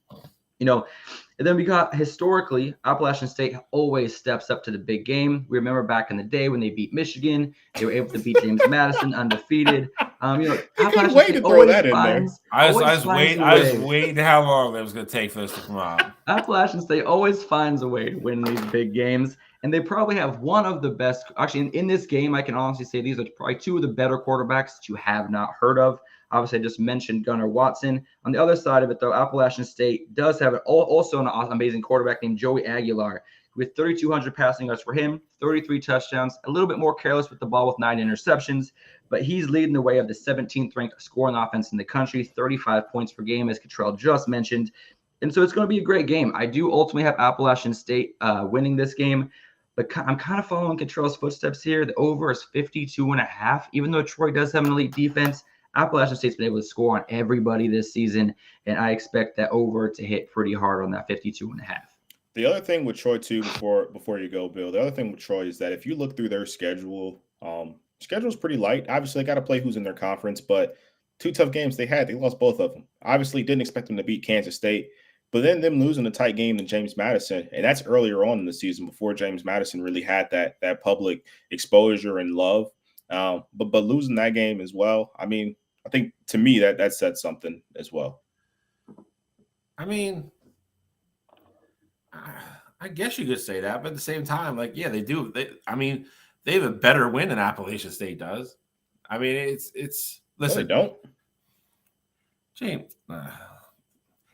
And then we got historically, Appalachian State always steps up to the big game. We remember back in the day when they beat Michigan, they were able to beat James Madison undefeated. Appalachian State to throw that in there. I was waiting how long it was going to take for this to come out. Appalachian State always finds a way to win these big games, and they probably have one of the best. Actually, in this game, I can honestly say these are probably 2 of the better quarterbacks that you have not heard of. Obviously, I just mentioned Gunnar Watson. On the other side of it, though, Appalachian State does have also an amazing quarterback named Joey Aguilar, with 3,200 passing yards for him, 33 touchdowns, a little bit more careless with the ball with 9 interceptions, but he's leading the way of the 17th ranked scoring offense in the country, 35 points per game, as Cottrell just mentioned. And so it's going to be a great game. I do ultimately have Appalachian State winning this game, but I'm kind of following Cottrell's footsteps here. The over is 52.5, even though Troy does have an elite defense. Appalachian State's been able to score on everybody this season, and I expect that over to hit pretty hard on that 52.5. The other thing with Troy too, before you go, Bill, the other thing with Troy is that if you look through their schedule, schedule's pretty light. Obviously, they got to play who's in their conference, but 2 tough games they lost both of them. Obviously, didn't expect them to beat Kansas State, but then them losing a tight game to James Madison, and that's earlier on in the season before James Madison really had that public exposure and love. But losing that game as well, I mean, I think to me that said something as well. I mean, I guess you could say that, but at the same time, like, yeah, they do. They have a better win than Appalachian State does. I mean, it's listen, no, they don't. James,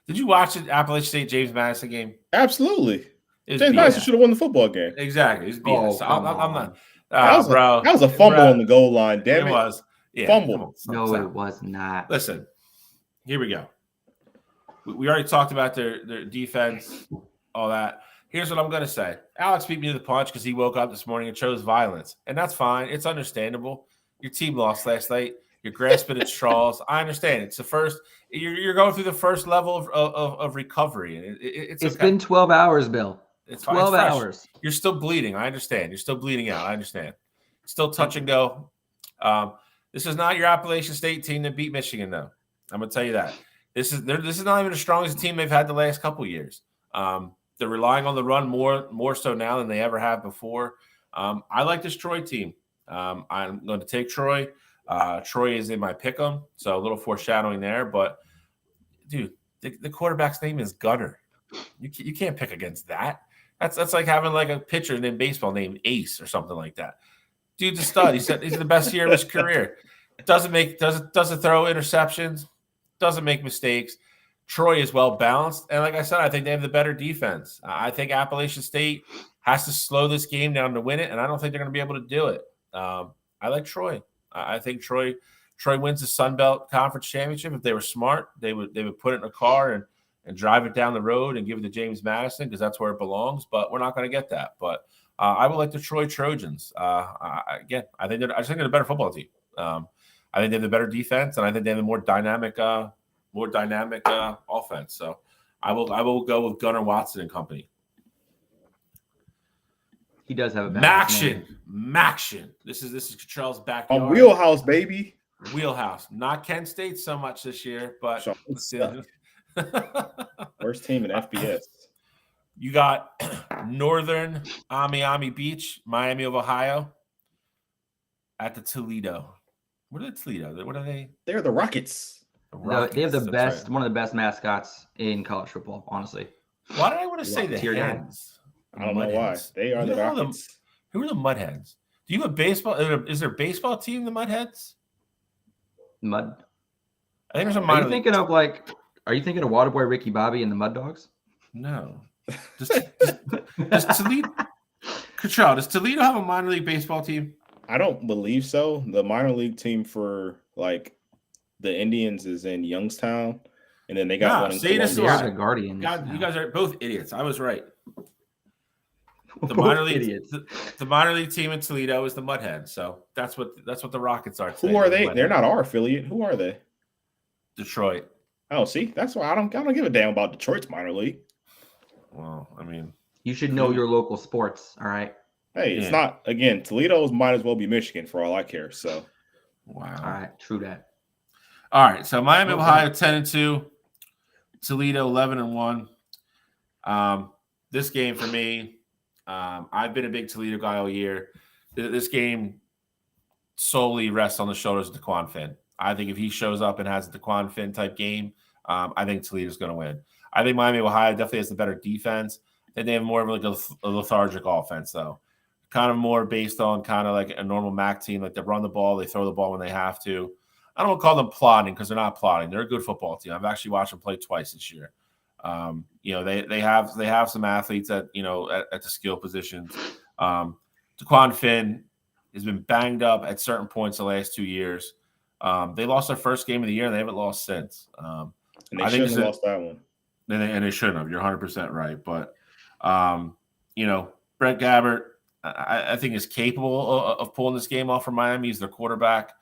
did you watch the Appalachian State James Madison game? Absolutely. James Madison should have won the football game. Exactly. He's BS. I'm not. That was a fumble on the goal line. Damn it. It was. Yeah, fumble. No, it was not. Listen, here we go. We already talked about their defense, all that. Here's what I'm going to say. Alex beat me to the punch because he woke up this morning and chose violence. And that's fine. It's understandable. Your team lost last night. You're grasping at straws. I understand. It's the first – you're going through the first level of recovery. And it's okay. Been 12 hours, Bill. It's fine. 12 hours. You're still bleeding. I understand. You're still bleeding out. I understand. Still touch and go. This is not your Appalachian State team that beat Michigan, though. I'm going to tell you that. This is not even as strong as the team they've had the last couple of years. They're relying on the run more so now than they ever have before. I like this Troy team. I'm going to take Troy. Troy is in my pick'em, so a little foreshadowing there. But, dude, the quarterback's name is Gunner. You can't pick against that. That's like having like a pitcher in baseball named Ace or something like that. Dude's a stud. He's the best year of his career. Doesn't throw interceptions. Doesn't make mistakes. Troy is well balanced, and like I said, I think they have the better defense. I think Appalachian State has to slow this game down to win it, and I don't think they're going to be able to do it. I like Troy. I think Troy wins the Sun Belt Conference Championship. If they were smart, they would put it in a car and drive it down the road and give it to James Madison because that's where it belongs. But we're not going to get that. But I would like the Troy Trojans. Again, I just think they're a better football team. I think they have the better defense, and I think they have a more dynamic offense. So I will go with Gunnar Watson and company. He does have a badass name. Maction. This is Cottrell's backyard. On Wheelhouse, baby. Wheelhouse. Not Kent State so much this year, but worst team in FBS. You got Northern Miami Beach, Miami of Ohio, at the Toledo. What are the Toledo? What are they? They're the Rockets. They have the best, one of the best mascots in college football, honestly. Why did I want to say the Hens? I don't know why. They are the Rockets. Who are the Mudhens? Do you have a baseball? Is there a baseball team, the Mudheads? Mud. I think there's a minor. Are you thinking of Waterboy Ricky Bobby and the Mud Dogs? No. Does Toledo have a minor league baseball team? I don't believe so. The minor league team for like the Indians is in Youngstown, and then they got one in Columbus. The Guardians. God, you guys are both idiots. I was right. The minor league team in Toledo is the Mudheads. So that's what the Rockets are today. Who are they? They're not our affiliate. Who are they? Detroit. Oh, see, that's why I don't give a damn about Detroit's minor league. Well, I mean, you should know your local sports. All right. Hey, it's not, again, Toledo's might as well be Michigan for all I care. So, wow. All right, true that. All right, so Miami, Ohio, 10-2, Toledo 11-1. This game for me. I've been a big Toledo guy all year. This game solely rests on the shoulders of DeQuan Finn. I think if he shows up and has a DeQuan Finn type game, I think Toledo's going to win. I think Miami of Ohio definitely has the better defense. I think they have more of like a lethargic offense, though. Kind of more based on kind of like a normal MAC team. Like they run the ball, they throw the ball when they have to. I don't call them plodding because they're not plodding. They're a good football team. I've actually watched them play twice this year. They have some athletes at the skill positions. DeQuan Finn has been banged up at certain points the last 2 years. They lost their first game of the year and they haven't lost since. And they shouldn't have lost that one. And they shouldn't have. You're 100% right. But Brett Gabbert, I think is capable of pulling this game off for Miami. He's their quarterback.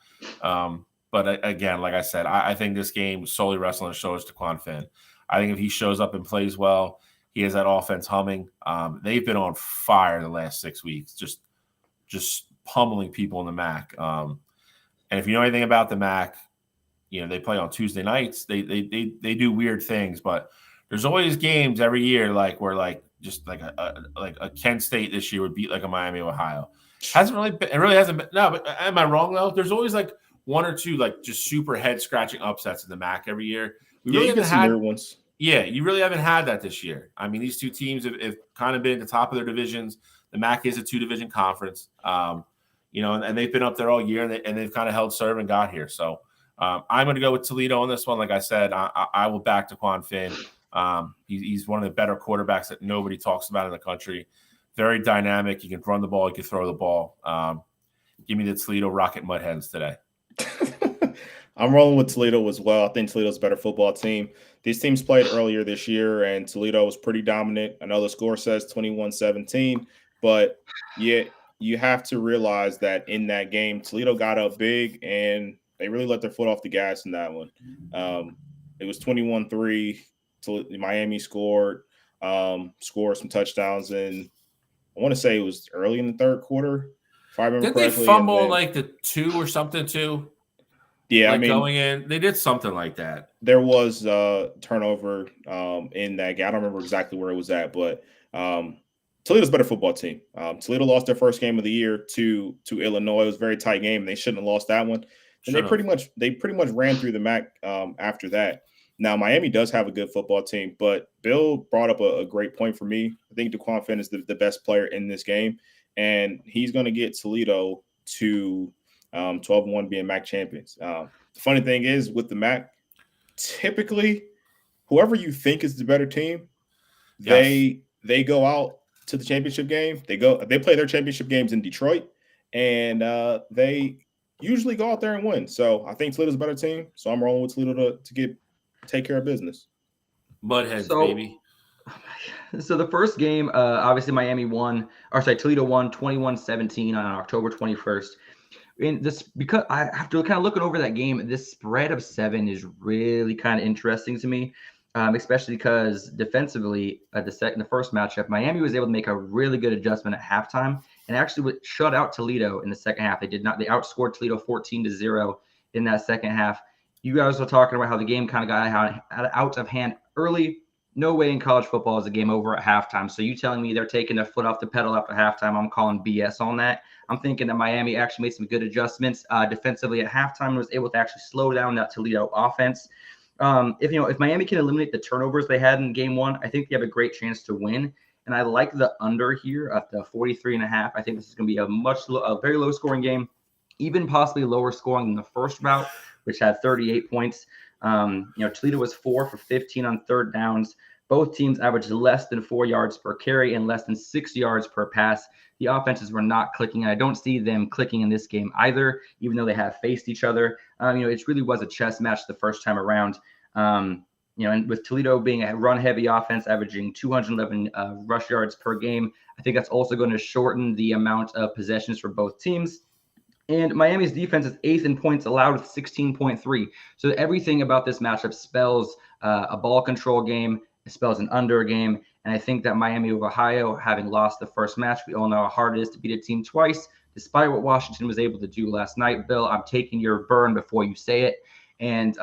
But again, like I said, I think this game solely rests on the shoulders of DeQuan Finn. I think if he shows up and plays well, he has that offense humming. They've been on fire the last 6 weeks, just pummeling people in the MAC. And if you know anything about the MAC, they play on Tuesday nights. They do weird things, but there's always games every year where a Kent State this year would beat like a Miami, Ohio. It really hasn't been. No, but am I wrong though? There's always like one or two like just super head scratching upsets in the MAC every year. You haven't had ones. Yeah, you really haven't had that this year. I mean, these two teams have kind of been at the top of their divisions. The MAC is a 2-division conference, and they've been up there all year, and they've kind of held serve and got here. So I'm going to go with Toledo on this one. Like I said, I will back DeQuan Finn. He's one of the better quarterbacks that nobody talks about in the country. Very dynamic. He can run the ball. He can throw the ball. Give me the Toledo Rocket Mudhens today. I'm rolling with Toledo as well. I think Toledo's a better football team. These teams played earlier this year, and Toledo was pretty dominant. I know the score says 21-17, but yet you have to realize that in that game, Toledo got up big, and they really let their foot off the gas in that one. It was 21-3. Miami scored some touchdowns, and I want to say it was early in the third quarter, if I remember correctly. Did they fumble like the 2 or something too? Yeah, going in, they did something like that. There was turnover in that game. I don't remember exactly where it was at, but Toledo's a better football team. Toledo lost their first game of the year to Illinois. It was a very tight game. They shouldn't have lost that one. And they pretty much ran through the MAC after that. Now, Miami does have a good football team, but Bill brought up a great point for me. I think DeQuan Finn is the best player in this game, and he's going to get Toledo to 12-1 being MAC champions. The funny thing is with the MAC, typically whoever you think is the better team, they go out to the championship game. They play their championship games in Detroit, and they usually go out there and win. So I think Toledo's a better team. So I'm rolling with Toledo to take care of business. Mudheads, baby. So the first game, obviously Toledo won 21-17 on October 21st. in this, because I have to kind of looking over that game, this spread of 7 is really kind of interesting to me, especially because defensively at the first matchup, Miami was able to make a really good adjustment at halftime and actually shut out Toledo in the second half. They outscored Toledo 14-0 in that second half. You guys were talking about how the game kind of got out of hand early. No way in college football is a game over at halftime. So you telling me they're taking their foot off the pedal after halftime, I'm calling BS on that. I'm thinking that Miami actually made some good adjustments defensively at halftime and was able to actually slow down that Toledo offense. If Miami can eliminate the turnovers they had in game 1, I think they have a great chance to win. And I like the under here at the 43.5. I think this is going to be a very low scoring game, even possibly lower scoring than the first route, which had 38 points. Toledo was 4 for 15 on third downs. Both teams averaged less than 4 yards per carry and less than 6 yards per pass. The offenses were not clicking. I don't see them clicking in this game either, even though they have faced each other. It really was a chess match the first time around. And with Toledo being a run-heavy offense, averaging 211 rush yards per game, I think that's also going to shorten the amount of possessions for both teams. And Miami's defense is 8th in points allowed with 16.3. So everything about this matchup spells a ball control game. It spells an under game. And I think that Miami of Ohio, having lost the first match, we all know how hard it is to beat a team twice, despite what Washington was able to do last night. Bill, I'm taking your burn before you say it. And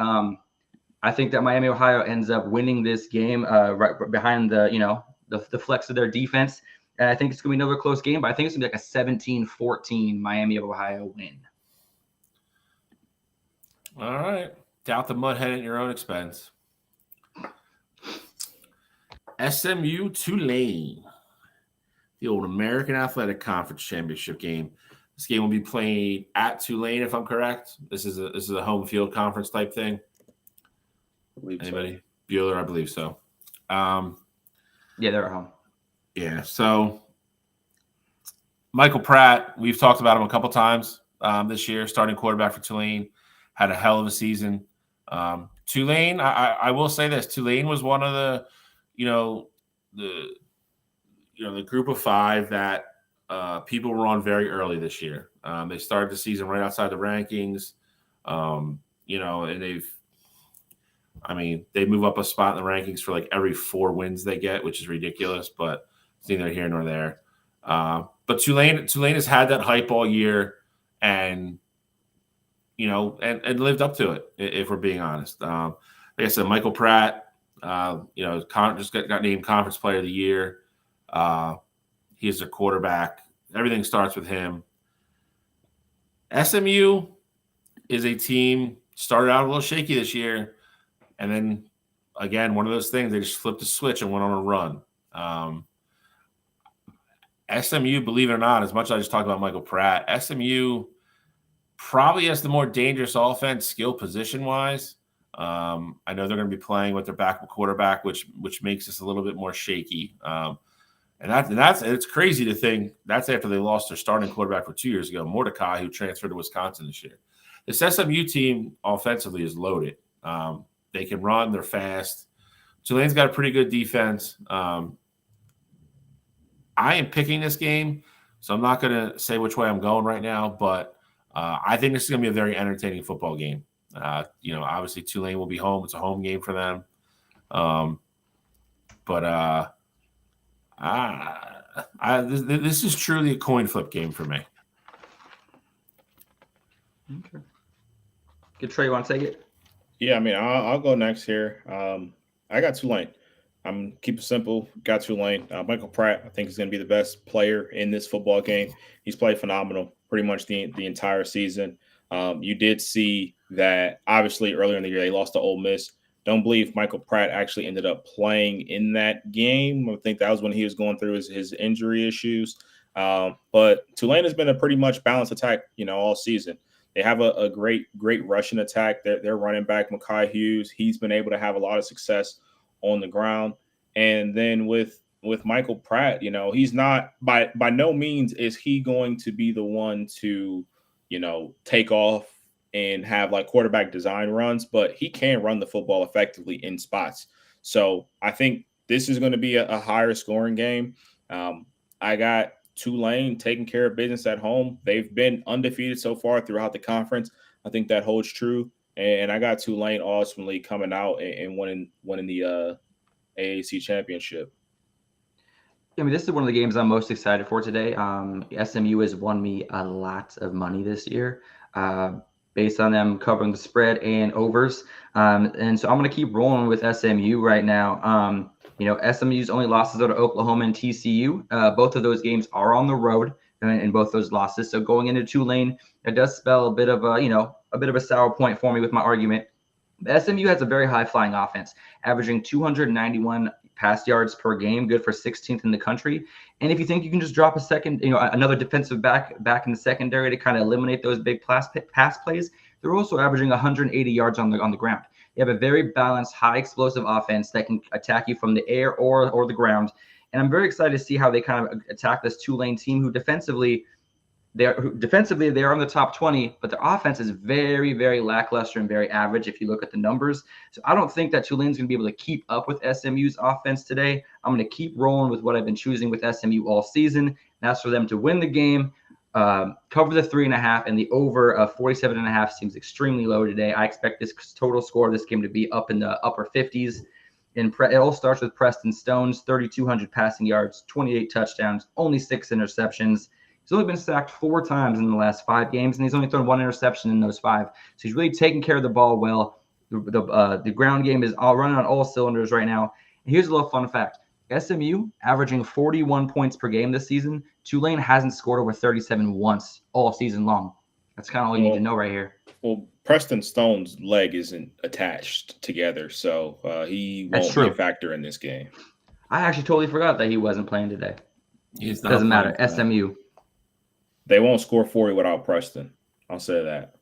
I think that Miami, Ohio ends up winning this game right behind the flex of their defense. And I think it's going to be another close game, but I think it's going to be like a 17-14 Miami of Ohio win. All right. Doubt the mudhead at your own expense. SMU Tulane, the old American Athletic Conference Championship game. This game will be played at Tulane, if I'm correct. This is a home field conference type thing. Anybody? So. Bueller, I believe so. Yeah, they're at home. Yeah, so Michael Pratt, we've talked about him a couple times this year, starting quarterback for Tulane, had a hell of a season. Tulane, I will say this, Tulane was one of the group of 5 that people were on very early this year. They started the season right outside the rankings, and they move up a spot in the rankings for like every 4 wins they get, which is ridiculous, but it's neither here nor there. But Tulane has had that hype all year and lived up to it, if we're being honest. Like I said, Michael Pratt, just got named Conference Player of the Year. He is their quarterback. Everything starts with him. SMU is a team, started out a little shaky this year, and then, again, one of those things, they just flipped the switch and went on a run. SMU, believe it or not, as much as I just talked about Michael Pratt, SMU probably has the more dangerous offense skill position-wise. I know they're going to be playing with their backup quarterback, which makes this a little bit more shaky. And it's crazy to think that's after they lost their starting quarterback for 2 years ago, Mordecai, who transferred to Wisconsin this year. This SMU team offensively is loaded. They can run, they're fast. Tulane's got a pretty good defense. I am picking this game, so I'm not going to say which way I'm going right now, but I think this is going to be a very entertaining football game. Obviously Tulane will be home. It's a home game for them. This is truly a coin flip game for me. Okay. Good. Trey, you want to take it? Yeah, I'll go next here. I got Tulane. I'm keep it simple. Got Tulane. Michael Pratt, I think, is going to be the best player in this football game. He's played phenomenal pretty much the entire season. You did see that, obviously, earlier in the year, they lost to Ole Miss. Don't believe Michael Pratt actually ended up playing in that game. I think that was when he was going through his injury issues. But Tulane has been a pretty much balanced attack, all season. They have a great rushing attack. Their running back, Mekhi Hughes, he's been able to have a lot of success on the ground. And then with Michael Pratt, he's not by no means is he going to be the one to, take off and have like quarterback design runs, but he can run the football effectively in spots. So I think this is going to be a higher scoring game. I got Tulane taking care of business at home. They've been undefeated so far throughout the conference. I think that holds true. And I got Tulane ultimately coming out and winning the AAC championship. I mean, this is one of the games I'm most excited for today. SMU has won me a lot of money this year based on them covering the spread and overs. And so I'm going to keep rolling with SMU right now. SMU's only losses are to Oklahoma and TCU. Both of those games are on the road in both those losses. So going into Tulane, it does spell a bit of a sour point for me with my argument. SMU has a very high flying offense, averaging 291 pass yards per game, good for 16th in the country. And if you think you can just drop another defensive back in the secondary to kind of eliminate those big pass plays, they're also averaging 180 yards on the ground. They have a very balanced, high explosive offense that can attack you from the air or the ground. And I'm very excited to see how they kind of attack this Tulane team, who defensively they're in the top 20, but their offense is very, very lackluster and very average if you look at the numbers. So I don't think that Tulane's going to be able to keep up with SMU's offense today. I'm going to keep rolling with what I've been choosing with SMU all season. That's for them to win the game, cover the 3.5, and the over of 47.5 seems extremely low today. I expect this total score of this game to be up in the upper 50s. And it all starts with Preston Stones, 3,200 passing yards, 28 touchdowns, only 6 interceptions. He's only been sacked 4 times in the last 5 games, and he's only thrown 1 interception in those 5. So he's really taking care of the ball well. The ground game is all running on all cylinders right now. And here's a little fun fact. SMU averaging 41 points per game this season. Tulane hasn't scored over 37 once all season long. That's kind of all you need to know right here. Well, Preston Stone's leg isn't attached together, so he won't be a factor in this game. I actually totally forgot that he wasn't playing today. Doesn't matter. SMU. They won't score 40 without Preston. I'll say that.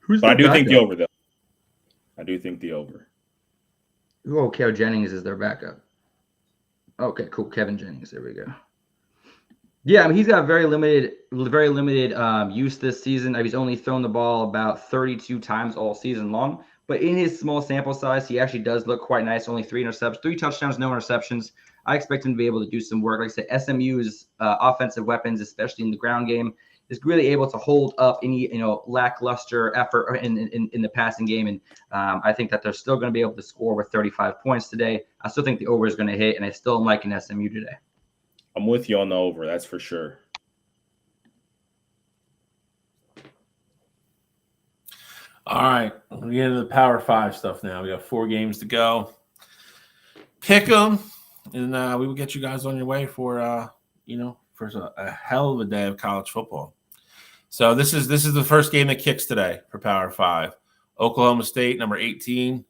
But I do think the over, though. I do think the over. Oh, Kevin Jennings is their backup. Okay, cool. Kevin Jennings. There we go. Yeah, I mean, he's got very limited use this season. He's only thrown the ball about 32 times all season long. But in his small sample size, he actually does look quite nice. Only 3 touchdowns, no interceptions. I expect him to be able to do some work. Like I said, SMU's offensive weapons, especially in the ground game, is really able to hold up any lackluster effort in the passing game. And I think that they're still going to be able to score with 35 points today. I still think the over is going to hit, and I still am liking SMU today. I'm with you on the over. That's for sure. All right, we're getting into the Power 5 stuff now. We got 4 games to go. Pick them, and we will get you guys on your way for a hell of a day of college football. So this is the first game that kicks today for Power 5. Oklahoma State, number 18,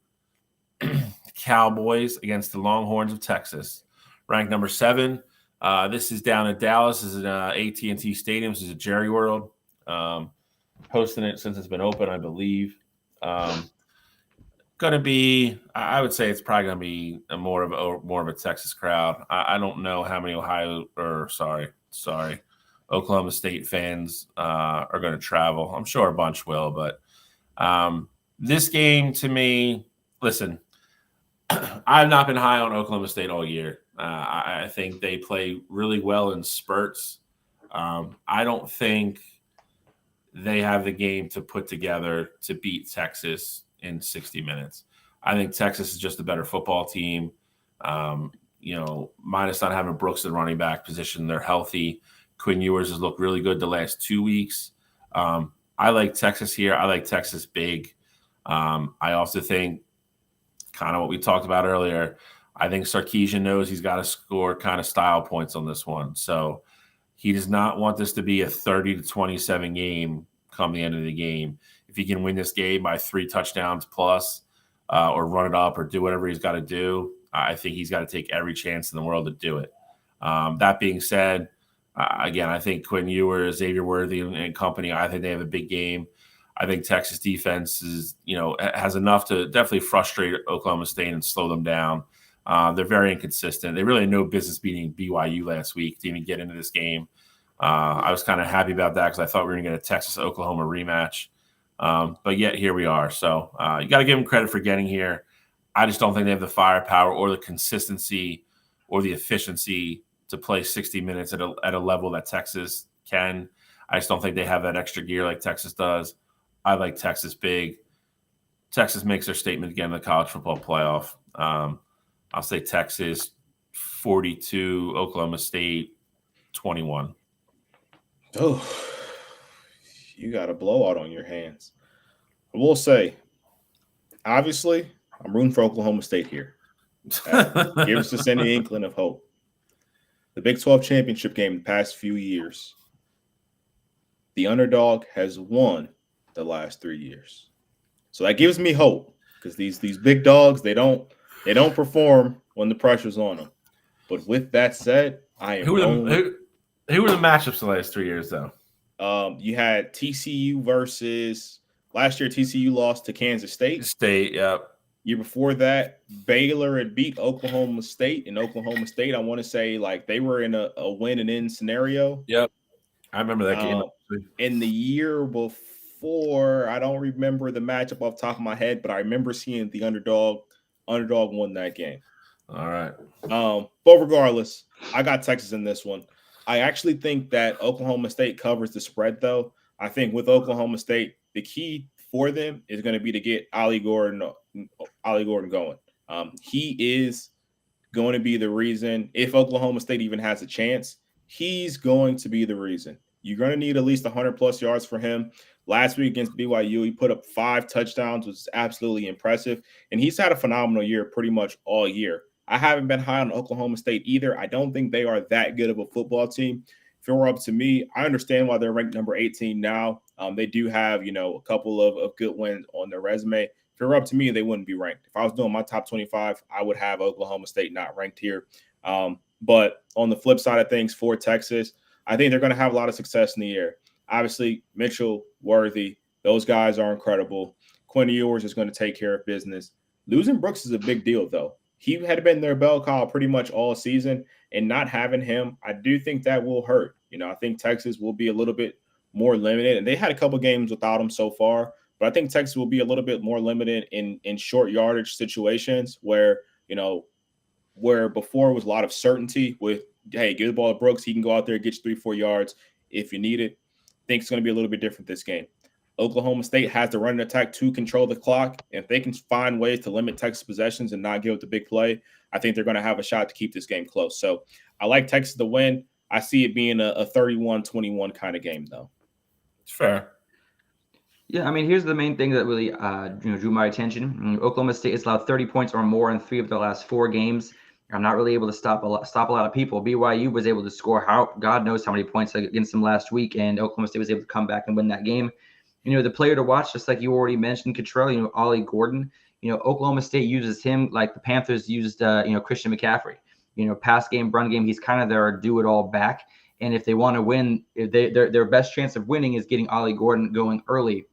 Cowboys against the Longhorns of Texas, ranked number 7. This is down in Dallas. This is at AT&T Stadium. This is at Jerry World. Hosting it since it's been open, I believe. Going to be, I would say it's probably going to be more of a Texas crowd. I don't know how many Oklahoma State fans are going to travel. I'm sure a bunch will, but this game to me, listen, I've not been high on Oklahoma State all year. I think they play really well in spurts. I don't think they have the game to put together to beat Texas in 60 minutes. I think Texas is just a better football team. Minus not having Brooks at running back position, they're healthy. Quinn Ewers has looked really good the last 2 weeks. I like Texas here. I like Texas big. I also think kind of what we talked about earlier. I think Sarkisian knows he's got to score kind of style points on this one. So he does not want this to be a 30-27 game come the end of the game. If he can win this game by 3 touchdowns plus or run it up or do whatever he's got to do, I think he's got to take every chance in the world to do it. That being said, again, I think Quinn Ewers, Xavier Worthy and company, I think they have a big game. I think Texas defense has enough to definitely frustrate Oklahoma State and slow them down. They're very inconsistent. They really had no business beating BYU last week to even get into this game. I was kind of happy about that because I thought we were going to get a Texas-Oklahoma rematch. But yet here we are. So you got to give them credit for getting here. I just don't think they have the firepower or the consistency or the efficiency to play 60 minutes at a level that Texas can. I just don't think they have that extra gear like Texas does. I like Texas big. Texas makes their statement again in the college football playoff. I'll say Texas 42, Oklahoma State 21. Oh, you got a blowout on your hands. I will say, obviously, I'm rooting for Oklahoma State here. Gives us any inkling of hope. The Big 12 championship game the past few years, the underdog has won the last 3 years. So that gives me hope because these big dogs, they don't perform when the pressure's on them. But with that said, I am who were the matchups the last 3 years though? You had TCU versus last year. TCU lost to Kansas State. Yep. Year before that, Baylor had beat Oklahoma State. In Oklahoma State, I want to say like they were in a win and in scenario. Yep, I remember that game. In the year before, I don't remember the matchup off the top of my head, but I remember seeing the underdog won that game. All right. But regardless, I got Texas in this one. I actually think that Oklahoma State covers the spread, though. I think with Oklahoma State, the key for them is going to be to get Ollie Gordon going. He is going to be the reason if Oklahoma State even has a chance. He's going to be the reason. You're going to need at least 100-plus yards for him. Last week against BYU, he put up 5 touchdowns, which is absolutely impressive. And he's had a phenomenal year pretty much all year. I haven't been high on Oklahoma State either. I don't think they are that good of a football team. If it were up to me, I understand why they're ranked number 18 now. They do have, a couple of good wins on their resume. If it were up to me, they wouldn't be ranked. If I was doing my top 25, I would have Oklahoma State not ranked here. But on the flip side of things for Texas, I think they're going to have a lot of success in the air. Obviously, Mitchell, Worthy, those guys are incredible. Quinn Ewers is going to take care of business. Losing Brooks is a big deal, though. He had been their bell cow pretty much all season, and not having him, I do think that will hurt. I think Texas will be a little bit more limited, and they had a couple games without him so far, but I think Texas will be a little bit more limited in short yardage situations where before it was a lot of certainty with, hey, give the ball to Brooks. He can go out there and get you 3-4 yards if you need it. I think it's going to be a little bit different this game. Oklahoma State has the running attack to control the clock. If they can find ways to limit Texas possessions and not give up the big play, I think they're going to have a shot to keep this game close. So I like Texas to win. I see it being a 31-21 kind of game, though. It's fair. Yeah, I mean, here's the main thing that really drew my attention. Oklahoma State has allowed 30 points or more in 3 of the last 4 games. I'm not really able to stop a lot of people. BYU was able to score God knows how many points against them last week, and Oklahoma State was able to come back and win that game. The player to watch, just like you already mentioned, Cottrell, Ollie Gordon, Oklahoma State uses him like the Panthers used, Christian McCaffrey. Pass game, run game, he's kind of their do-it-all back. And if they want to win, their best chance of winning is getting Ollie Gordon going early.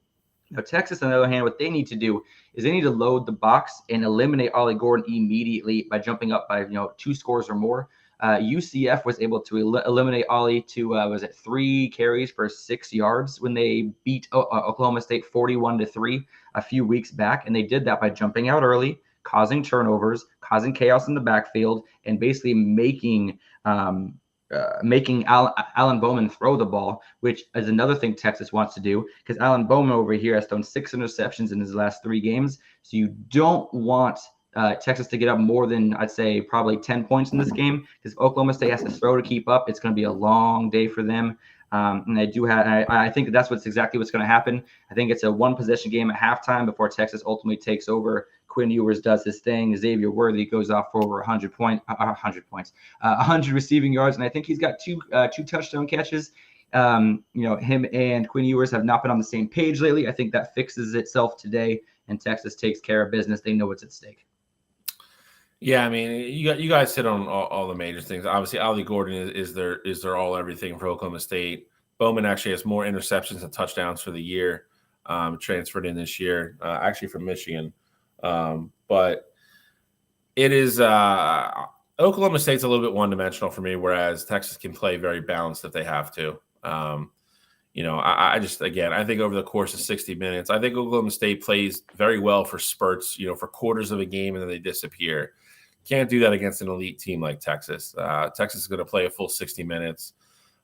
Now, Texas, on the other hand, what they need to do is they need to load the box and eliminate Ollie Gordon immediately by jumping up by 2 scores or more. UCF was able to eliminate Ollie to 3 carries for 6 yards when they beat Oklahoma State 41-3 a few weeks back, and they did that by jumping out early, causing turnovers, causing chaos in the backfield, and basically making Alan Bowman throw the ball, which is another thing Texas wants to do, because Alan Bowman over here has thrown 6 interceptions in his last 3 games. So you don't want Texas to get up more than, I'd say, probably 10 points in this game, because Oklahoma State has to throw to keep up. It's going to be a long day for them. And I think that's exactly what's going to happen. I think it's a 1-possession game at halftime before Texas ultimately takes over. Quinn Ewers does his thing. Xavier Worthy goes off for over 100 receiving yards, and I think he's got two touchdown catches. Him and Quinn Ewers have not been on the same page lately. I think that fixes itself today, and Texas takes care of business. They know what's at stake. Yeah, I mean, you guys hit on all the major things. Obviously, Ollie Gordon is their all everything for Oklahoma State. Bowman actually has more interceptions and touchdowns for the year, transferred in this year, actually from Michigan. But it is Oklahoma State's a little bit one-dimensional for me, whereas Texas can play very balanced if they have to. I think over the course of 60 minutes, I think Oklahoma State plays very well for spurts, for quarters of a game, and then they disappear. Can't do that against an elite team like Texas. Texas is going to play a full 60 minutes.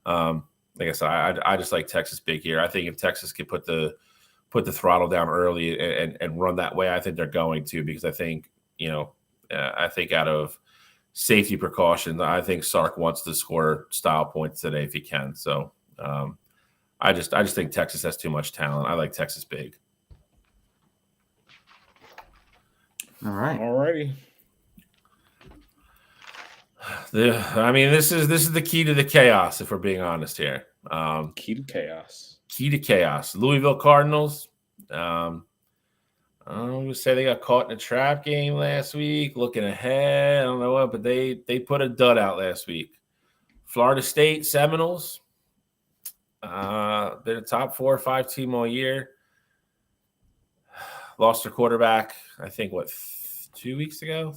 Like I said, I just like Texas big here. I think if Texas can put the throttle down early and run that way, I think they're going to, because I think, I think out of safety precautions, I think Sark wants to score style points today if he can. So I just think Texas has too much talent. I like Texas big. All right. Alrighty. This is the key to the chaos, if we're being honest here. Key to chaos. Key to chaos. Louisville Cardinals. I'm going to say they got caught in a trap game last week. Looking ahead, I don't know what, but they put a dud out last week. Florida State Seminoles. They're the top 4 or 5 team all year. Lost their quarterback, I think, 3 weeks ago?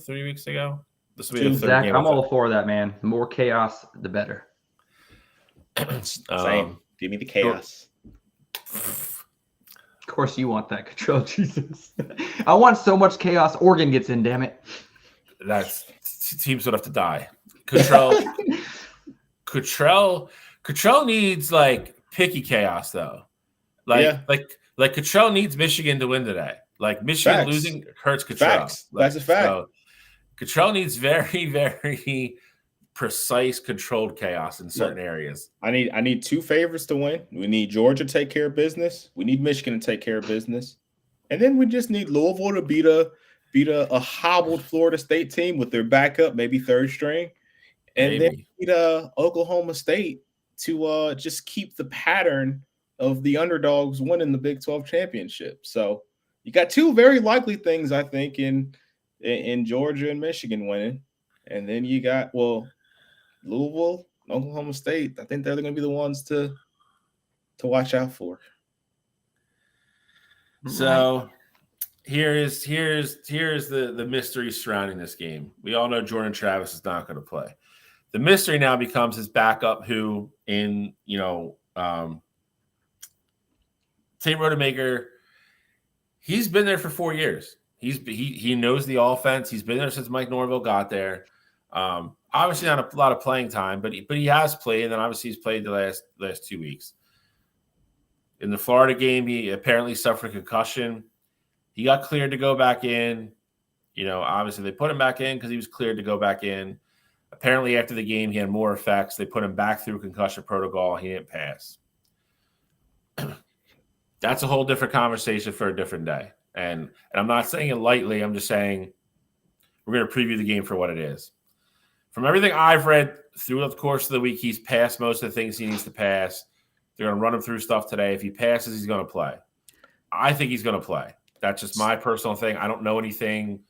This will be the third Zach, game. I'm all for that, man. The more chaos, the better. Same. Give me the chaos. Of course you want that control, Jesus. I want so much chaos. Oregon gets in, damn it. That's teams would have to die. Cottrell needs like picky chaos though. Like Cottrell needs Michigan to win today. Like Michigan losing hurts Cottrell. Facts. That's a fact. So, Cottrell needs very, very precise, controlled chaos in certain areas. I need 2 favorites to win. We need Georgia to take care of business. We need Michigan to take care of business. And then we just need Louisville to beat a hobbled Florida State team with their backup, maybe third string. And then beat Oklahoma State to just keep the pattern of the underdogs winning the Big 12 championship. So you got 2 very likely things, I think, in Georgia and Michigan winning. And then you got, Louisville, Oklahoma State. I think they're going to be the ones to watch out for. So here's the mystery surrounding this game. We all know Jordan Travis is not going to play. The mystery now becomes his backup, who Tate Rodemaker, he's been there for 4 years. He knows the offense. He's been there since Mike Norvell got there. Obviously not a lot of playing time, but he has played, and then obviously he's played the last 2 weeks. In the Florida game, he apparently suffered a concussion. He got cleared to go back in. Obviously they put him back in because he was cleared to go back in. Apparently after the game, he had more effects. They put him back through concussion protocol. He didn't pass. That's a whole different conversation for a different day. And I'm not saying it lightly. I'm just saying we're going to preview the game for what it is. From everything I've read throughout the course of the week, he's passed most of the things he needs to pass. They're going to run him through stuff today. If he passes, he's going to play. I think he's going to play. That's just my personal thing. I don't know anything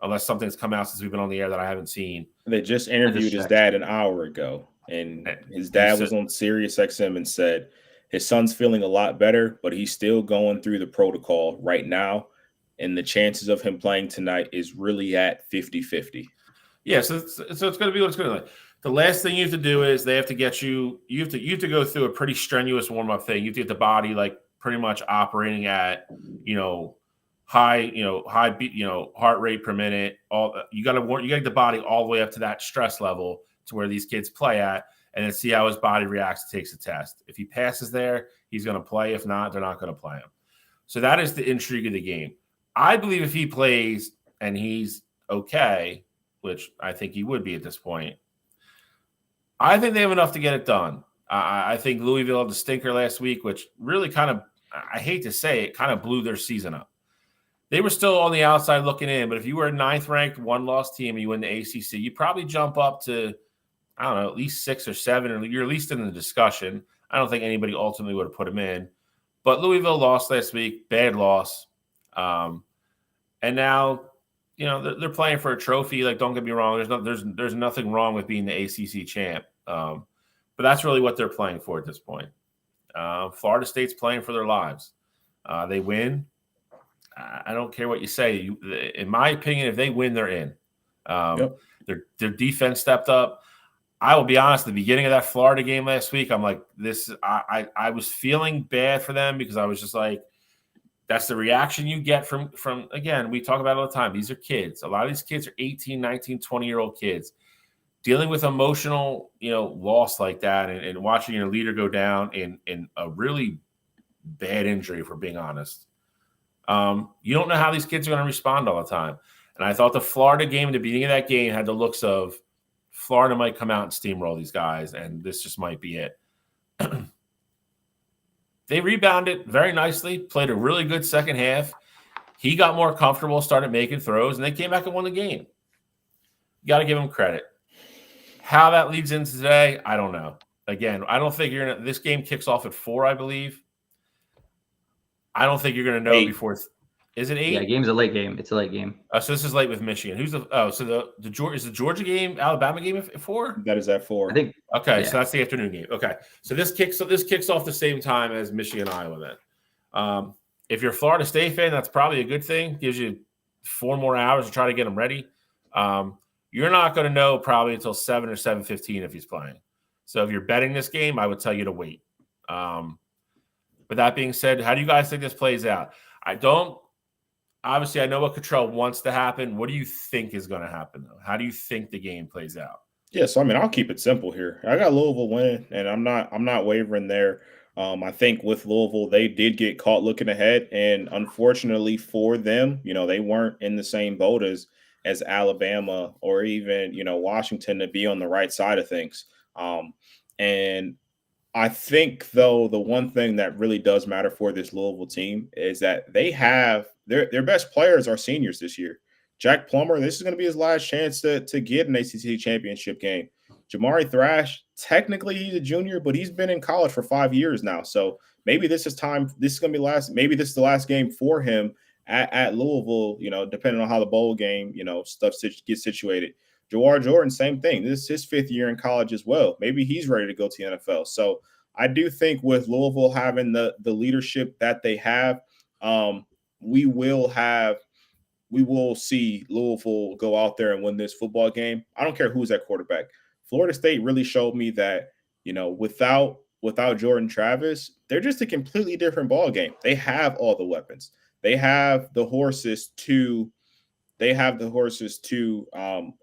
unless something's come out since we've been on the air that I haven't seen. They just interviewed his dad an hour ago, and his dad was on Sirius XM and said his son's feeling a lot better, but he's still going through the protocol right now, and the chances of him playing tonight is really at 50-50. Yeah, so it's going to be what it's going to be like. The last thing you have to do is they have to get you have to go through a pretty strenuous warm-up thing. You have to get the body like pretty much operating at, high heart rate per minute. You got to get the body all the way up to that stress level to where these kids play at, and then see how his body reacts, takes a test. If he passes there, he's going to play. If not, they're not going to play him. So that is the intrigue of the game. I believe if he plays and he's okay, which I think he would be at this point, I think they have enough to get it done. I think Louisville had the stinker last week, which really kind of, I hate to say it, kind of blew their season up. They were still on the outside looking in, but if you were a 9th-ranked, one-loss team and you win the ACC, you probably jump up to, I don't know, at least 6 or 7, or you're at least in the discussion. I don't think anybody ultimately would have put him in. But Louisville lost last week, bad loss. And now, they're playing for a trophy. Like, don't get me wrong, there's nothing wrong with being the ACC champ. But that's really what they're playing for at this point. Florida State's playing for their lives. They win. I don't care what you say. In my opinion, if they win, they're in. Their defense stepped up. I will be honest, the beginning of that Florida game last week, I'm like, I was feeling bad for them because I was just like, That's the reaction you get from again, we talk about it all the time. These are kids. A lot of these kids are 18, 19, 20-year-old kids dealing with emotional, loss like that and watching your leader go down in a really bad injury, if we're being honest. You don't know how these kids are going to respond all the time. And I thought the Florida game, at the beginning of that game, had the looks of Florida might come out and steamroll these guys, and this just might be it. They rebounded very nicely, played a really good second half. He got more comfortable, started making throws, and they came back and won the game. You got to give him credit. How that leads into today, I don't know. Again, I don't think you're going to – this game kicks off at 4, I believe. I don't think you're going to know 8. before – is it 8? Yeah, game's a late game. It's a late game. So this is late with Michigan. Who's the – oh, so the Georgia game, Alabama game at 4? That is at 4. I think. Okay, Yeah. so that's the afternoon game. Okay, so this kicks off the same time as Michigan Iowa. Then, if you're a Florida State fan, that's probably a good thing. Gives you 4 more hours to try to get them ready. You're not going to know probably until 7 or 7:15 if he's playing. So if you're betting this game, I would tell you to wait. But that being said, how do you guys think this plays out? Obviously, I know what Cottrell wants to happen. What do you think is going to happen, though? How do you think the game plays out? Yeah, so I'll keep it simple here. I got Louisville winning, and I'm not wavering there. I think with Louisville, they did get caught looking ahead, and unfortunately for them, they weren't in the same boat as Alabama or even Washington to be on the right side of things. And I think, though, the one thing that really does matter for this Louisville team is that they have their best players are seniors this year. Jack Plummer, this is going to be his last chance to get an ACC championship game. Jamari Thrash, technically he's a junior, but he's been in college for 5 years now. So maybe this is time. This is going to be maybe this is the last game for him at Louisville, depending on how the bowl game, stuff gets situated. Jawar Jordan, same thing. This is his 5th year in college as well. Maybe he's ready to go to the NFL. So I do think with Louisville having the leadership that they have, we will see Louisville go out there and win this football game. I don't care who's at quarterback. Florida State really showed me that, without Jordan Travis, they're just a completely different ball game. They have all the weapons. They have the horses to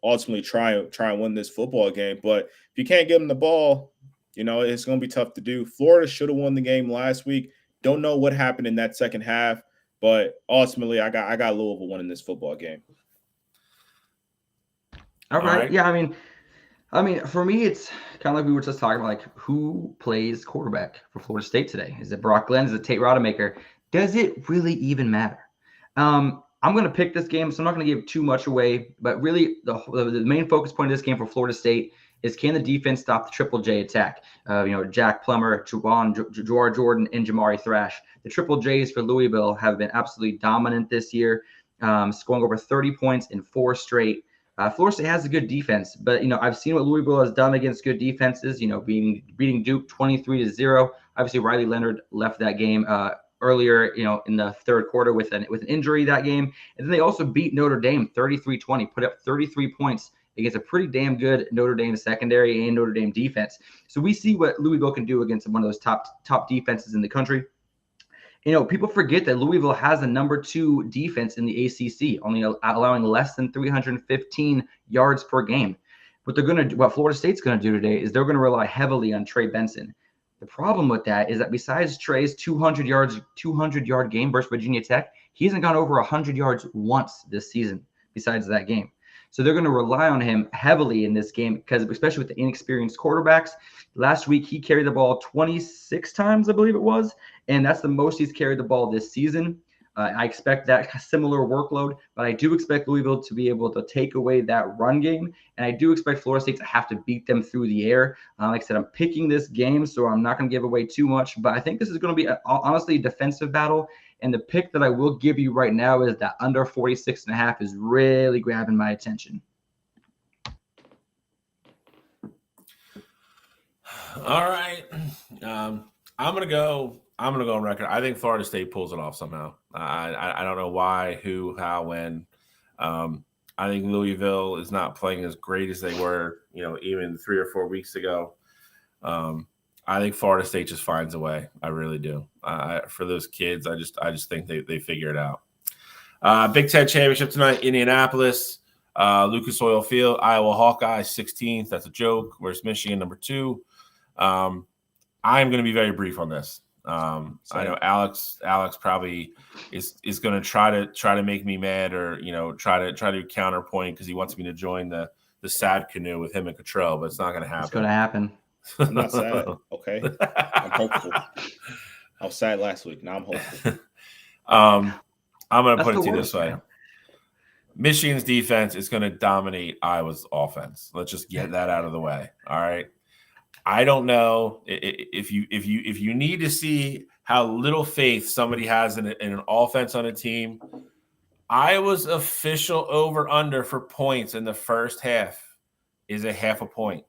ultimately try and win this football game. But if you can't give them the ball, it's going to be tough to do. Florida should have won the game last week. Don't know what happened in that second half, but ultimately I got Louisville winning this football game. All right. Yeah, I mean, for me, it's kind of like we were just talking about, like, who plays quarterback for Florida State today? Is it Brock Glenn? Is it Tate Rodemaker? Does it really even matter? I'm going to pick this game, so I'm not going to give too much away. But really, the main focus point of this game for Florida State is, can the defense stop the Triple J attack? Jack Plummer, Jawar Jordan, and Jamari Thrash. The Triple J's for Louisville have been absolutely dominant this year, scoring over 30 points in 4 straight. Florida State has a good defense, but I've seen what Louisville has done against good defenses. Beating Duke 23-0. Obviously, Riley Leonard left that game earlier, in the third quarter with an injury that game, and then they also beat Notre Dame 33-20, put up 33 points against a pretty damn good Notre Dame secondary and Notre Dame defense. So we see what Louisville can do against one of those top defenses in the country. People forget that Louisville has a number 2 defense in the ACC, only allowing less than 315 yards per game. What Florida State's going to do today is they're going to rely heavily on Trey Benson. The problem with that is that besides Trey's 200-yard game versus Virginia Tech, he hasn't gone over 100 yards once this season besides that game. So they're going to rely on him heavily in this game, because especially with the inexperienced quarterbacks. Last week, he carried the ball 26 times, I believe it was, and that's the most he's carried the ball this season. I expect that similar workload, but I do expect Louisville to be able to take away that run game, and I do expect Florida State to have to beat them through the air. Like I said, I'm picking this game, so I'm not going to give away too much, but I think this is going to be, honestly, a defensive battle, and the pick that I will give you right now is that under 46.5 is really grabbing my attention. All right. I'm gonna go on record. I think Florida State pulls it off somehow. I don't know why, who, how, when. I think Louisville is not playing as great as they were, even 3 or 4 weeks ago. I think Florida State just finds a way. I really do. For those kids, I just think they figure it out. Big Ten championship tonight, Indianapolis, Lucas Oil Field, Iowa Hawkeyes 16th. That's a joke. Where's Michigan number 2? I'm going to be very brief on this. I know Alex probably is going to try to make me mad, or try to counterpoint because he wants me to join the sad canoe with him and Cottrell, but it's not going to happen. It's going to happen. I'm not sad. Okay, I'm hopeful. I was sad last week. Now I'm hopeful. I'm going to put it to you this way. Michigan's defense is going to dominate Iowa's offense. Let's just get that out of the way. All right. I don't know if you need to see how little faith somebody has in an offense on a team. Iowa's official over-under for points in the first half is a half a point.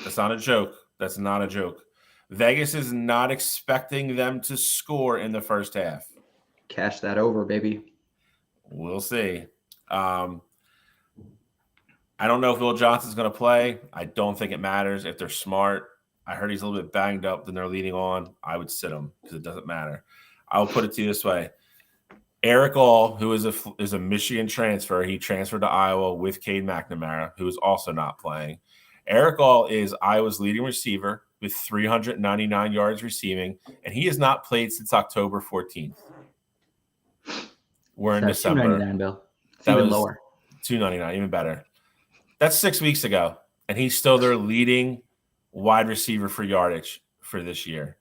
That's not a joke. That's not a joke. Vegas is not expecting them to score in the first half. Cash that over, baby. We'll see. I don't know if Will Johnson's going to play. I don't think it matters if they're smart. I heard he's a little bit banged up than they're leading on. I would sit him because it doesn't matter. I'll put it to you this way. Eric All, who is a Michigan transfer, he transferred to Iowa with Cade McNamara, who is also not playing. Eric All is Iowa's leading receiver with 399 yards receiving, and he has not played since October 14th. We're in December. 299, Bill. It's That even was lower. 299, even better. That's 6 weeks ago, and he's still their leading wide receiver for yardage for this year.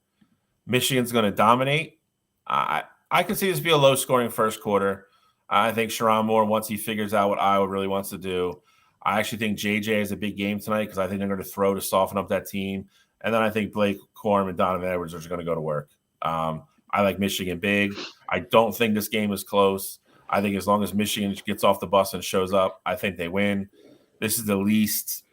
Michigan's going to dominate. I can see this be a low-scoring first quarter. I think Sharon Moore, once he figures out what Iowa really wants to do, I actually think JJ has a big game tonight because I think they're going to throw to soften up that team. And then I think Blake Corum and Donovan Edwards are going to go to work. I like Michigan big. I don't think this game is close. I think as long as Michigan gets off the bus and shows up, I think they win. This is the least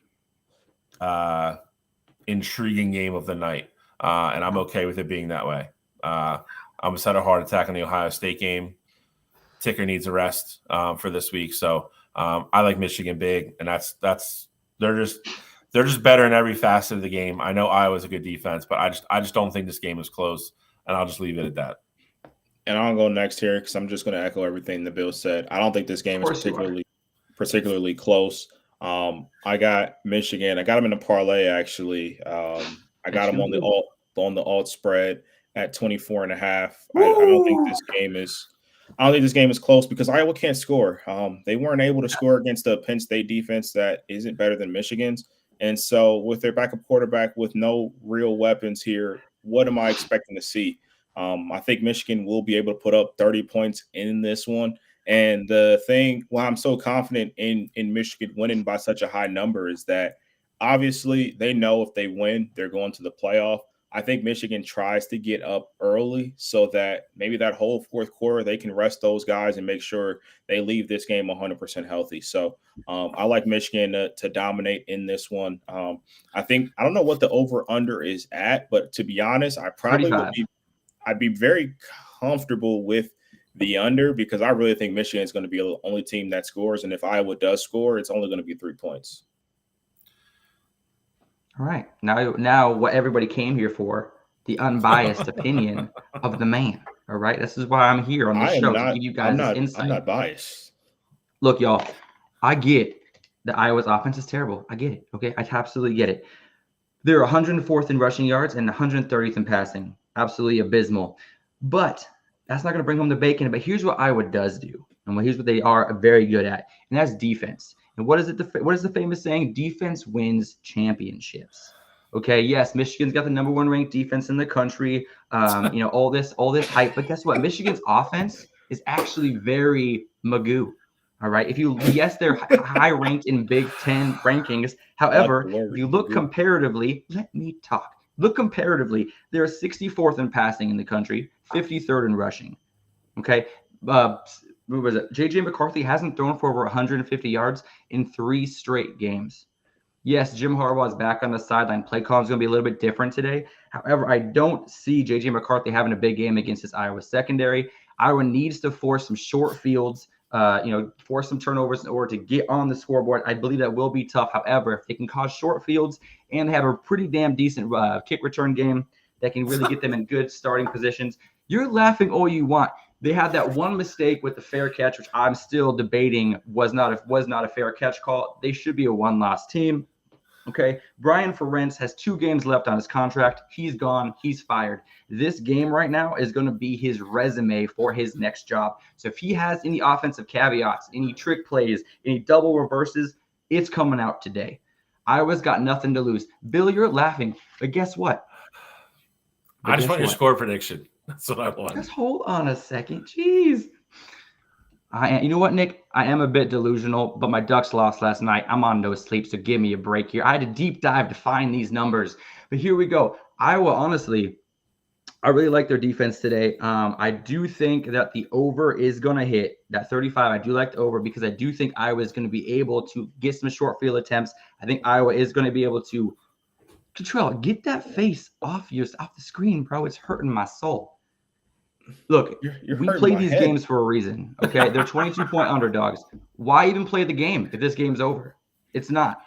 intriguing game of the night, and I'm okay with it being that way. I'm set a heart attack on the Ohio State game. Ticker needs a rest for this week, so I like Michigan big, and they're just better in every facet of the game. I know Iowa's a good defense, but I just don't think this game is close, and I'll just leave it at that. And I'll go next here because I'm just going to echo everything that Bill said. I don't think this game is particularly close. I got Michigan. I got them in a parlay actually. I got them on the alt spread at 24.5. I don't think this game is close because Iowa can't score. They weren't able to score against the Penn State defense that isn't better than Michigan's. And so with their backup quarterback with no real weapons here, what am I expecting to see? I think Michigan will be able to put up 30 points in this one. And the thing why I'm so confident in Michigan winning by such a high number is that obviously they know if they win, they're going to the playoff. I think Michigan tries to get up early so that maybe that whole fourth quarter they can rest those guys and make sure they leave this game 100% healthy. So I like Michigan to dominate in this one. I don't know what the over-under is at, but to be honest, I'd be very comfortable with the under because I really think Michigan is going to be the only team that scores. And if Iowa does score, it's only going to be 3 points. All right. Now what everybody came here for, the unbiased opinion of the man. All right. This is why I'm here on the show to give you guys this insight. I'm not biased. Look, y'all, I get that Iowa's offense is terrible. I get it. Okay. I absolutely get it. They're 104th in rushing yards and 130th in passing. Absolutely abysmal. But that's not going to bring home the bacon. But here's what Iowa does do. And here's what they are very good at. And that's defense. And what is the famous saying? Defense wins championships. Okay, yes, Michigan's got the number 1 ranked defense in the country. All this hype. But guess what? Michigan's offense is actually very Magoo. All right. Yes, they're high ranked in Big Ten rankings. However, if you look comparatively, let me talk. Look comparatively, they're 64th in passing in the country, 53rd in rushing. Okay. What was it? JJ McCarthy hasn't thrown for over 150 yards in 3 straight games. Yes, Jim Harbaugh's back on the sideline. Play call is going to be a little bit different today. However, I don't see JJ McCarthy having a big game against his Iowa secondary. Iowa needs to force some short fields force some turnovers in order to get on the scoreboard. I believe that will be tough. However, if they can cause short fields and they have a pretty damn decent kick return game that can really get them in good starting positions, you're laughing all you want. They had that one mistake with the fair catch, which I'm still debating was not a fair catch call. They should be a one-loss team. Okay, Brian Ferentz has 2 games left on his contract. He's gone. He's fired. This game right now is going to be his resume for his next job. So if he has any offensive caveats, any trick plays, any double reverses, it's coming out today. Iowa's got nothing to lose. Bill, you're laughing, but guess what? I just want your score prediction. That's what I want. Just hold on a second. Jeez. You know what, Nick? I am a bit delusional, but my Ducks lost last night. I'm on no sleep, so give me a break here. I had to deep dive to find these numbers. But here we go. Iowa, honestly, I really like their defense today. I do think that the over is going to hit that 35. I do like the over because I do think Iowa is going to be able to get some short field attempts. I think Iowa is going to be able to control. Get that face off the screen, bro. It's hurting my soul. Look, we play these games for a reason, okay? They're 22-point underdogs. Why even play the game if this game's over? It's not.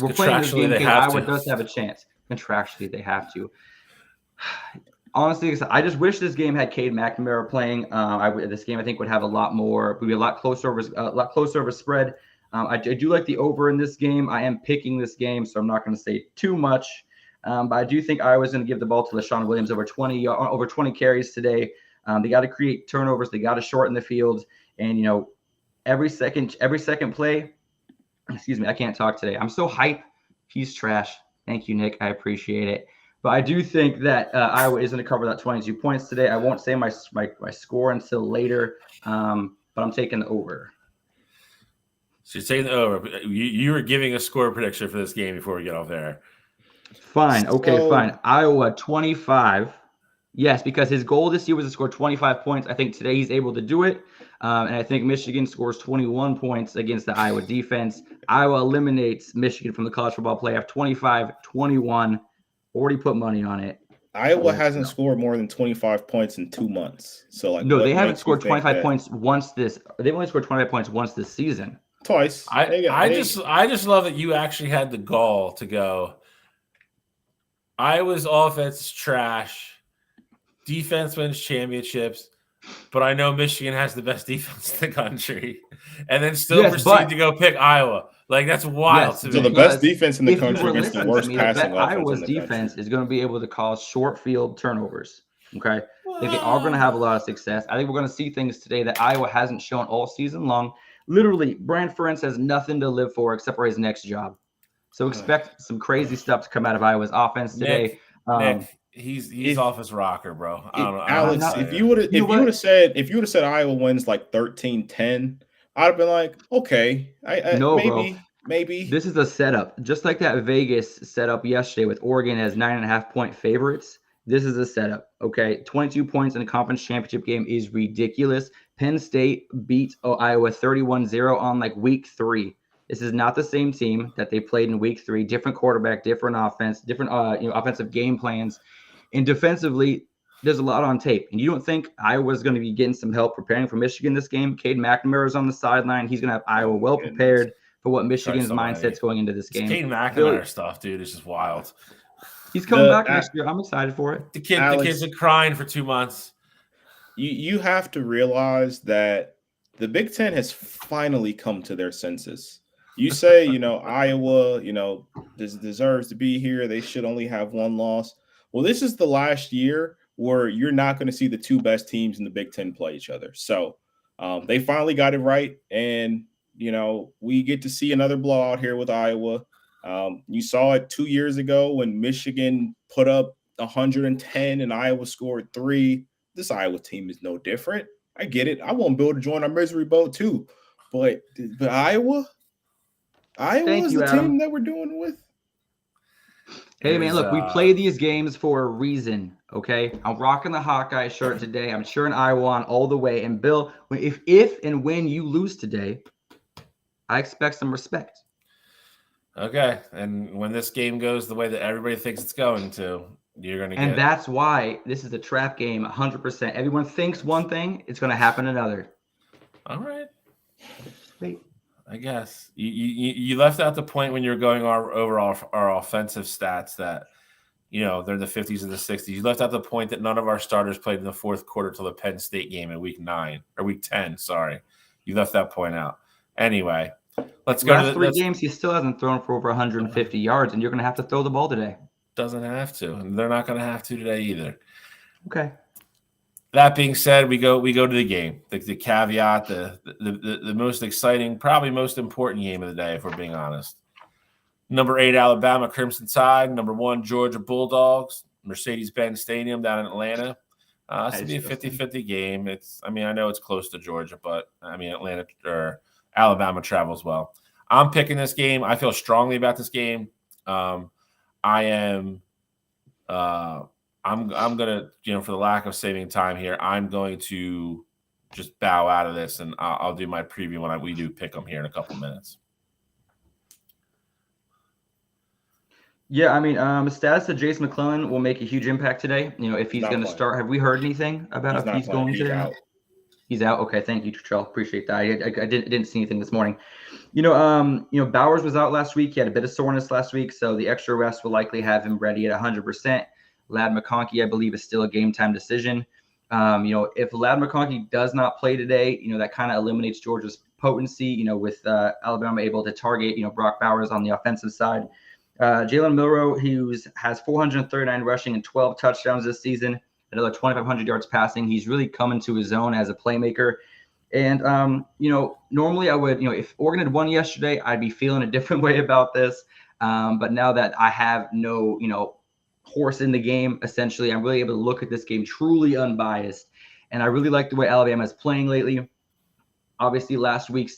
We're playing this game because Iowa does have a chance. Contractually, they have to. Honestly, I just wish this game had Cade McNamara playing. This game, I think, would have a lot closer of a spread. I do like the over in this game. I am picking this game, so I'm not going to say too much. But I do think Iowa's going to give the ball to LaShawn Williams over 20 carries today. They got to create turnovers. They got to shorten the field. And, every second play, excuse me, I can't talk today. I'm so hype. He's trash. Thank you, Nick. I appreciate it. But I do think that Iowa is going to cover that 22 points today. I won't say my score until later, but I'm taking the over. So you're taking the over. You were giving a score prediction for this game before we get off there. Fine. Okay, fine. Iowa 25. Yes, because his goal this year was to score 25 points. I think today he's able to do it. And I think Michigan scores 21 points against the Iowa defense. Iowa eliminates Michigan from the college football playoff 25-21. Already put money on it. Iowa hasn't scored more than 25 points in 2 months. So no, they haven't scored 25 points once this. They've only scored 25 points once this season. Twice. I just love that you actually had the gall to go. Iowa's offense is trash. Defense wins championships, but I know Michigan has the best defense in the country, and then still proceed to go pick Iowa. Like, that's wild to me. So the best defense in the country against the worst passing offense. Iowa's defense is going to be able to cause short field turnovers. Okay, I think they are going to have a lot of success. I think we're going to see things today that Iowa hasn't shown all season long. Literally, Brian Ferentz has nothing to live for except for his next job. So expect some crazy stuff to come out of Iowa's offense today. Nick, he's off his rocker, bro. I don't know. Alex, if you would have said Iowa wins like 13-10, I'd have been like, okay, maybe. This is a setup, just like that Vegas setup yesterday with Oregon as 9.5-point favorites. This is a setup. Okay, 22 points in a conference championship game is ridiculous. Penn State beat Iowa 31-0 on like week 3. This is not the same team that they played in week 3. Different quarterback, different offense, different offensive game plans. And defensively, there's a lot on tape. And you don't think Iowa's going to be getting some help preparing for Michigan this game? Cade McNamara is on the sideline. He's going to have Iowa well prepared for what Michigan's mindset's going into this game. Cade McNamara stuff, dude, is just wild. He's coming back next year. I'm excited for it. The kids are crying for 2 months. You have to realize that the Big Ten has finally come to their senses. You say, Iowa, deserves to be here. They should only have one loss. Well, this is the last year where you're not going to see the 2 best teams in the Big Ten play each other. So they finally got it right. And, we get to see another blowout here with Iowa. You saw it 2 years ago when Michigan put up 110 and Iowa scored 3. This Iowa team is no different. I get it. I want Bill to join our misery boat too. But Iowa is the team that we're doing with. Hey, man, look, we play these games for a reason, okay? I'm rocking the Hawkeye shirt today. I'm cheering Iowa on all the way. And, Bill, if and when you lose today, I expect some respect. Okay, and when this game goes the way that everybody thinks it's going to, you're going to get... And that's why this is a trap game, 100%. Everyone thinks one thing, it's going to happen another. All right. Wait. I guess you left out the point when you were going over our offensive stats that they're in the 50s and the 60s. You left out the point that none of our starters played in the fourth quarter till the Penn State game in week 10. Sorry, you left that point out. Anyway, let's go. Last three games, he still hasn't thrown for over 150 yards, and you're going to have to throw the ball today. Doesn't have to, and they're not going to have to today either. Okay. That being said, we go to the game. The caveat, the most exciting, probably most important game of the day, if we're being honest. Number 8, Alabama Crimson Tide. Number 1, Georgia Bulldogs. Mercedes-Benz Stadium down in Atlanta. It's going to be a 50-50 game. I know it's close to Georgia, but Atlanta or Alabama travels well. I'm picking this game. I feel strongly about this game. I'm gonna, for the lack of saving time here, I'm going to just bow out of this, and I'll do my preview when we do pick them here in a couple minutes. Yeah, the status of Jace McClellan will make a huge impact today. If he's going to start, have we heard anything about if he's going to? He's out. Okay, thank you, Trell. Appreciate that. I didn't see anything this morning. Bowers was out last week. He had a bit of soreness last week, so the extra rest will likely have him ready at 100%. Lad McConkey, I believe, is still a game time decision. If Lad McConkey does not play today, that kind of eliminates Georgia's potency. With Alabama able to target, Brock Bowers on the offensive side. Jalen Milroe, who has 439 rushing and 12 touchdowns this season, another 2,500 yards passing. He's really coming to his own as a playmaker. And, normally I would, if Oregon had won yesterday, I'd be feeling a different way about this. But now that I have no, horse in the game, essentially, I'm really able to look at this game truly unbiased. And I really like the way Alabama is playing lately. Obviously, last week's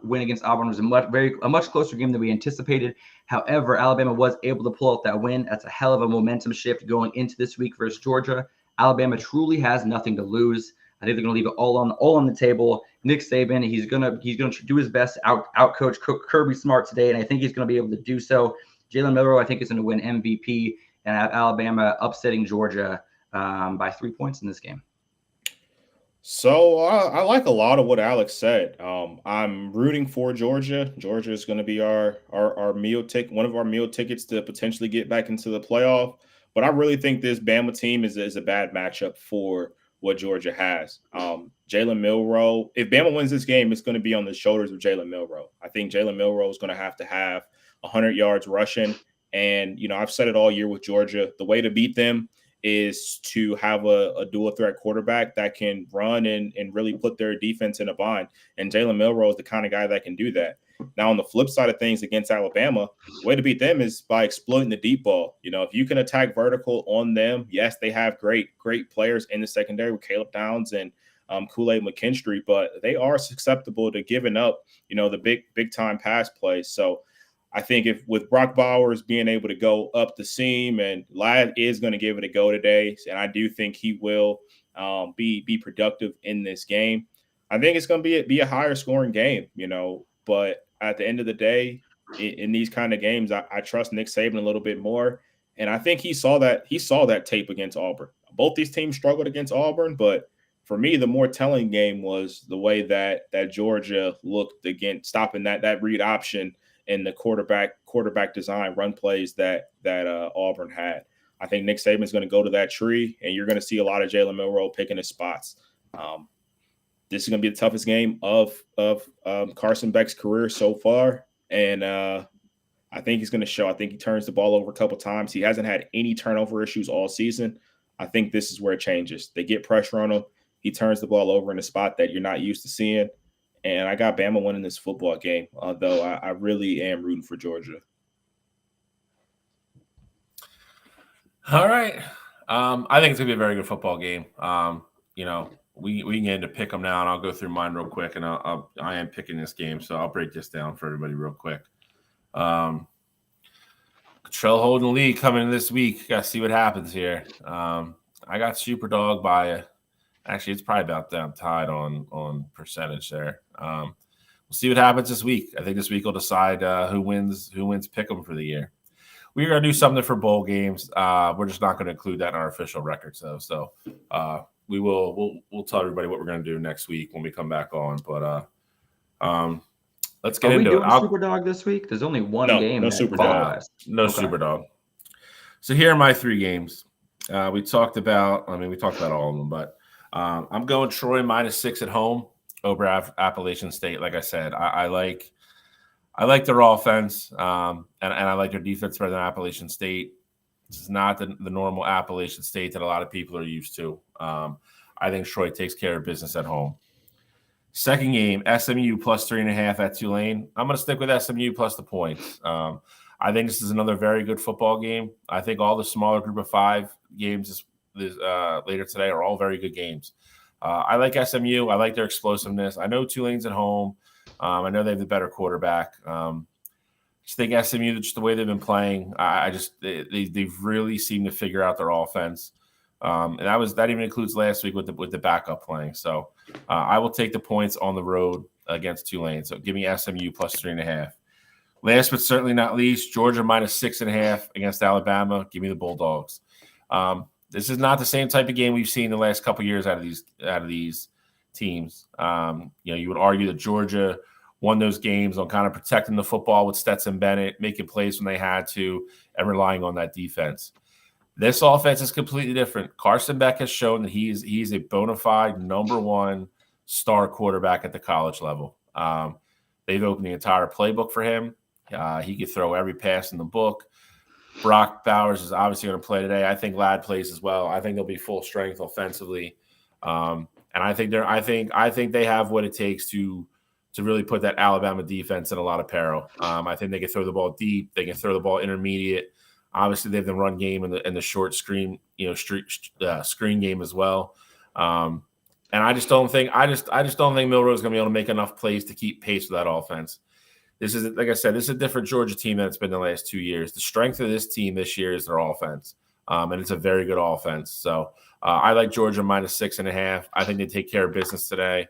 win against Auburn was a much closer game than we anticipated. However, Alabama was able to pull out that win. That's a hell of a momentum shift going into this week versus Georgia. Alabama truly has nothing to lose. I think they're going to leave it all on the table. Nick Saban, he's gonna do his best to out coach Kirby Smart today, and I think he's going to be able to do so. Jalen Milroe, I think, is going to win MVP, and have Alabama upsetting Georgia by 3 points in this game. So I like a lot of what Alex said. I'm rooting for Georgia. Georgia is going to be our meal ticket, one of our meal tickets to potentially get back into the playoff. But I really think this Bama team is a bad matchup for what Georgia has. Jalen Milroe, if Bama wins this game, it's going to be on the shoulders of Jalen Milroe. I think Jalen Milroe is going to have 100 yards rushing. And, I've said it all year with Georgia. The way to beat them is to have a dual threat quarterback that can run and really put their defense in a bind. And Jalen Milroe is the kind of guy that can do that. Now, on the flip side of things against Alabama, the way to beat them is by exploiting the deep ball. If you can attack vertical on them, yes, they have great players in the secondary with Caleb Downs and Kool-Aid McKinstry, but they are susceptible to giving up, the big time pass plays. So I think if with Brock Bowers being able to go up the seam, and Ladd is going to give it a go today, and I do think he will be productive in this game. I think it's going to be a higher scoring game, but at the end of the day, in these kind of games, I trust Nick Saban a little bit more. And I think he saw that tape against Auburn. Both these teams struggled against Auburn, but for me, the more telling game was the way that Georgia looked against stopping that read option and the quarterback design run plays that Auburn had. I think Nick Saban's going to go to that tree, and you're going to see a lot of Jalen Milroe picking his spots. This is going to be the toughest game of Carson Beck's career so far, and I think he's going to show. I think he turns the ball over a couple times. He hasn't had any turnover issues all season. I think this is where it changes. They get pressure on him. He turns the ball over in a spot that you're not used to seeing. And I got Bama winning this football game, although I really am rooting for Georgia. All right. I think it's going to be a very good football game. We can get into pick them now, and I'll go through mine real quick, and I am picking this game, so I'll break this down for everybody real quick. Trell holding the lead coming in this week. Got to see what happens here. I got Superdog by actually, it's probably about down tied on percentage there. We'll see what happens this week. I think this week will decide who wins pick 'em for the year. We're gonna do something for bowl games. We're just not going to include that in our official records, though. So we'll tell everybody what we're going to do next week when we come back on. But Let's get Are we into it. doing Super Dog this week? There's only one game. No that Super qualifies. Dog. No Okay. Super Dog. So here are my 3 games. We talked about all of them, but I'm going Troy -6 at home over Appalachian State. Like I said, I like their offense, and I like their defense better than Appalachian State. This is not the normal Appalachian State that a lot of people are used to. I think Troy takes care of business at home. Second game, SMU +3.5 at Tulane. I'm going to stick with SMU plus the points. I think this is another very good football game. I think all the smaller group of 5 games later today are all very good games. I like SMU. I like their explosiveness. I know Tulane's at home. I know they have the better quarterback. Just think SMU, just the way they've been playing, they've really seemed to figure out their offense. And that even includes last week with the backup playing. So I will take the points on the road against Tulane. So give me SMU +3.5. Last but certainly not least, Georgia -6.5 against Alabama. Give me the Bulldogs. This is not the same type of game we've seen the last couple of years out of these teams. You would argue that Georgia won those games on kind of protecting the football with Stetson Bennett, making plays when they had to, and relying on that defense. This offense is completely different. Carson Beck has shown that he's a bona fide #1 star quarterback at the college level. They've opened the entire playbook for him. He could throw every pass in the book. Brock Bowers is obviously going to play today. I think Ladd plays as well. I think they'll be full strength offensively, and I think they have what it takes to really put that Alabama defense in a lot of peril. I think they can throw the ball deep. They can throw the ball intermediate. Obviously, they have the run game and the short screen, screen game as well. And I just don't think Milroe's going to be able to make enough plays to keep pace with that offense. This is, like I said, this is a different Georgia team than it's been the last 2 years. The strength of this team this year is their offense, and it's a very good offense. So I like Georgia -6.5. I think they take care of business today,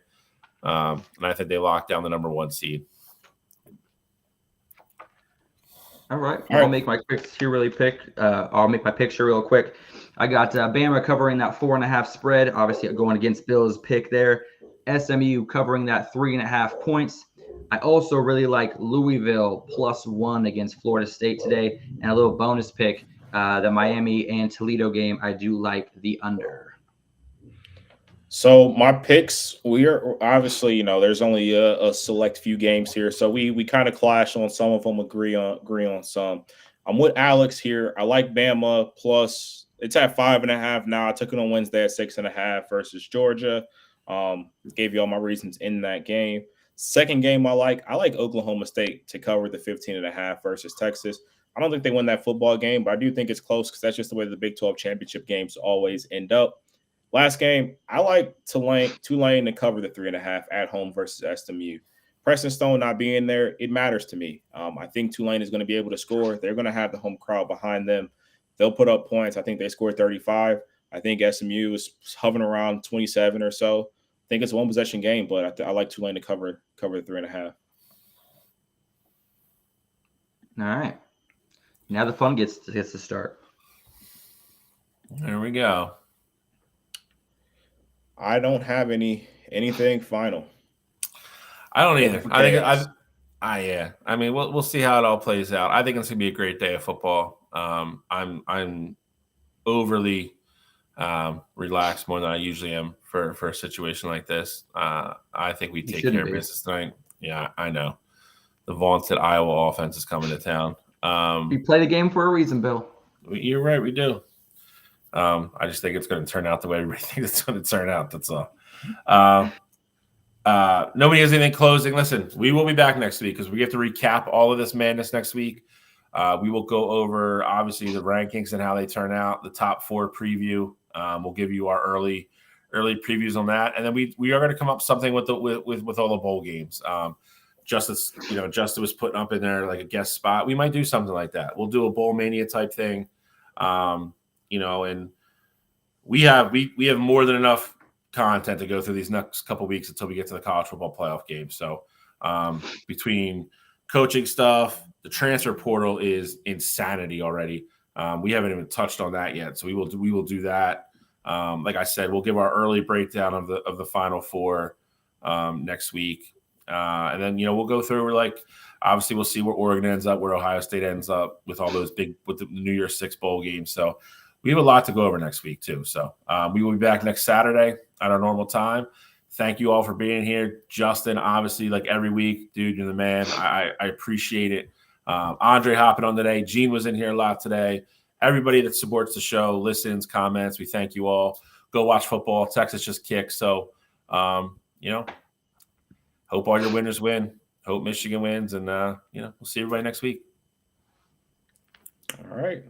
and I think they lock down the #1 seed. All right. I'll make my picks here really quick. I'll make my picks here real quick. I got Bama covering that 4.5 spread, obviously going against Bill's pick there. SMU covering that 3.5 points. I also really like Louisville +1 against Florida State today. And a little bonus pick, the Miami and Toledo game, I do like the under. So my picks, we are obviously, there's only a select few games here. So we kind of clash on some of them, agree on some. I'm with Alex here. I like Bama plus. It's at 5.5 now. I took it on Wednesday at 6.5 versus Georgia. Gave you all my reasons in that game. Second game I like Oklahoma State to cover the 15.5 versus Texas. I don't think they win that football game, but I do think it's close because that's just the way the Big 12 championship games always end up. Last game, I like Tulane to cover the 3.5 at home versus SMU. Preston Stone not being there, it matters to me. I think Tulane is going to be able to score. They're going to have the home crowd behind them. They'll put up points. I think they scored 35. I think SMU is hovering around 27 or so. I think it's a one-possession game, but I like Tulane to cover the 3.5. All right. Now the fun gets to start. There we go. I don't have anything final. I don't either. I mean, we'll see how it all plays out. I think it's gonna be a great day of football. I'm overly relaxed more than I usually am for a situation like this. I think we take care of business tonight. Yeah, I know. The vaunted Iowa offense is coming to town. We play the game for a reason, Bill. You're right, we do. I just think it's going to turn out the way everybody thinks it's going to turn out. That's all. Nobody has anything closing. Listen, we will be back next week because we have to recap all of this madness next week. We will go over, obviously, the rankings and how they turn out, the top 4 preview. We'll give you our early previews on that. And then we are going to come up something with all the bowl games. Justin was putting up in there like a guest spot. We might do something like that. We'll do a bowl mania type thing. And we have more than enough content to go through these next couple weeks until we get to the college football playoff game. So between coaching stuff, the transfer portal is insanity already. We haven't even touched on that yet. So we will do that. Like I said, we'll give our early breakdown of the Final Four next week. And then, we'll go through. We're like, obviously, we'll see where Oregon ends up, where Ohio State ends up with all those with the New Year's Six bowl games. So we have a lot to go over next week, too. So we will be back next Saturday at our normal time. Thank you all for being here. Justin, obviously, like every week, dude, you're the man. I appreciate it. Andre hopping on today. Gene was in here a lot today. Everybody that supports the show, listens, comments, we thank you all. Go watch football. Texas just kicked. So, hope all your winners win. Hope Michigan wins. And, we'll see everybody next week. All right.